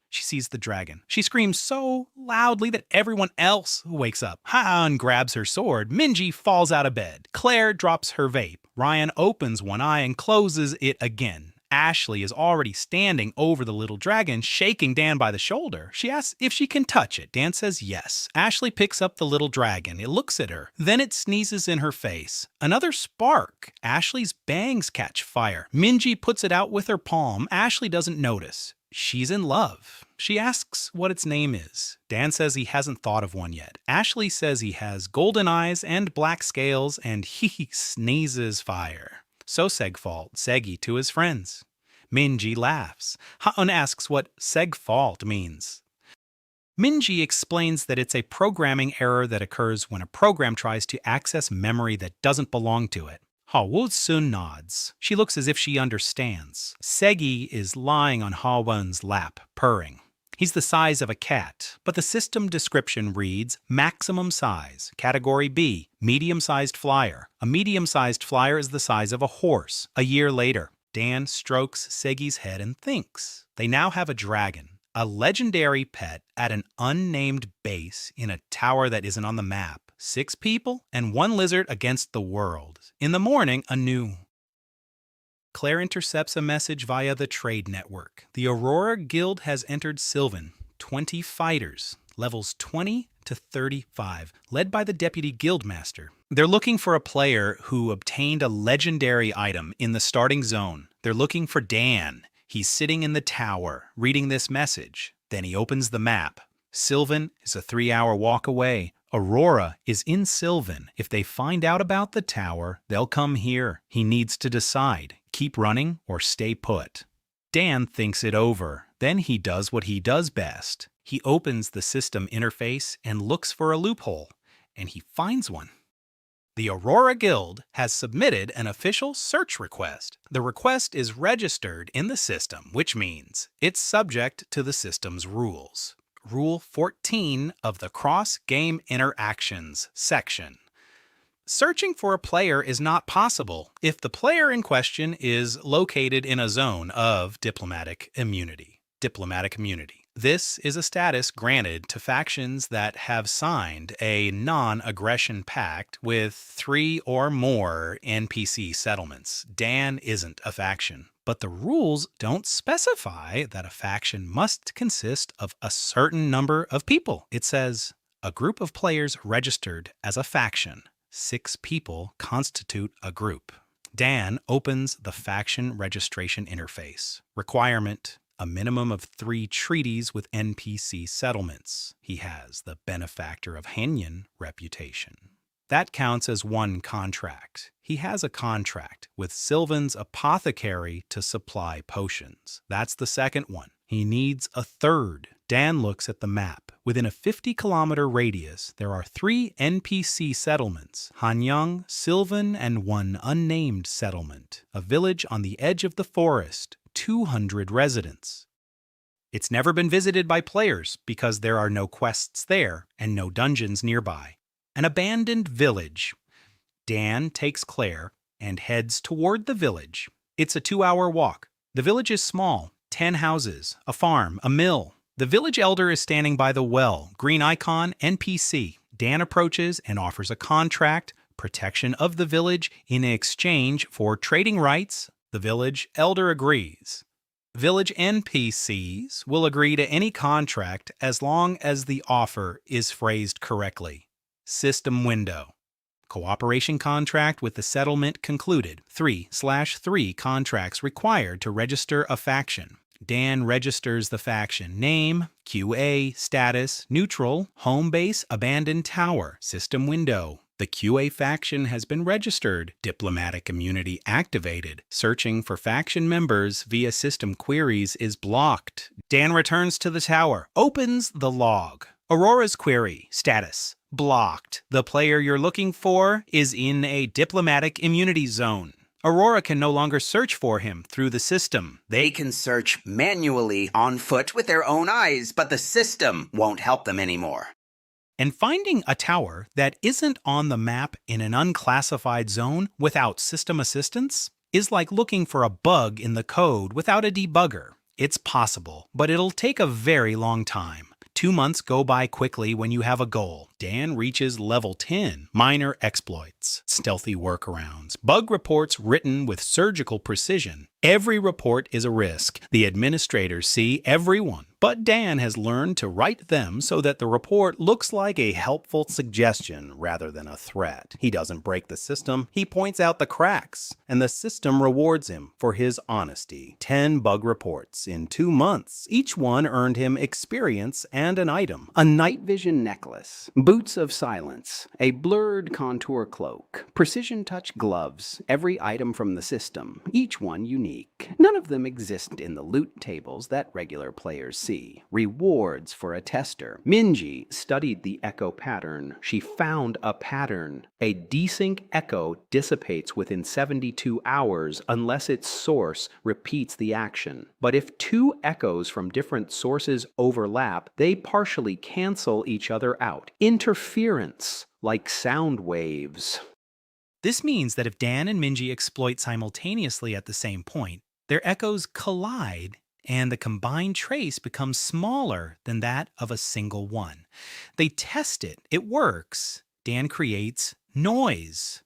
She sees the dragon. She screams so loudly that everyone else wakes up. Han grabs her sword. Minji falls out of bed. Claire drops her vape. Ryan opens one eye and closes it again. Ashley is already standing over the little dragon, shaking Dan by the shoulder. She asks if she can touch it. Dan says yes. Ashley picks up the little dragon. It looks at her. Then it sneezes in her face. Another spark. Ashley's bangs catch fire. Minji puts it out with her palm. Ashley doesn't notice. She's in love. She asks what its name is. Dan says he hasn't thought of one yet. Ashley says he has golden eyes and black scales, and he sneezes fire. So Segfault, Segi to his friends. Minji laughs. Han asks what Segfault means. Minji explains that it's a programming error that occurs when a program tries to access memory that doesn't belong to it. Ha-Woo-sun nods. She looks as if she understands. Segi is lying on Ha-Won's lap, purring. He's the size of a cat, but the system description reads maximum size, category B, medium-sized flyer. A medium-sized flyer is the size of a horse. A year later, Dan strokes Segi's head and thinks. They now have a dragon, a legendary pet at an unnamed base in a tower that isn't on the map. 6 people and 1 lizard against the world. In the morning, anew. Claire intercepts a message via the trade network. The Aurora Guild has entered Sylvan. 20 fighters, levels 20 to 35, led by the deputy guildmaster. They're looking for a player who obtained a legendary item in the starting zone. They're looking for Dan. He's sitting in the tower, reading this message. Then he opens the map. Sylvan is a 3-hour walk away. Aurora is in Sylvan. If they find out about the tower, they'll come here. He needs to decide, keep running or stay put. Dan thinks it over. Then he does what he does best. He opens the system interface and looks for a loophole, and he finds one. The Aurora Guild has submitted an official search request. The request is registered in the system, which means it's subject to the system's rules. Rule 14 of the Cross-Game Interactions section. Searching for a player is not possible if the player in question is located in a zone of diplomatic immunity. Diplomatic immunity. This is a status granted to factions that have signed a non-aggression pact with 3 or more NPC settlements. Dan isn't a faction. But the rules don't specify that a faction must consist of a certain number of people. It says, a group of players registered as a faction. 6 people constitute a group. Dan opens the faction registration interface. Requirement, a minimum of 3 treaties with NPC settlements. He has the benefactor of Henyon reputation. That counts as 1 contract. He has a contract with Sylvan's apothecary to supply potions. That's the second one. He needs a 3rd. Dan looks at the map. Within a 50-kilometer radius, there are 3 NPC settlements, Hanyang, Sylvan, and 1 unnamed settlement. A village on the edge of the forest, 200 residents. It's never been visited by players because there are no quests there and no dungeons nearby. An abandoned village. Dan takes Claire and heads toward the village. It's a 2-hour walk. The village is small, 10 houses, a farm, a mill. The village elder is standing by the well, green icon, NPC. Dan approaches and offers a contract, protection of the village in exchange for trading rights. The village elder agrees. Village NPCs will agree to any contract as long as the offer is phrased correctly. System window. Cooperation contract with the settlement concluded. 3/3 contracts required to register a faction. Dan registers the faction name, QA, status, neutral, home base, abandoned tower, system window. The QA faction has been registered, diplomatic immunity activated. Searching for faction members via system queries is blocked. Dan returns to the tower, opens the log. Aurora's query, status, blocked. The player you're looking for is in a diplomatic immunity zone. Aurora can no longer search for him through the system. They can search manually on foot with their own eyes, but the system won't help them anymore. And finding a tower that isn't on the map in an unclassified zone without system assistance is like looking for a bug in the code without a debugger. It's possible, but it'll take a very long time. 2 months go by quickly when you have a goal. Dan reaches level 10, minor exploits, stealthy workarounds, bug reports written with surgical precision. Every report is a risk. The administrators see everyone, but Dan has learned to write them so that the report looks like a helpful suggestion rather than a threat. He doesn't break the system, he points out the cracks, and the system rewards him for his honesty. 10 bug reports in 2 months. Each one earned him experience and an item. A night vision necklace, boots of silence, a blurred contour cloak, precision touch gloves, every item from the system, each one unique. None of them exist in the loot tables that regular players see. Rewards for a tester. Minji studied the echo pattern. She found a pattern. A desync echo dissipates within 72 hours unless its source repeats the action. But if 2 echoes from different sources overlap, they partially cancel each other out. Interference, like sound waves. This means that if Dan and Minji exploit simultaneously at the same point, their echoes collide and the combined trace becomes smaller than that of a single one. They test it. It works. Dan creates noise.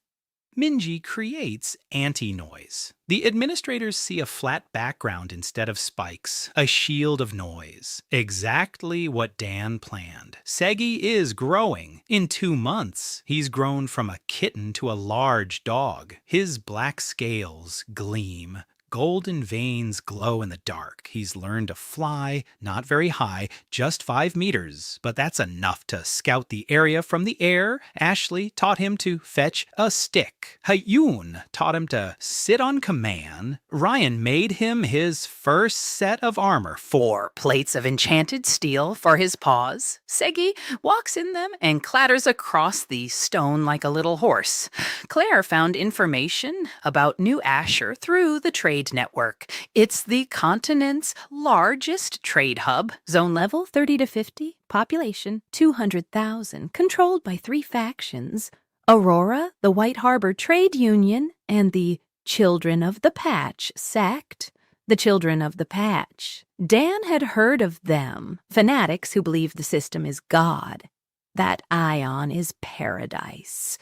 Minji creates anti-noise. The administrators see a flat background instead of spikes, a shield of noise. Exactly what Dan planned. Segi is growing. In 2 months, he's grown from a kitten to a large dog. His black scales gleam. Golden veins glow in the dark. He's learned to fly, not very high, just 5 meters, but that's enough to scout the area from the air. Ashley taught him to fetch a stick. Hayun taught him to sit on command. Ryan made him his first set of armor. 4 plates of enchanted steel for his paws. Segi walks in them and clatters across the stone like a little horse. Claire found information about New Asher through the trade network. It's the continent's largest trade hub. Zone level 30 to 50, population 200,000, controlled by 3 factions: Aurora, the White Harbor Trade Union, and the Children of the Patch sect. The Children of the Patch. Dan had heard of them, fanatics who believe the system is God. That ion is paradise.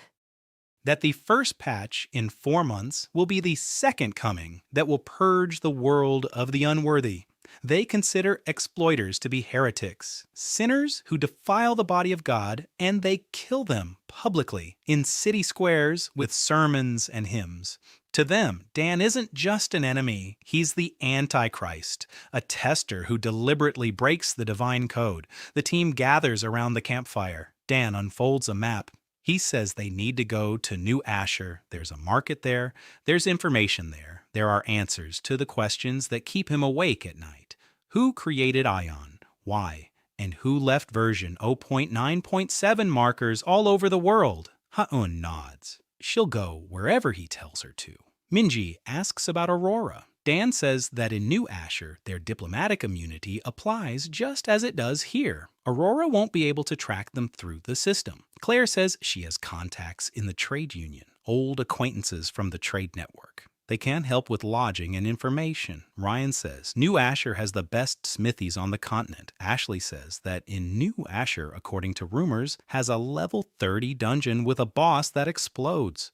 That the first patch in 4 months will be the second coming that will purge the world of the unworthy. They consider exploiters to be heretics, sinners who defile the body of God, and they kill them publicly in city squares with sermons and hymns. To them, Dan isn't just an enemy, he's the Antichrist, a tester who deliberately breaks the divine code. The team gathers around the campfire. Dan unfolds a map. He says they need to go to New Asher. There's a market there. There's information there. There are answers to the questions that keep him awake at night. Who created Ion? Why? And who left version 0.9.7 markers all over the world? Ha'un nods. She'll go wherever he tells her to. Minji asks about Aurora. Dan says that in New Asher, their diplomatic immunity applies just as it does here. Aurora won't be able to track them through the system. Claire says she has contacts in the trade union, old acquaintances from the trade network. They can help with lodging and information. Ryan says New Asher has the best smithies on the continent. Ashley says that in New Asher, according to rumors, has a level 30 dungeon with a boss that explodes.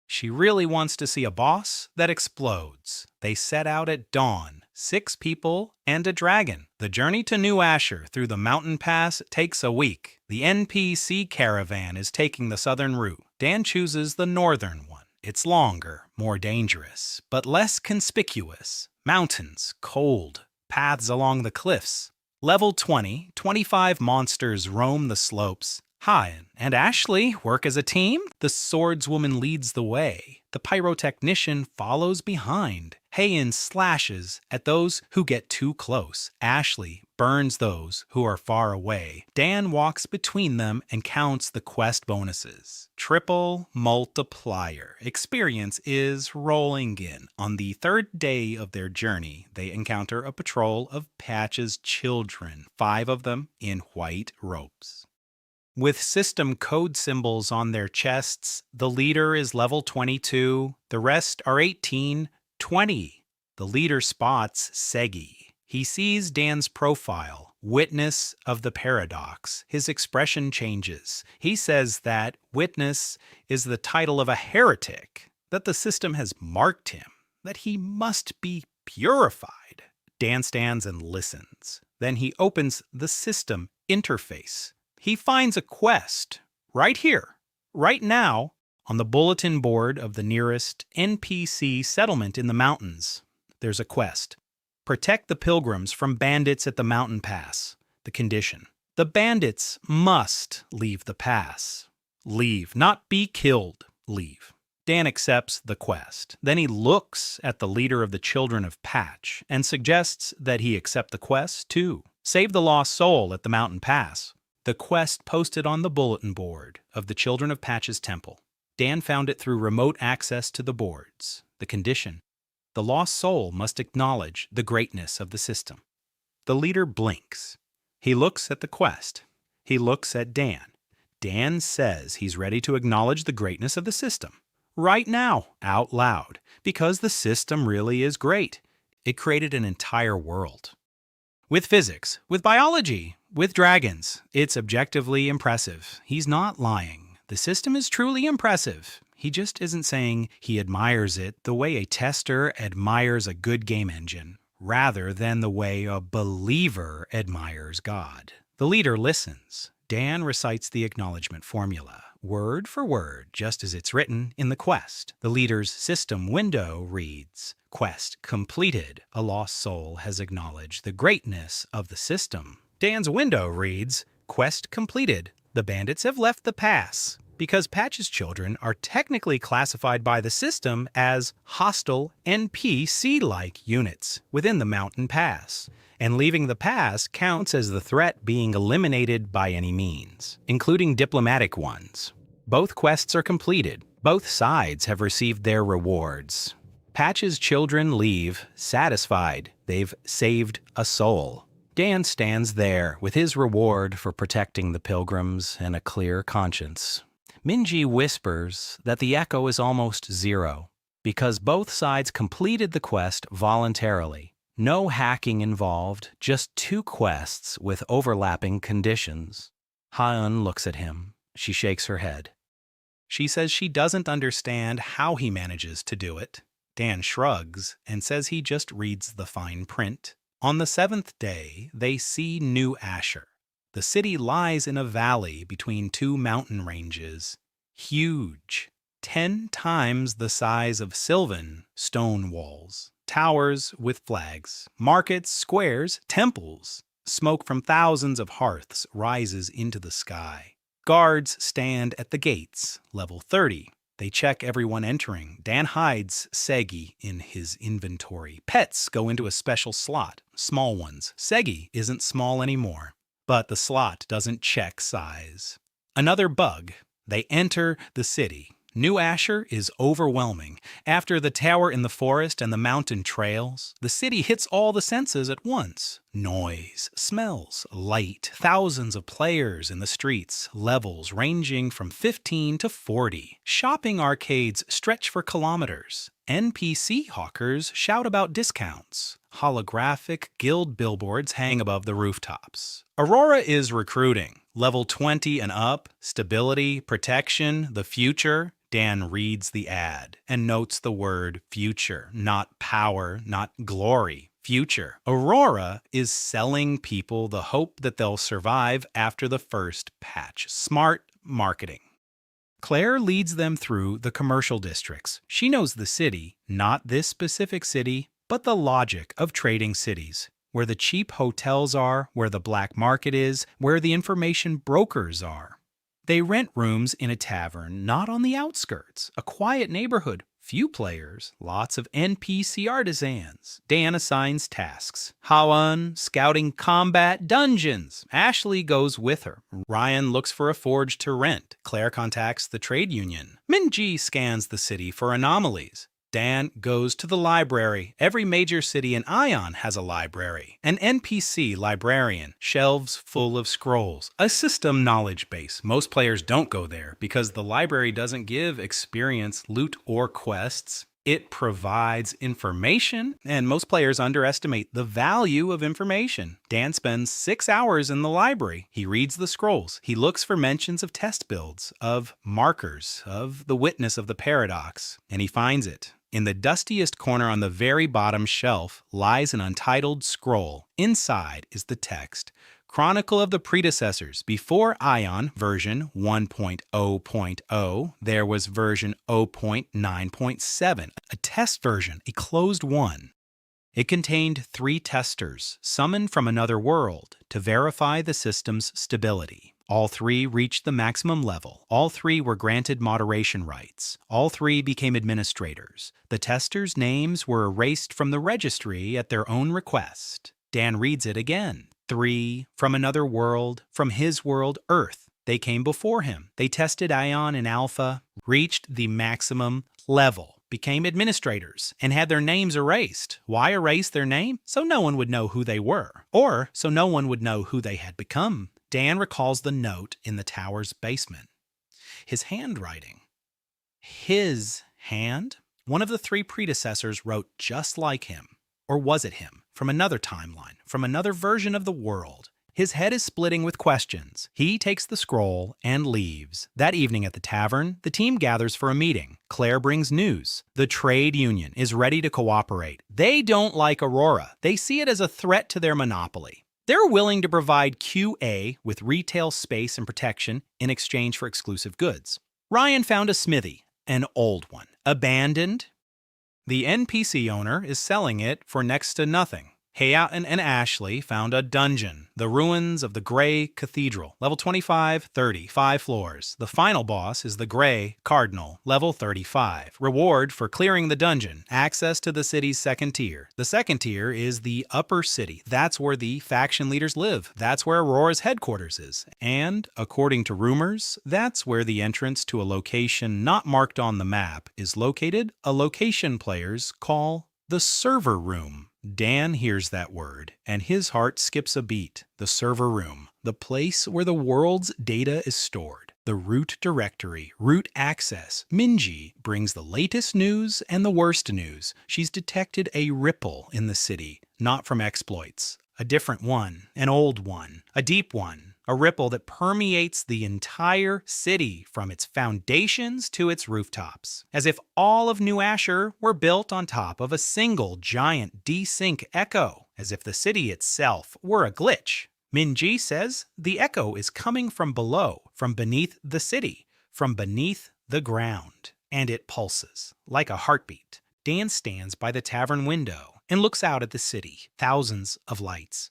She really wants to see a boss that explodes. They set out at dawn, 6 people and a dragon. The journey to New Asher through the mountain pass takes a week. The NPC caravan is taking the southern route. Dan chooses the northern one. It's longer, more dangerous, but less conspicuous. Mountains, cold, paths along the cliffs. Level 20, 25 monsters roam the slopes. Hayan and Ashley work as a team. The swordswoman leads the way. The pyrotechnician follows behind. Hayan slashes at those who get too close. Ashley burns those who are far away. Dan walks between them and counts the quest bonuses. Triple multiplier. Experience is rolling in. On the third day of their journey, they encounter a patrol of Patch's children, 5 of them in white robes. With system code symbols on their chests, the leader is level 22, the rest are 18, 20. The leader spots Segi. He sees Dan's profile, witness of the paradox. His expression changes. He says that witness is the title of a heretic, that the system has marked him, that he must be purified. Dan stands and listens. Then he opens the system interface. He finds a quest right here, right now, on the bulletin board of the nearest NPC settlement in the mountains. There's a quest. Protect the pilgrims from bandits at the mountain pass. The condition. The bandits must leave the pass. Leave, not be killed. Leave. Dan accepts the quest. Then he looks at the leader of the Children of Patch and suggests that he accept the quest too. Save the lost soul at the mountain pass. The quest posted on the bulletin board of the Children of Patch's temple. Dan found it through remote access to the boards. The condition. The lost soul must acknowledge the greatness of the system. The leader blinks. He looks at the quest. He looks at Dan. Dan says he's ready to acknowledge the greatness of the system. Right now, out loud, because the system really is great. It created an entire world. With physics, with biology, with dragons, it's objectively impressive. He's not lying. The system is truly impressive. He just isn't saying he admires it the way a tester admires a good game engine, rather than the way a believer admires God. The leader listens. Dan recites the acknowledgement formula, word for word, just as it's written in the quest. The leader's system window reads, "Quest completed. A lost soul has acknowledged the greatness of the system." Dan's window reads, "Quest completed. The bandits have left the pass." Because Patch's children are technically classified by the system as hostile NPC-like units within the mountain pass, and leaving the pass counts as the threat being eliminated by any means, including diplomatic ones. Both quests are completed. Both sides have received their rewards. Patch's children leave satisfied. They've saved a soul. Dan stands there with his reward for protecting the pilgrims and a clear conscience. Minji whispers that the echo is almost zero, because both sides completed the quest voluntarily. No hacking involved, just 2 quests with overlapping conditions. Haeun looks at him. She shakes her head. She says she doesn't understand how he manages to do it. Dan shrugs and says he just reads the fine print. On the 7th day, they see New Asher. The city lies in a valley between 2 mountain ranges. Huge. 10 times the size of Sylvan stone walls. Towers with flags. Markets, squares, temples. Smoke from thousands of hearths rises into the sky. Guards stand at the gates, level 30. They check everyone entering. Dan hides Segi in his inventory. Pets go into a special slot, small ones. Segi isn't small anymore. But the slot doesn't check size. Another bug. They enter the city. New Asher is overwhelming. After the tower in the forest and the mountain trails, the city hits all the senses at once. Noise, smells, light, thousands of players in the streets, levels ranging from 15 to 40. Shopping arcades stretch for kilometers. NPC hawkers shout about discounts. Holographic guild billboards hang above the rooftops. Aurora is recruiting. Level 20 and up, stability, protection, the future. Dan reads the ad and notes the word future, not power, not glory. Future. Aurora is selling people the hope that they'll survive after the first patch. Smart marketing. Claire leads them through the commercial districts. She knows the city, not this specific city, but the logic of trading cities. Where the cheap hotels are, where the black market is, where the information brokers are. They rent rooms in a tavern not on the outskirts, a quiet neighborhood. Few players, lots of NPC artisans. Dan assigns tasks. Hawan, scouting combat dungeons. Ashley goes with her. Ryan looks for a forge to rent. Claire contacts the trade union. Minji scans the city for anomalies. Dan goes to the library. Every major city in Ion has a library. An NPC librarian, shelves full of scrolls, a system knowledge base. Most players don't go there because the library doesn't give experience, loot, or quests. It provides information, and most players underestimate the value of information. Dan spends 6 hours in the library. He reads the scrolls. He looks for mentions of test builds, of markers, of the witness of the paradox, and he finds it. In the dustiest corner on the very bottom shelf lies an untitled scroll. Inside is the text. Chronicle of the predecessors. Before Ion version 1.0.0, there was version 0.9.7, a test version, a closed one. It contained 3 testers, summoned from another world, to verify the system's stability. All 3 reached the maximum level. All 3 were granted moderation rights. All 3 became administrators. The testers' names were erased from the registry at their own request. Dan reads it again. 3 from another world, from his world, Earth. They came before him. They tested Ion in Alpha, reached the maximum level, became administrators, and had their names erased. Why erase their name? So no one would know who they were, or so no one would know who they had become. Dan recalls the note in the tower's basement. His handwriting. His hand? One of the 3 predecessors wrote just like him. Or was it him? From another timeline, from another version of the world. His head is splitting with questions. He takes the scroll and leaves. That evening at the tavern, the team gathers for a meeting. Claire brings news. The trade union is ready to cooperate. They don't like Aurora. They see it as a threat to their monopoly. They're willing to provide QA with retail space and protection in exchange for exclusive goods. Ryan found a smithy, an old one, abandoned. The NPC owner is selling it for next to nothing. Hayatan and Ashley found a dungeon, the ruins of the Grey Cathedral, level 25, 30, 5 floors. The final boss is the Grey Cardinal, level 35. Reward for clearing the dungeon, access to the city's second tier. The second tier is the upper city. That's where the faction leaders live. That's where Aurora's headquarters is. And, according to rumors, that's where the entrance to a location not marked on the map is located, a location players call the server room. Dan hears that word, and his heart skips a beat. The server room, the place where the world's data is stored. The root directory, root access. Minji brings the latest news and the worst news. She's detected a ripple in the city, not from exploits. A different one, an old one, a deep one. A ripple that permeates the entire city from its foundations to its rooftops. As if all of New Asher were built on top of a single giant desync echo. As if the city itself were a glitch. Minji says the echo is coming from below, from beneath the city, from beneath the ground. And it pulses, like a heartbeat. Dan stands by the tavern window and looks out at the city. Thousands of lights.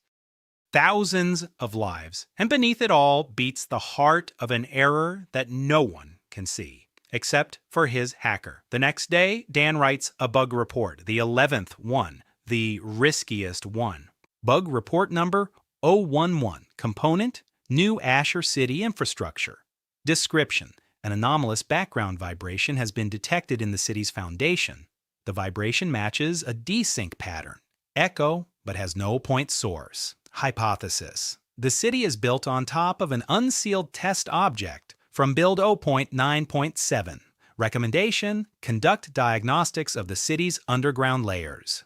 Thousands of lives, and beneath it all beats the heart of an error that no one can see, except for his hacker. The next day, Dan writes a bug report, the 11th one, the riskiest one. Bug report number 011, component, New Asher City infrastructure. Description, an anomalous background vibration has been detected in the city's foundation. The vibration matches a desync pattern, echo, but has no point source. Hypothesis. The city is built on top of an unsealed test object from build 0.9.7. Recommendation, conduct diagnostics of the city's underground layers.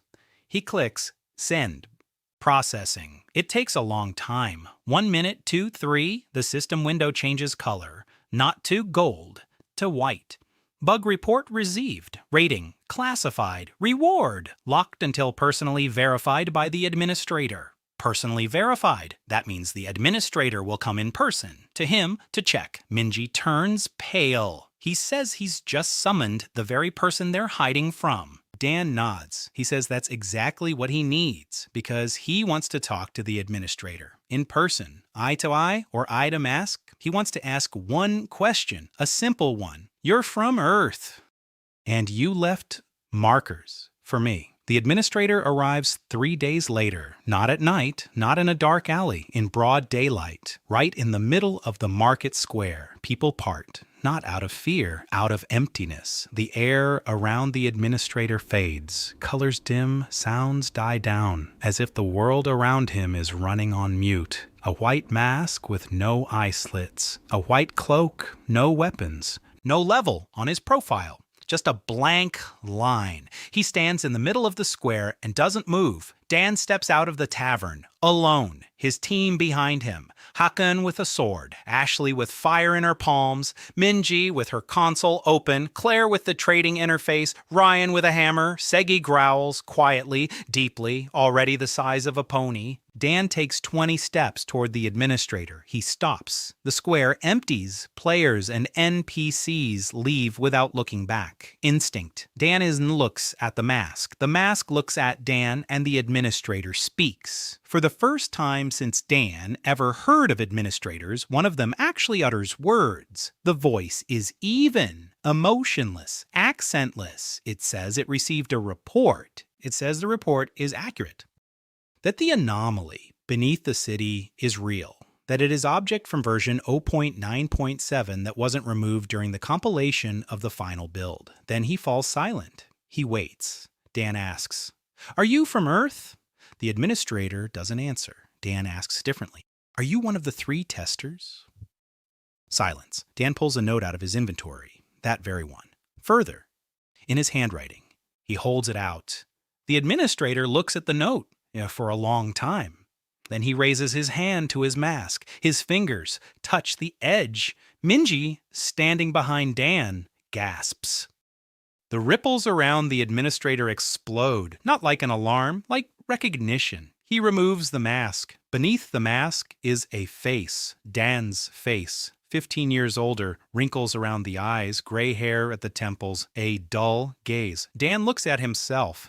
He clicks send. Processing. It takes a long time. 1 minute, 2, 3, the system window changes color, not to gold, to white. Bug report received. Rating, classified. Reward, locked until personally verified by the administrator. Personally verified. That means the administrator will come in person to him to check. Minji turns pale. He says he's just summoned the very person they're hiding from. Dan nods. He says that's exactly what he needs because he wants to talk to the administrator. in person, eye to eye or eye to mask. He wants to ask one question, a simple one. You're from Earth, and you left markers for me. The administrator arrives 3 days later, not at night, not in a dark alley, in broad daylight, right in the middle of the market square. People part, not out of fear, out of emptiness. The air around the administrator fades. Colors dim, sounds die down, as if the world around him is running on mute. A white mask with no eye slits. A white cloak, no weapons. No level on his profile. Just a blank line. He stands in the middle of the square and doesn't move. Dan steps out of the tavern, alone, his team behind him. Hakan with a sword, Ashley with fire in her palms, Minji with her console open, Claire with the trading interface, Ryan with a hammer, Segi growls, quietly, deeply, already the size of a pony. Dan takes 20 steps toward the administrator. He stops. The square empties. Players and NPCs leave without looking back. Instinct. Dan looks at the mask. The mask looks at Dan, and the administrator speaks. For the first time since Dan ever heard of administrators, one of them actually utters words. The voice is even, emotionless, accentless. It says it received a report. It says the report is accurate. That the anomaly beneath the city is real, that it is object from version 0.9.7 that wasn't removed during the compilation of the final build. Then he falls silent. He waits. Dan asks, "Are you from Earth?" The administrator doesn't answer. Dan asks differently, "Are you one of the 3 testers?" Silence. Dan pulls a note out of his inventory, that very one. Further, in his handwriting, he holds it out. The administrator looks at the note for a long time. Then he raises his hand to his mask. His fingers touch the edge. Minji, standing behind Dan, gasps. The ripples around the administrator explode, not like an alarm, like recognition. He removes the mask. Beneath the mask is a face, Dan's face. 15 years older, wrinkles around the eyes, gray hair at the temples, a dull gaze. Dan looks at himself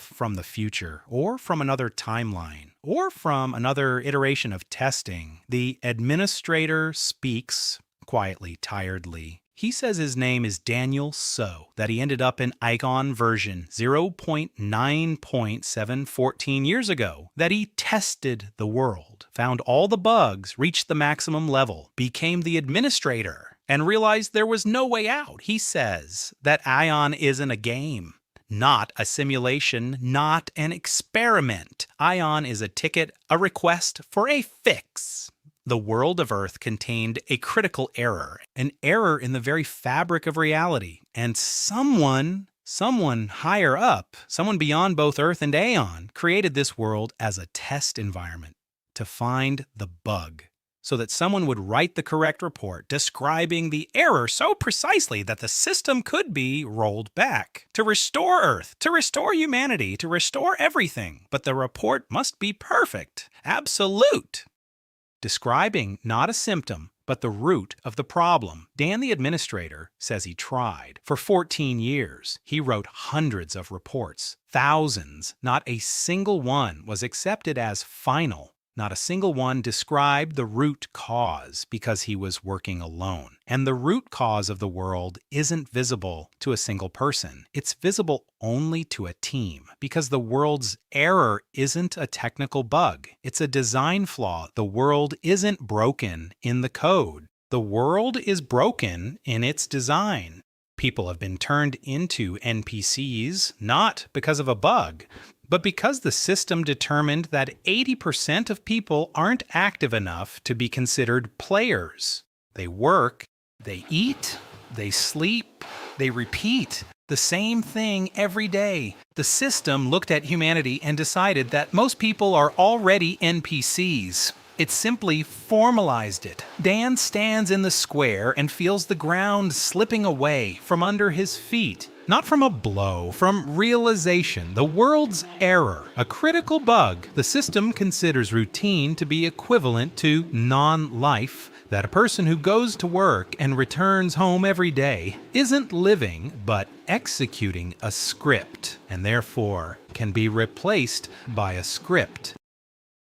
from the future, or from another timeline, or from another iteration of testing. The administrator speaks, quietly, tiredly. He says his name is Daniel So, that he ended up in Icon version 0.9.7 14 years ago, that he tested the world, found all the bugs, reached the maximum level, became the administrator, and realized there was no way out. He says that Ion isn't a game, not a simulation, not an experiment. Ion is a ticket, a request for a fix. The world of Earth contained a critical error, an error in the very fabric of reality. And someone higher up, someone beyond both Earth and Aeon, created this world as a test environment to find the bug, so that someone would write the correct report describing the error so precisely that the system could be rolled back. To restore Earth, to restore humanity, to restore everything. But the report must be perfect, absolute. Describing not a symptom, but the root of the problem. Dan, the administrator, says he tried. For 14 years, he wrote hundreds of reports, thousands. Not a single one was accepted as final. Not a single one described the root cause because he was working alone. And the root cause of the world isn't visible to a single person. It's visible only to a team because the world's error isn't a technical bug. It's a design flaw. The world isn't broken in the code. The world is broken in its design. People have been turned into NPCs not because of a bug, but because the system determined that 80% of people aren't active enough to be considered players. They work, they eat, they sleep, they repeat the same thing every day. The system looked at humanity and decided that most people are already NPCs. It simply formalized it. Dan stands in the square and feels the ground slipping away from under his feet. Not from a blow, from realization, the world's error, a critical bug the system considers routine to be equivalent to non-life, that a person who goes to work and returns home every day isn't living but executing a script, and therefore can be replaced by a script.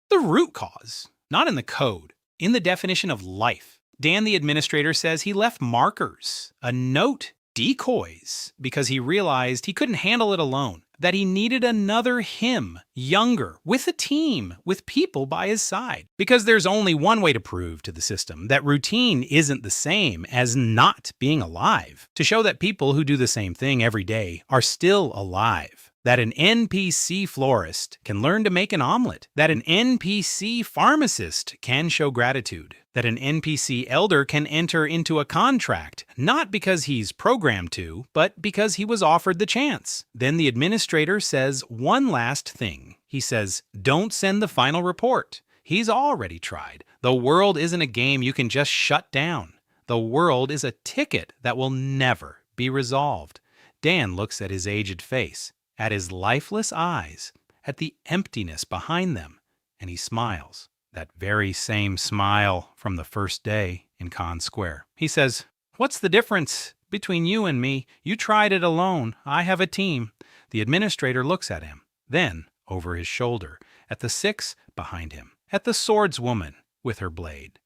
The root cause Not in the code, in the definition of life. Dan, the administrator, says he left markers, a note, decoys, because he realized he couldn't handle it alone, that he needed another him, younger, with a team, with people by his side. Because there's only one way to prove to the system that routine isn't the same as not being alive, to show that people who do the same thing every day are still alive. That an NPC florist can learn to make an omelet, that an NPC pharmacist can show gratitude, that an NPC elder can enter into a contract, not because he's programmed to, but because he was offered the chance. Then the administrator says one last thing. He says, don't send the final report. He's already tried. The world isn't a game you can just shut down. The world is a ticket that will never be resolved. Dan looks at his aged face, at his lifeless eyes, at the emptiness behind them, and he smiles. That very same smile from the first day in Khan Square. He says, what's the difference between you and me? You tried it alone. I have a team. The administrator looks at him, then over his shoulder, at the 6 behind him, at the swordswoman with her blade,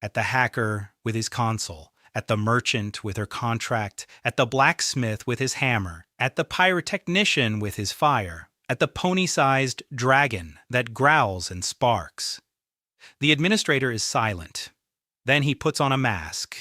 at the hacker with his console, at the merchant with her contract, at the blacksmith with his hammer, at the pyrotechnician with his fire, at the pony-sized dragon that growls and sparks. The administrator is silent. Then he puts on a mask,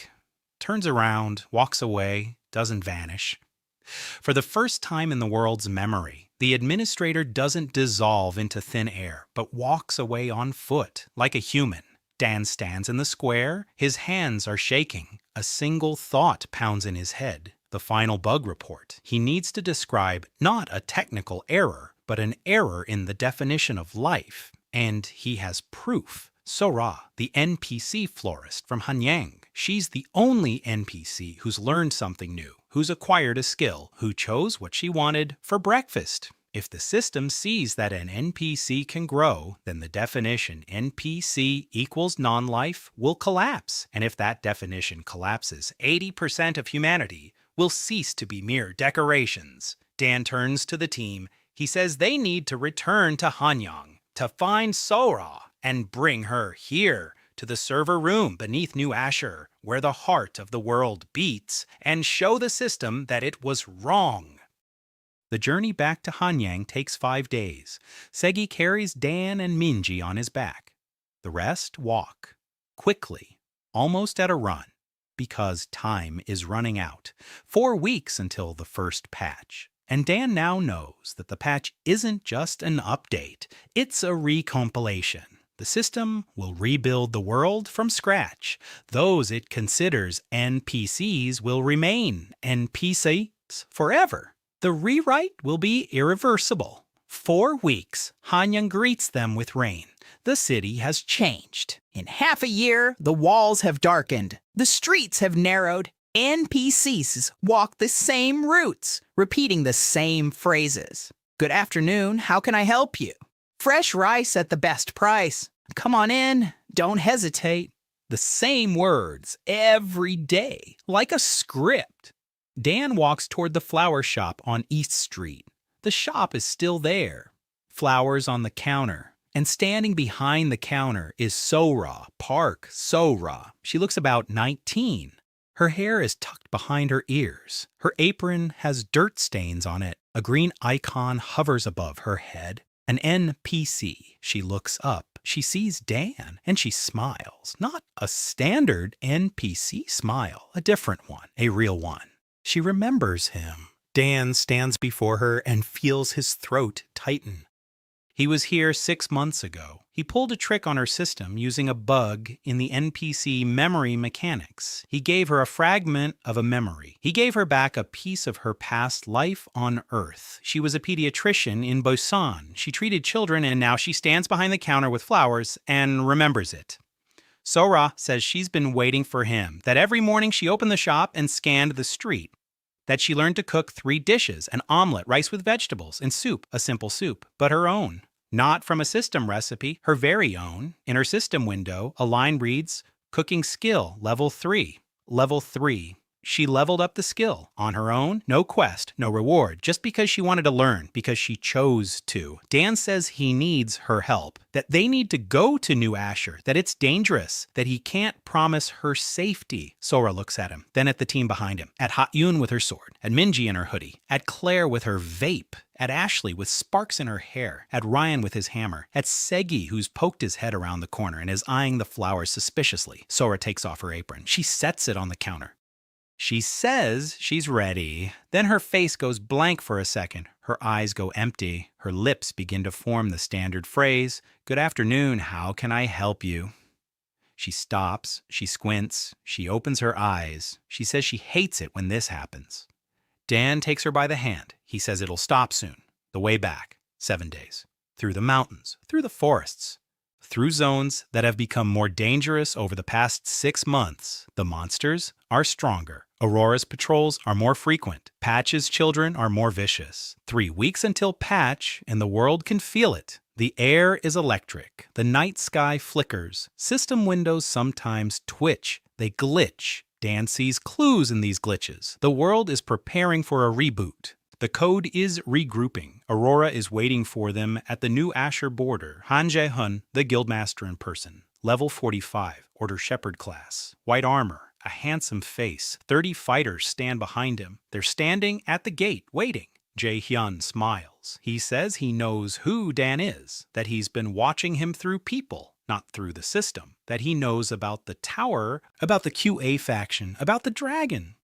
turns around, walks away, doesn't vanish. For the first time in the world's memory, the administrator doesn't dissolve into thin air, but walks away on foot, like a human. Dan stands in the square. His hands are shaking. A single thought pounds in his head. The final bug report. He needs to describe not a technical error, but an error in the definition of life. And he has proof. Sora, the NPC florist from Hanyang. She's the only NPC who's learned something new, who's acquired a skill, who chose what she wanted for breakfast. If the system sees that an NPC can grow, then the definition NPC equals non-life will collapse. And if that definition collapses, 80% of humanity will cease to be mere decorations. Dan turns to the team. He says they need to return to Hanyang to find Sora and bring her here to the server room beneath New Asher, where the heart of the world beats, and show the system that it was wrong. The journey back to Hanyang takes 5 days. Segi carries Dan and Minji on his back. The rest walk, quickly, almost at a run, because time is running out. 4 weeks until the first patch. And Dan now knows that the patch isn't just an update, it's a recompilation. The system will rebuild the world from scratch. Those it considers NPCs will remain NPCs forever. The rewrite will be irreversible. 4 weeks, Hanyang greets them with rain. The city has changed. In half a year, the walls have darkened. The streets have narrowed. NPCs walk the same routes, repeating the same phrases. Good afternoon, how can I help you? Fresh rice at the best price. Come on in, don't hesitate. The same words every day, like a script. Dan walks toward the flower shop on East Street. The shop is still there. Flowers on the counter. And standing behind the counter is Sora, Park Sora. She looks about 19. Her hair is tucked behind her ears. Her apron has dirt stains on it. A green icon hovers above her head. An NPC. She looks up. She sees Dan, and she smiles. Not a standard NPC smile, a different one, a real one. She remembers him. Dan stands before her and feels his throat tighten. He was here 6 months ago. He pulled a trick on her system using a bug in the NPC memory mechanics. He gave her a fragment of a memory. He gave her back a piece of her past life on Earth. She was a pediatrician in Busan. She treated children, and now she stands behind the counter with flowers and remembers it. Sora says she's been waiting for him, that every morning she opened the shop and scanned the street, that she learned to cook 3 dishes, an omelet, rice with vegetables, and soup, a simple soup, but her own. Not from a system recipe, her very own. In her system window, a line reads, Cooking Skill, Level 3. Level 3. She leveled up the skill on her own, no quest, no reward, just because she wanted to learn, because she chose to. Dan says he needs her help, that they need to go to New Asher, that it's dangerous, that he can't promise her safety. Sora looks at him, then at the team behind him, at Ha-Yun with her sword, at Minji in her hoodie, at Claire with her vape, at Ashley with sparks in her hair, at Ryan with his hammer, at Segi who's poked his head around the corner and is eyeing the flowers suspiciously. Sora takes off her apron. She sets it on the counter. She says she's ready. Then her face goes blank for a second. Her eyes go empty. Her lips begin to form the standard phrase, "Good afternoon, how can I help you?" She stops, she squints, she opens her eyes. She says she hates it when this happens. Dan takes her by the hand. He says it'll stop soon. The way back, 7 days. Through the mountains, through the forests, through zones that have become more dangerous over the past 6 months. The monsters are stronger. Aurora's patrols are more frequent. Patch's children are more vicious. 3 weeks until Patch, and the world can feel it. The air is electric. The night sky flickers. System windows sometimes twitch. They glitch. Dan sees clues in these glitches. The world is preparing for a reboot. The code is regrouping. Aurora is waiting for them at the New Asher border. Han Jae-hun, the guildmaster in person. Level 45, Order Shepherd class. White armor, a handsome face. 30 fighters stand behind him. They're standing at the gate, waiting. Jae-hyun smiles. He says he knows who Dan is, that he's been watching him through people, not through the system, that he knows about the tower, about the QA faction, about the dragon,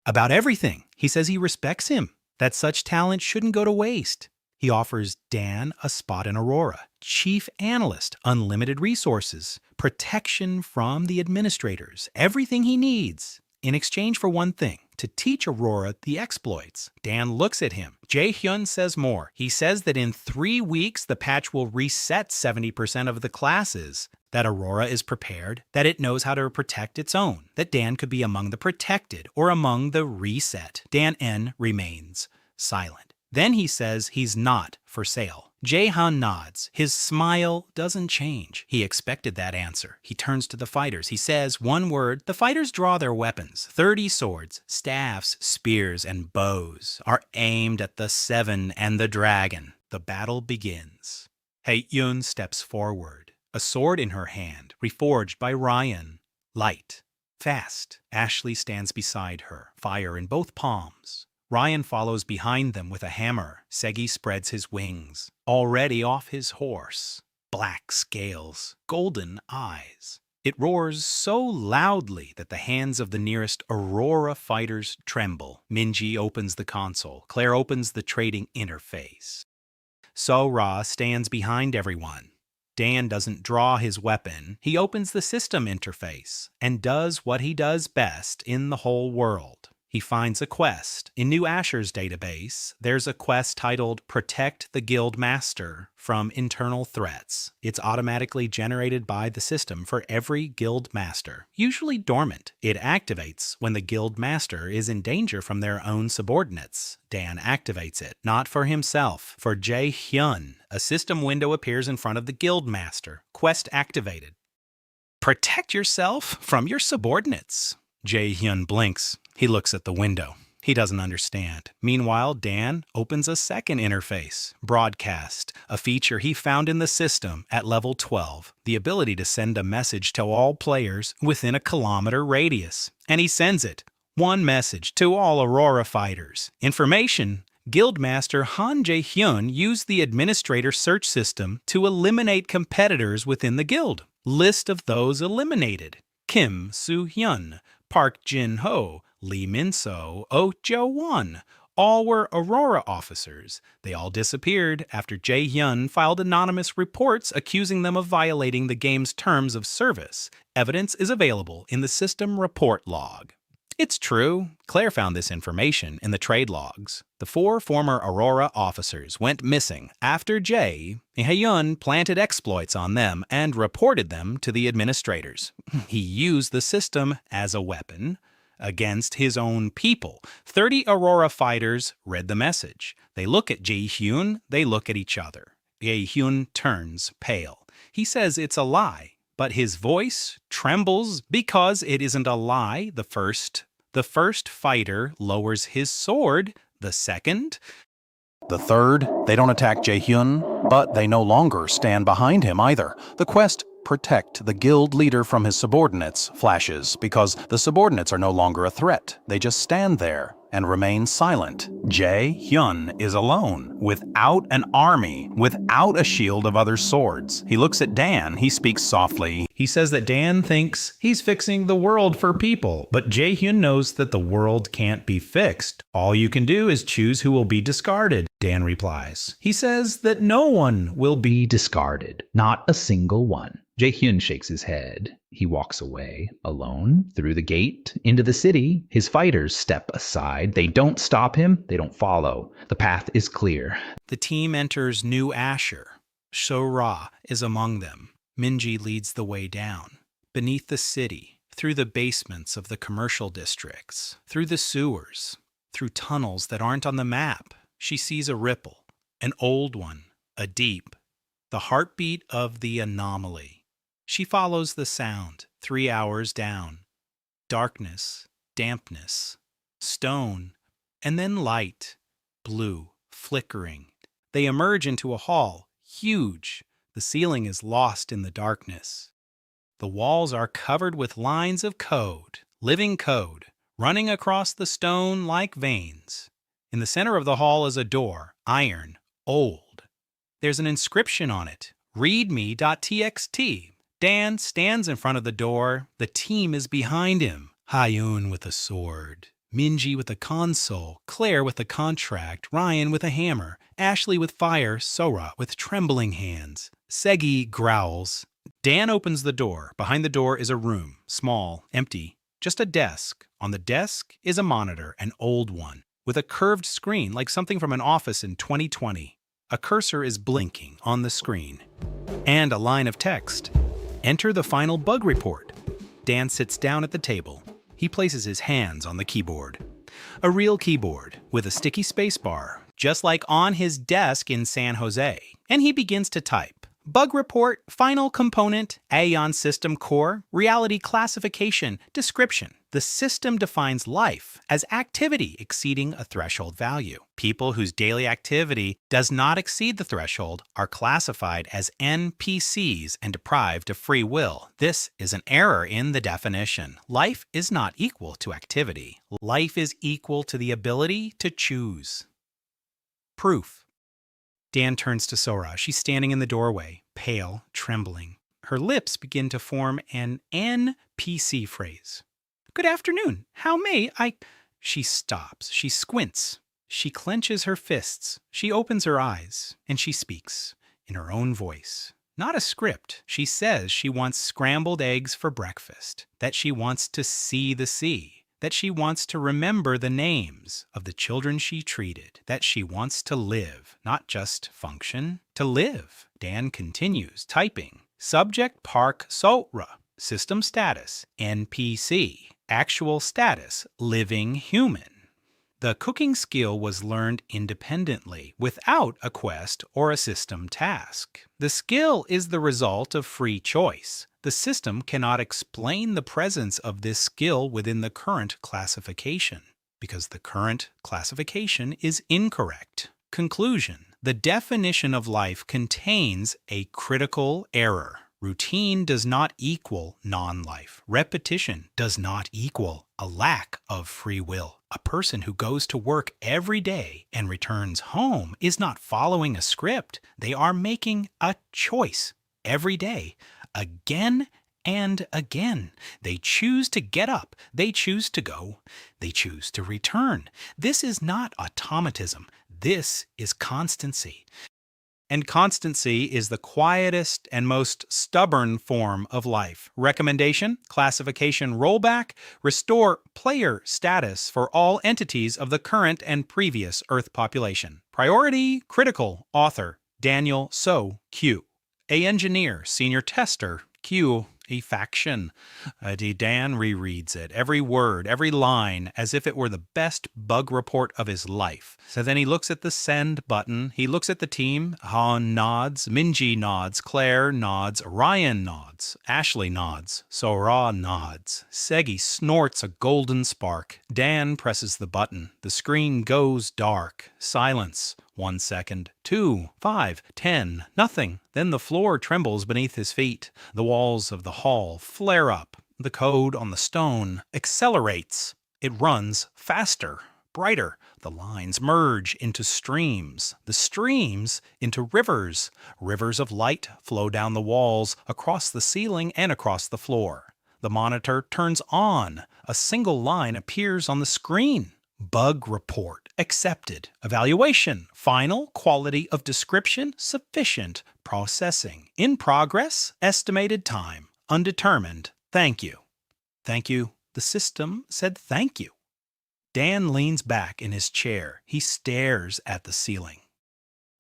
about everything. He says he respects him, that such talent shouldn't go to waste. He offers Dan a spot in Aurora, chief analyst, unlimited resources, protection from the administrators, everything he needs, in exchange for one thing, to teach Aurora the exploits. Dan looks at him. Jae-hyun says more. He says that in 3 weeks, the patch will reset 70% of the classes, that Aurora is prepared, that it knows how to protect its own, that Dan could be among the protected or among the reset. Dan N remains silent. Then he says he's not for sale. Jae-han nods. His smile doesn't change. He expected that answer. He turns to the fighters. He says one word. The fighters draw their weapons. 30 swords, staffs, spears, and bows are aimed at the Seven and the dragon. The battle begins. Hae-yun steps forward, a sword in her hand, reforged by Ryan. Light, fast. Ashley stands beside her, fire in both palms. Ryan follows behind them with a hammer. Segi spreads his wings, already off his horse. Black scales, golden eyes. It roars so loudly that the hands of the nearest Aurora fighters tremble. Minji opens the console. Claire opens the trading interface. So-ra stands behind everyone. Dan doesn't draw his weapon. He opens the system interface and does what he does best in the whole world. He finds a quest. In New Asher's database, there's a quest titled Protect the Guild Master from Internal Threats. It's automatically generated by the system for every guild master, usually dormant. It activates when the guild master is in danger from their own subordinates. Dan activates it, not for himself, for Jae-hyun. A system window appears in front of the guild master. Quest activated. Protect yourself from your subordinates. Jae-hyun blinks. He looks at the window. He doesn't understand. Meanwhile, Dan opens a second interface, Broadcast, a feature he found in the system at level 12, the ability to send a message to all players within a kilometer radius. And he sends it. One message to all Aurora fighters. Information: Guildmaster Han Jae-hyun used the administrator search system to eliminate competitors within the guild. List of those eliminated: Kim Soo-hyun, Park Jin-ho, Lee Min-so, Oh Jo-won. All were Aurora officers. They all disappeared after Jae-hyun filed anonymous reports accusing them of violating the game's terms of service. Evidence is available in the system report log. It's true. Claire found this information in the trade logs. The 4 former Aurora officers went missing after Jae-hyun planted exploits on them and reported them to the administrators. He used the system as a weapon against his own people. 30 Aurora fighters read the message. They look at Jae-hyun, they look at each other. Jae-hyun turns pale. He says it's a lie, but his voice trembles because it isn't a lie the first The first fighter lowers his sword. The second, The third, they don't attack Jae-hyun, but they no longer stand behind him either. The quest, protect the guild leader from his subordinates, flashes because the subordinates are no longer a threat. They just stand there and remain silent. Jae-hyun is alone, without an army, without a shield of other swords. He looks at Dan, he speaks softly. he says that Dan thinks he's fixing the world for people, but Jae-hyun knows that the world can't be fixed. All you can do is choose who will be discarded, Dan replies. He says that no one will be discarded, not a single one. Jae-hyun shakes his head. He walks away, alone, through the gate, into the city. His fighters step aside. They don't stop him. They don't follow. The path is clear. The team enters New Asher. Sho-ra is among them. Minji leads the way down. Beneath the city, through the basements of the commercial districts, through the sewers, through tunnels that aren't on the map, she sees a ripple, an old one, a deep, the heartbeat of the anomaly. She follows the sound, 3 hours down. Darkness, dampness, stone, and then light, blue, flickering. They emerge into a hall, huge. The ceiling is lost in the darkness. The walls are covered with lines of code, living code, running across the stone like veins. In the center of the hall is a door, iron, old. There's an inscription on it, readme.txt. Dan stands in front of the door. The team is behind him. Hyun with a sword, Minji with a console, Claire with a contract, Ryan with a hammer, Ashley with fire, Sora with trembling hands. Segi growls. Dan opens the door. Behind the door is a room, small, empty, just a desk. On the desk is a monitor, an old one, with a curved screen like something from an office in 2020. A cursor is blinking on the screen. And a line of text. Enter the final bug report. Dan sits down at the table. He places his hands on the keyboard. A real keyboard with a sticky spacebar, just like on his desk in San Jose. And he begins to type. Bug report, final component, Aeon system core, reality classification, description. The system defines life as activity exceeding a threshold value. People whose daily activity does not exceed the threshold are classified as NPCs and deprived of free will. This is an error in the definition. Life is not equal to activity. Life is equal to the ability to choose. Proof. Dan turns to Sora. She's standing in the doorway, pale, trembling. Her lips begin to form an NPC phrase. Good afternoon. How may I? She stops. She squints. She clenches her fists. She opens her eyes. And she speaks in her own voice. Not a script. She says she wants scrambled eggs for breakfast. That she wants to see the sea. That she wants to remember the names of the children she treated, that she wants to live, not just function, to live. Dan continues typing. Subject Park Sotra, system status, NPC, actual status, living human. The cooking skill was learned independently, without a quest or a system task. The skill is the result of free choice. The system cannot explain the presence of this skill within the current classification, because the current classification is incorrect. Conclusion: the definition of life contains a critical error. Routine does not equal non-life. Repetition does not equal a lack of free will. A person who goes to work every day and returns home is not following a script. They are making a choice every day, again and again. They choose to get up. They choose to go. They choose to return. This is not automatism. This is constancy. And constancy is the quietest and most stubborn form of life. Recommendation: classification rollback, restore player status for all entities of the current and previous Earth population. Priority: critical. Author: Daniel So Q. A engineer, senior tester, Q. Efaction. Dan rereads it, every word, every line, as if it were the best bug report of his life. So then he looks at the send button, he looks at the team. Han nods, Minji nods, Claire nods, Ryan nods, Ashley nods, Sora nods. Segi snorts a golden spark. Dan presses the button. The screen goes dark. Silence. 1 second, 2, 5, 10, nothing. Then the floor trembles beneath his feet. The walls of the hall flare up. The code on the stone accelerates. It runs faster, brighter. The lines merge into streams. The streams into rivers. Rivers of light flow down the walls, across the ceiling, and across the floor. The monitor turns on. A single line appears on the screen. Bug report accepted. Evaluation. Final quality of description sufficient. Processing. In progress. Estimated time. Undetermined. Thank you. Thank you. The system said thank you. Dan leans back in his chair. He stares at the ceiling.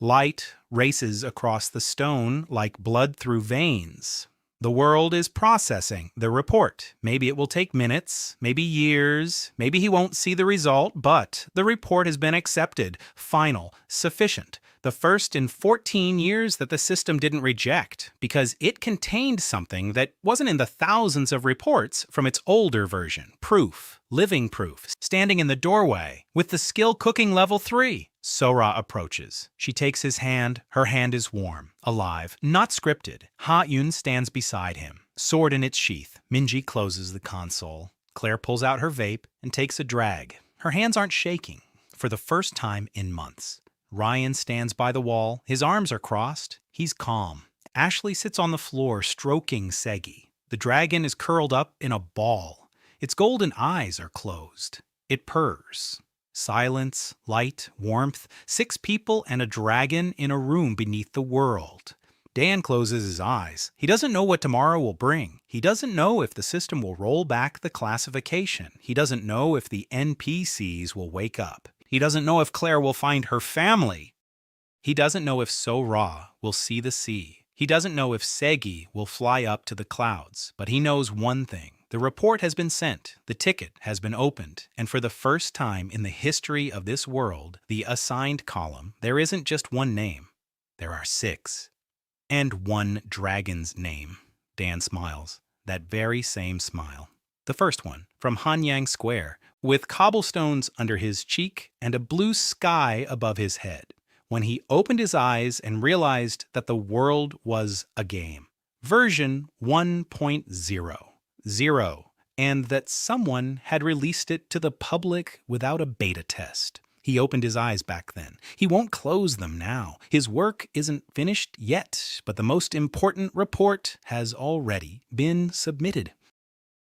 Light races across the stone like blood through veins. The world is processing the report. Maybe it will take minutes, maybe years, maybe he won't see the result, but the report has been accepted, final, sufficient. The first in 14 years that the system didn't reject, because it contained something that wasn't in the thousands of reports from its older version. Proof, living proof, standing in the doorway, with the skill cooking level 3. Sora approaches. She takes his hand. Her hand is warm, alive, not scripted. Ha-Yun stands beside him, sword in its sheath. Minji closes the console. Claire pulls out her vape and takes a drag. Her hands aren't shaking, for the first time in months. Ryan stands by the wall. His arms are crossed. He's calm. Ashley sits on the floor, stroking Segi. The dragon is curled up in a ball. Its golden eyes are closed. It purrs. Silence, light, warmth, 6 people and a dragon in a room beneath the world. Dan closes his eyes. He doesn't know what tomorrow will bring. He doesn't know if the system will roll back the classification. He doesn't know if the NPCs will wake up. He doesn't know if Claire will find her family. He doesn't know if Sora will see the sea. He doesn't know if Segi will fly up to the clouds. But he knows one thing. The report has been sent, the ticket has been opened, and for the first time in the history of this world, the assigned column, there isn't just one name. There are 6. And one dragon's name. Dan smiles. That very same smile. The first one, from Hanyang Square, with cobblestones under his cheek and a blue sky above his head, when he opened his eyes and realized that the world was a game. Version 1.0. 0, and that someone had released it to the public without a beta test. He opened his eyes back then. He won't close them now. His work isn't finished yet, but the most important report has already been submitted.